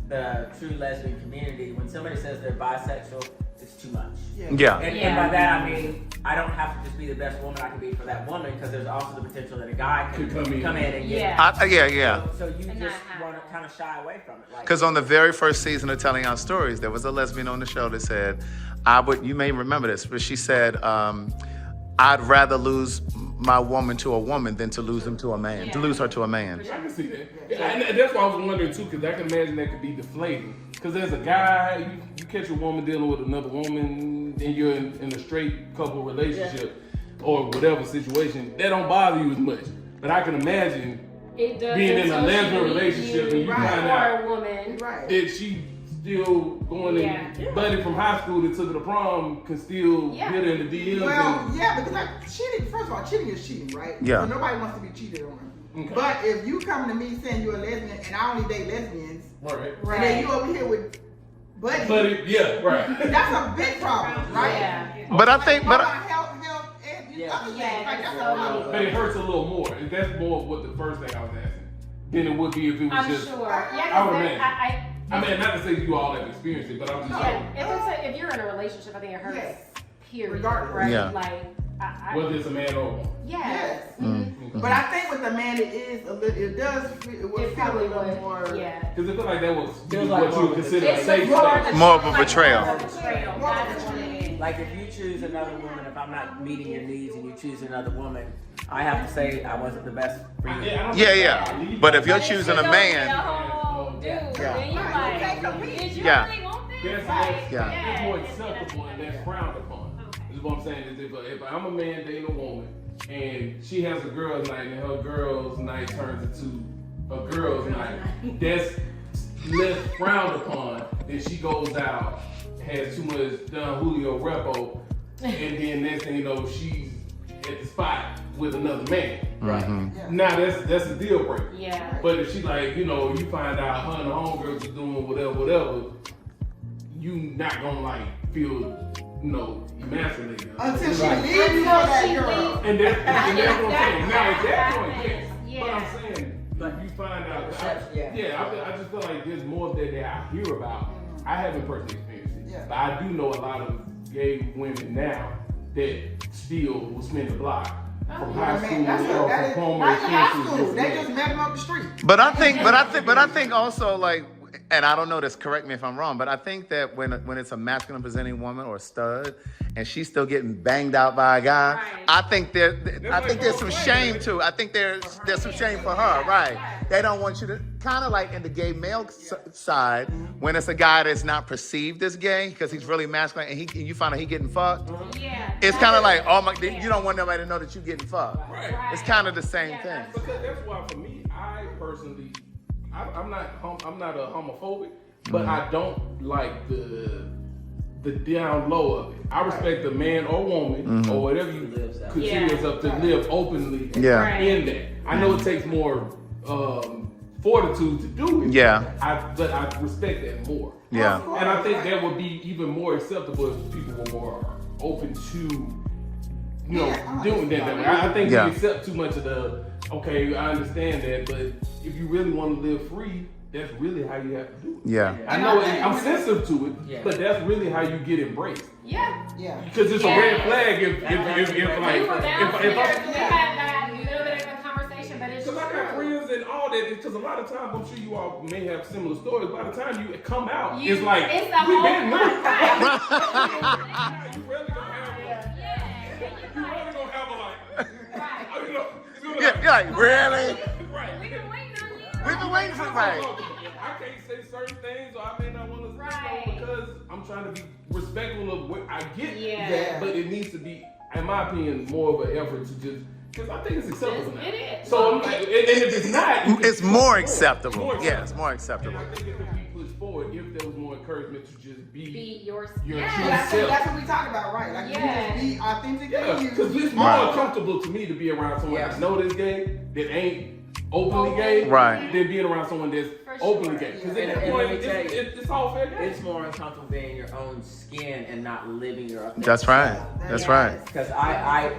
the true lesbian community, when somebody says they're bisexual, it's too much. Yeah. And by that I mean I don't have to just be the best woman I can be for that woman, because there's also the potential that a guy can come in and get. So you just want to kind of shy away from it. Because on the very first season of Telling Our Stories, there was a lesbian on the show that said, you may remember this, but she said, I'd rather lose my woman to a woman than to lose him to a man, to lose her to a man. I can see that. And that's why I was wondering too, because I can imagine that could be deflating. Because as a guy, you catch a woman dealing with another woman, and you're in a straight couple relationship or whatever situation, that don't bother you as much. But I can imagine being in a lesbian relationship and you find out that she still going and buddy from high school that took her to prom can still hit her in the DMs. Well, because cheating, first of all, cheating is cheating, right? Yeah. So nobody wants to be cheated on. Okay. But if you come to me saying you're a lesbian and I only date lesbians, right. And then you over here with buddy, right. That's a big problem, right? Yeah. But I think, Health, and other things. But it hurts a little more. That's more what the first thing I was asking than it would be if it was just. I'm sure. I would imagine. I mean, not to say you all have experienced it, but I'm just saying. If you're in a relationship, I think it hurts. Period. Regardless. Right? Yeah. Like, whether it's a man or a woman. Yes. But I think with the man, it will feel a little more. Yeah. Because I feel like that was what you would consider a safe space. More of a betrayal. Like if you choose another woman, if I'm not meeting your needs and you choose another woman, I have to say I wasn't the best for you. Yeah. But if you're choosing a man, Did you really want this? That's more acceptable and less frowned upon. This is what I'm saying. Is if I'm a man dating a woman and she has a girls' night and her girls' night turns into a girls' night, that's less frowned upon than she goes out, has too much Don Julio repo, and then next thing you know, she's at the spot with another man. Right. Now that's a deal breaker. Yeah. But if she like, you know, you find out her and the homegirls are doing whatever, you not gonna like feel, you know, emasculated. Until she Like- leaves for that girl. And that's what I'm saying. Now at that point, Exactly. yes. Yeah. But I'm saying, you find out. I just feel like there's more that I hear about. I haven't personally experienced it, Yeah. but I do know a lot of gay women now that still will spin the block from high school or from former not in high school. experiences. They just met him up the street. But I think also, like, and I don't know this, correct me if I'm wrong, but I think that when it's a masculine presenting woman or a stud and she's still getting banged out by a guy, Right. I think there's some shame too. I think there's some shame for her, right? They don't want you to, kind of like in the gay male side, when it's a guy that's not perceived as gay because he's really masculine and you find out he getting fucked. Yeah. It's kind of like, oh my, you don't want nobody to know that you getting fucked. Right. It's kind of the same thing. Because that's why for me, I personally, I'm not a homophobic, but I don't like the down low of it. I respect the man or woman or whatever you consider yourself to live openly in that. I know it takes more fortitude to do it. Yeah. But I respect that more. Yeah. And I think that would be even more acceptable if people were more open to, you know, doing that way. I think we accept too much of the, okay, I understand that, but if you really want to live free, that's really how you have to do it. Yeah. I know I'm sensitive to it, but that's really how you get embraced. Yeah. Yeah. Because it's a red flag if We were downstairs, I, we had that little bit of a conversation, but it's because I got true. friends and all that, because a lot of times, I'm sure you all may have similar stories, by the time you come out, You- it's like, it's the we whole been right. You really gonna have a like, you know, it's gonna Yeah, you're like, really? right. We've been waiting on you. We've been waiting for right. I can't say certain things, or I may not want to Right. say because I'm trying to be respectful of what I get. Yeah. But it needs to be, in my opinion, more of an effort to just, because I think it's acceptable now. It is. So I'm like, and if it's not, you can It's do more it. acceptable. It's Yeah, it's more And acceptable. I think it could be pushed forward if there was more encouragement to just Be be yours. your Yeah. true That's self. what we talk about, right? Like, Yeah. you just be authentic Yeah, to you. because it's more comfortable to me to be around someone I know that's gay, that ain't openly gay, Right. than being around someone that's For openly sure. gay. Because And- at that and point, let me tell you, it's all fair game. It's more uncomfortable being in your own skin and not living your authentic That's right. self. That's right. Because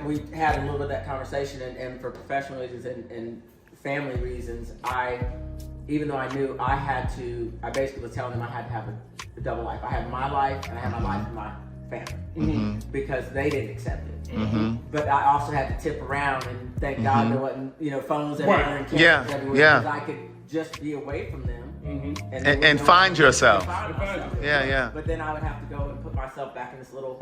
we had a little bit of that conversation, and for professional reasons and family reasons, even though I knew I basically was telling them I had to have a double life. I had my life and I had my life with my family because they didn't accept it. But I also had to tip around and thank God there wasn't, phones everywhere and cameras Yeah, everywhere yeah. because I could just be away from them And find yourself. find myself. Yeah, yeah. But then I would have to go and put myself back in this little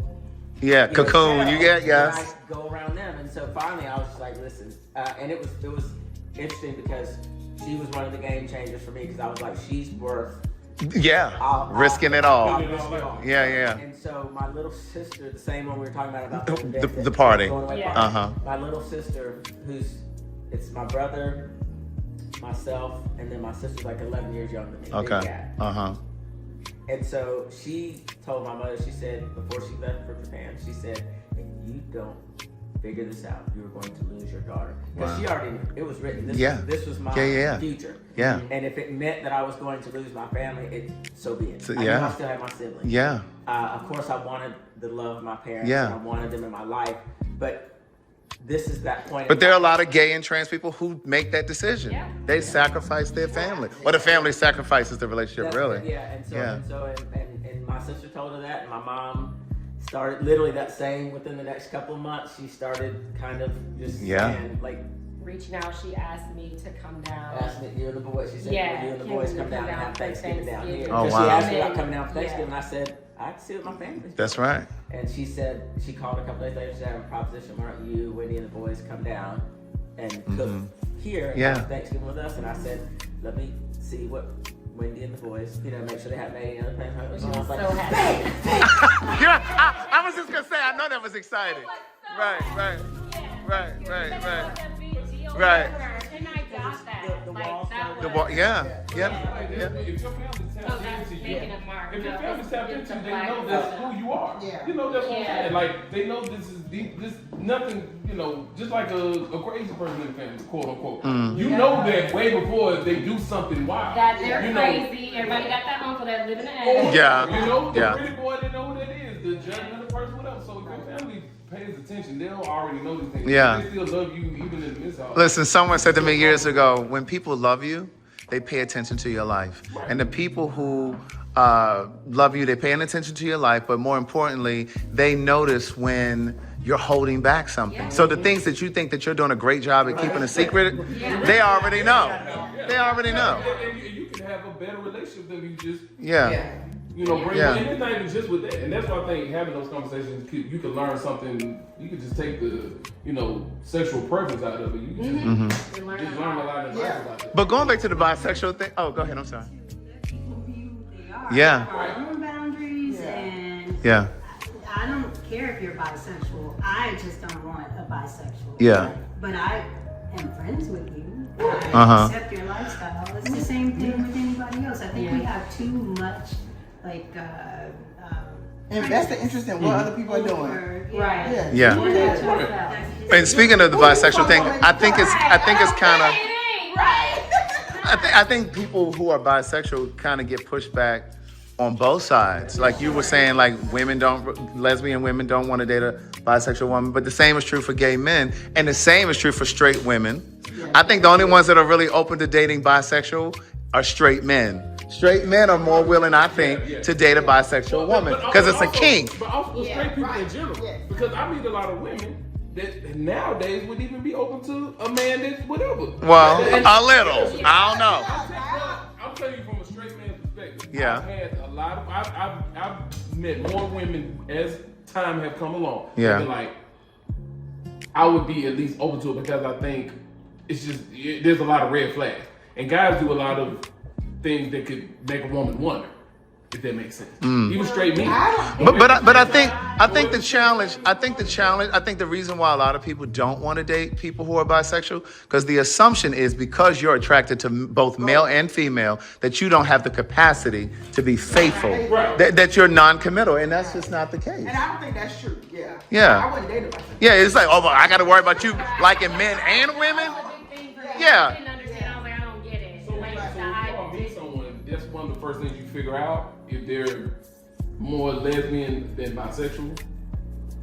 Yeah, cocoon. You get, and yes. I go around them, and so finally I was just like, listen, and it was interesting because she was one of the game changers for me because I was like, she's worth Yeah. Risking it all. I'll risk it all. Yeah, yeah. And so my little sister, the same one we were talking about The party. going away Yeah. party. My little sister, it's my brother, myself, and then my sister's like 11 years younger than me. big Okay. gap. And so she told my mother, she said, before she left for Japan, she said, if you don't figure this out, you're going to lose your daughter. Because she already knew. It was written. This was my future. Yeah. And if it meant that I was going to lose my family, so be it. So, I knew yeah. I still had my siblings. Yeah. Of course, I wanted the love of my parents. Yeah. And I wanted them in my life. But this is that point. But there are a lot of gay and trans people who make that decision. Yeah. They sacrifice their family. Or the family sacrifices the relationship, That's- really. Yeah. And so, Yeah. and my sister told her that, and my mom started literally that same within the next couple of months. She started kind of just saying, like, Reaching out, she asked me to come down. asked me, you and the boys. She said, Yeah, you and the can boys we come down and have for Thanksgiving down here. Thanksgiving? Oh, Because wow. she asked me And about coming down for then- Thanksgiving, and I said, I can see what my family's That's doing. right. And she said, she called a couple days later, she said, I have a proposition, why don't you, Wendy, and the boys come down and cook here and Yeah. have Thanksgiving with us? And I said, let me see what Wendy and the boys, make sure they have any other plans. She was so happy. I was just gonna say, I know that was exciting. Right. And I got that. Like, that The was. wall, yeah. If your family's tapped into you, Speaking of Mark, if your no, family's tapped it's into you, they black know that's culture. who you are. Yeah. That's what I'm Yeah. saying. Like, they know this nothing, just like a crazy person in the family, quote unquote. You know that way before they do something wild. That they're You know- crazy. Everybody got that uncle that live in the Or, attic. Yeah. the Yeah. pretty boy, they know who that is. The judgment of the person, whatever. So if your family pays attention, they'll already know these things. Yeah. They still love you even in the midst of all. Listen, someone said to me years ago, when people love you, they pay attention to your life. And the people who love you, they're paying attention to your life, but more importantly, they notice when you're holding back something. So the things that you think that you're doing a great job at keeping a secret, they already know. They already know. And you can have a better relationship than you just Yeah. bring Yeah. anything just with that. And that's why I think having those conversations, you can learn something. You can just take the, sexual preference out of it. You can just learn a lot in life about that. But going back to the bisexual thing, oh, go ahead, I'm sorry. People view who they are. Yeah. Their own boundaries, and Yeah. I don't care if you're bisexual. I just don't want a bisexual. Yeah. But I am friends with you. Uh-huh. Accept your lifestyle. It's the same thing with anybody else. I think we have too much, Invest the interest in what other people are doing. Right. Yeah. Yeah. And speaking of the bisexual thing, I think it's kind of. It ain't right. I think people who are bisexual kind of get pushed back on both sides. Like you were saying, like lesbian women don't want to date a bisexual woman, but the same is true for gay men, and the same is true for straight women. I think the only ones that are really open to dating bisexual are straight men. Straight men are more willing, I think, to date a bisexual woman because it's a kink. But also straight people in general. Because I meet a lot of women that nowadays would even be open to a man that's whatever. Well, a little. I don't know. I'm telling you from a straight man's perspective. Yeah. I've had a lot of. I've met more women as time have come along. Yeah. And like, I would be at least open to it because I think it's just there's a lot of red flags, and guys do a lot of things that could make a woman wonder. If that makes sense. Even straight men. But I think the challenge. I think the reason why a lot of people don't want to date people who are bisexual, because the assumption is because you're attracted to both male and female that you don't have the capacity to be faithful. Right. That you're non-committal, and that's just not the case. And I don't think that's true. Yeah. Yeah. I wouldn't date a bisexual. Yeah, it's like, oh, but I got to worry about you liking men and women. Yeah. I didn't understand. I was like, I don't get it. So Like, when I you meet someone, that's one of the first things you figure out if they're more lesbian than bisexual.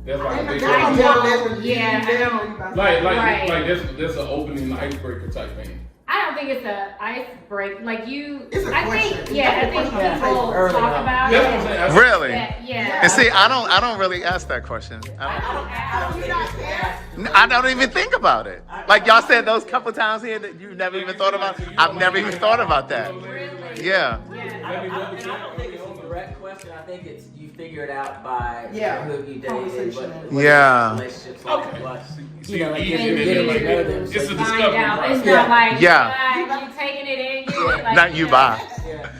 That's like a big I thing. don't. Yeah, I don't. Like that's an opening icebreaker type thing. I don't think it's a icebreaker. Like you, It's a I question. think, yeah, I think Yeah, people early talk on. about That's what I'm it. saying. Really? Yeah. And see, I don't really ask that question. I don't even think about it. Like y'all said those couple times here that you never even thought about. I've never even thought about that. Yeah. I don't think it's a direct question. I think it's you figure it out by Yeah. who you date and Conversation. what Yeah. relationships like Okay. what. See, Like, easy, you then, like, like, know them, it's so a you Find discovery out. It's process. not like Yeah. you taking it in, you like, Not you buy.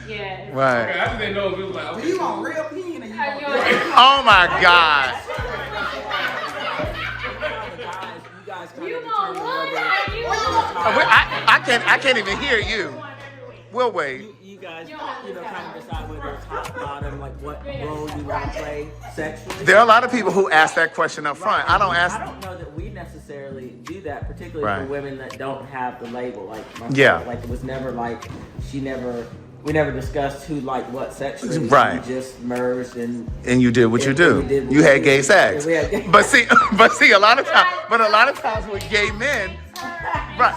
Yeah. Right. Okay, I just didn't know if it was like, Do okay, you so- want real opinion or you want Oh my God. You guys kind You of want determine one? whether You want I can't even hear you. We'll wait. you guys kind of decide whether it's top, bottom, like what role you want to play sexually. There are a lot of people who ask that question up front. I don't ask. I don't know that we necessarily do that, particularly Right. for women that don't have the label. Like myself, Yeah. like it was never like we never discussed who liked what sexually. Right. We just merged and And you did what you And do. we did what You we had did. gay sex. And we had gay- But see, a lot of times with gay men, right?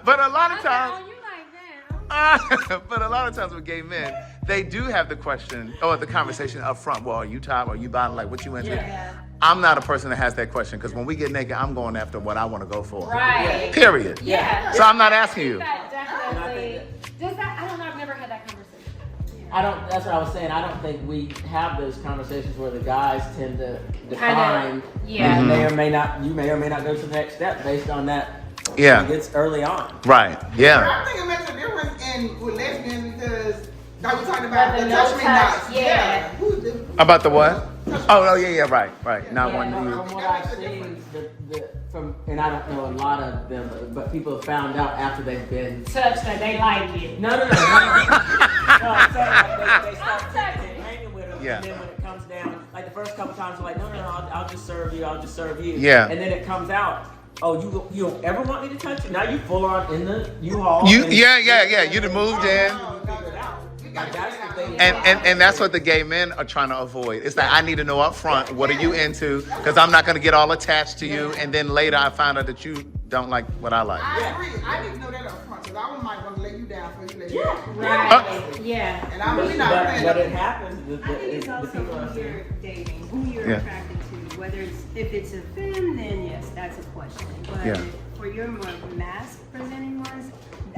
But a lot of times. Oh, you like that? But a lot of times with gay men, they do have the question or the conversation up front. Well, are you top? Are you bottom? Like what you into? Yeah. I'm not a person that has that question because when we get naked, I'm going after what I want to go for. Right. Period. Yeah. So I'm not asking you. That definitely. Does that? I don't know. I've never had that conversation. That's what I was saying. I don't think we have those conversations where the guys tend to define. Yeah. You may or may not go to the next step based on that. Yeah. It's early on. Right. Yeah. I think it makes a difference in with lesbians because like we talking about the touch me nots. Yeah. About the what? Oh, yeah, right. Not one From you. what I've seen, and I don't know a lot of them, but people have found out after they've been Touch that they like it. No. No, I'm saying like they start hanging with them, Yeah. and then when it comes down, like the first couple times, they're like, no, I'll just serve you. Yeah. And then it comes out, oh, you don't ever want me to touch you? Now you full on in the U-Haul. Yeah. You done moved in. Like that's the thing. And that's what the gay men are trying to avoid. It's that I need to know up front, what are you into? Because I'm not going to get all attached to you. And then later I find out that you don't like what I like. I agree. I need to know that up front because I might want to lay you down for you lay you down. Right. Yeah. And I'm really not playing. But it happens. I think it's also people are who you're dating, who you're Yeah. attracted to. Whether if it's a femme, then yes, that's a question. But Yeah. for your more mask presenting ones,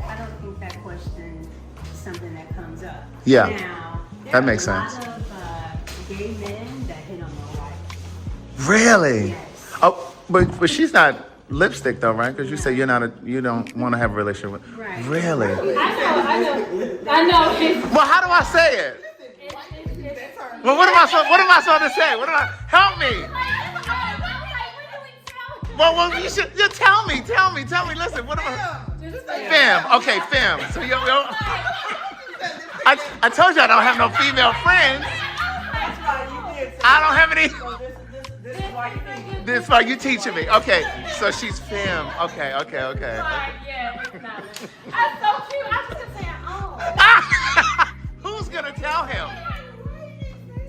I don't think that question is something that comes up. Yeah. Now, there That are makes a lot sense. of gay men that hit on my wife. Really? Yes. Oh, but she's not lipstick though, right? Because you say you don't want to have a relationship with. Right. Really? I know. It's, Well, how do I say it? Well, what am I supposed to say? Help me. Well, you should. You tell me. Listen, what am I? Femme. Okay, femme. So I told you I don't have no female friends. I don't have any. This is why you need. This is why you teaching me. Okay, so she's femme. Okay. like, yeah, it's not. That's so cute. I was just saying, oh. Who's gonna tell him?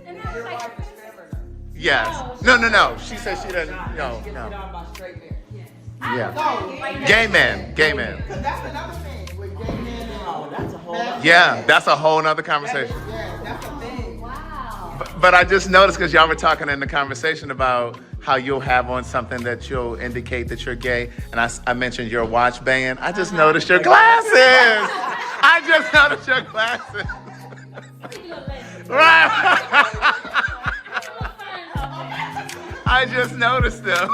And I was like, Yes. No. She says she doesn't. No. Yeah. Gay men. Because that's another thing with gay men. Oh, that's a whole. Yeah, that's a whole nother conversation. Yeah, that's a thing. wow. But I just noticed because y'all were talking in the conversation about how you'll have on something that you'll indicate that you're gay, and I mentioned your watch band. I just noticed your glasses. I just noticed your glasses. Right. I just noticed them.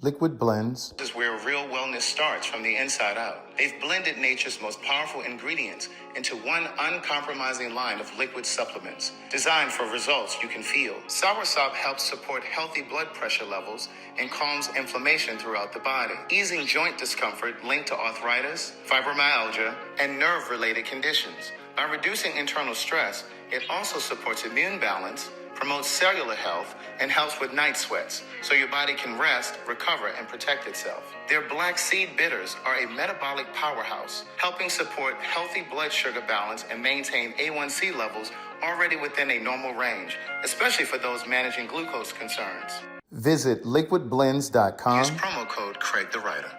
Liquid Blends is where real wellness starts from the inside out. They've blended nature's most powerful ingredients into one uncompromising line of liquid supplements designed for results you can feel. Soursop helps support healthy blood pressure levels and calms inflammation throughout the body, easing joint discomfort linked to arthritis, fibromyalgia, and nerve-related conditions. By reducing internal stress, it also supports immune balance, promotes cellular health, and helps with night sweats, so your body can rest, recover, and protect itself. Their black seed bitters are a metabolic powerhouse, helping support healthy blood sugar balance and maintain A1C levels already within a normal range, especially for those managing glucose concerns. Visit liquidblends.com. Use promo code Craig the Writer.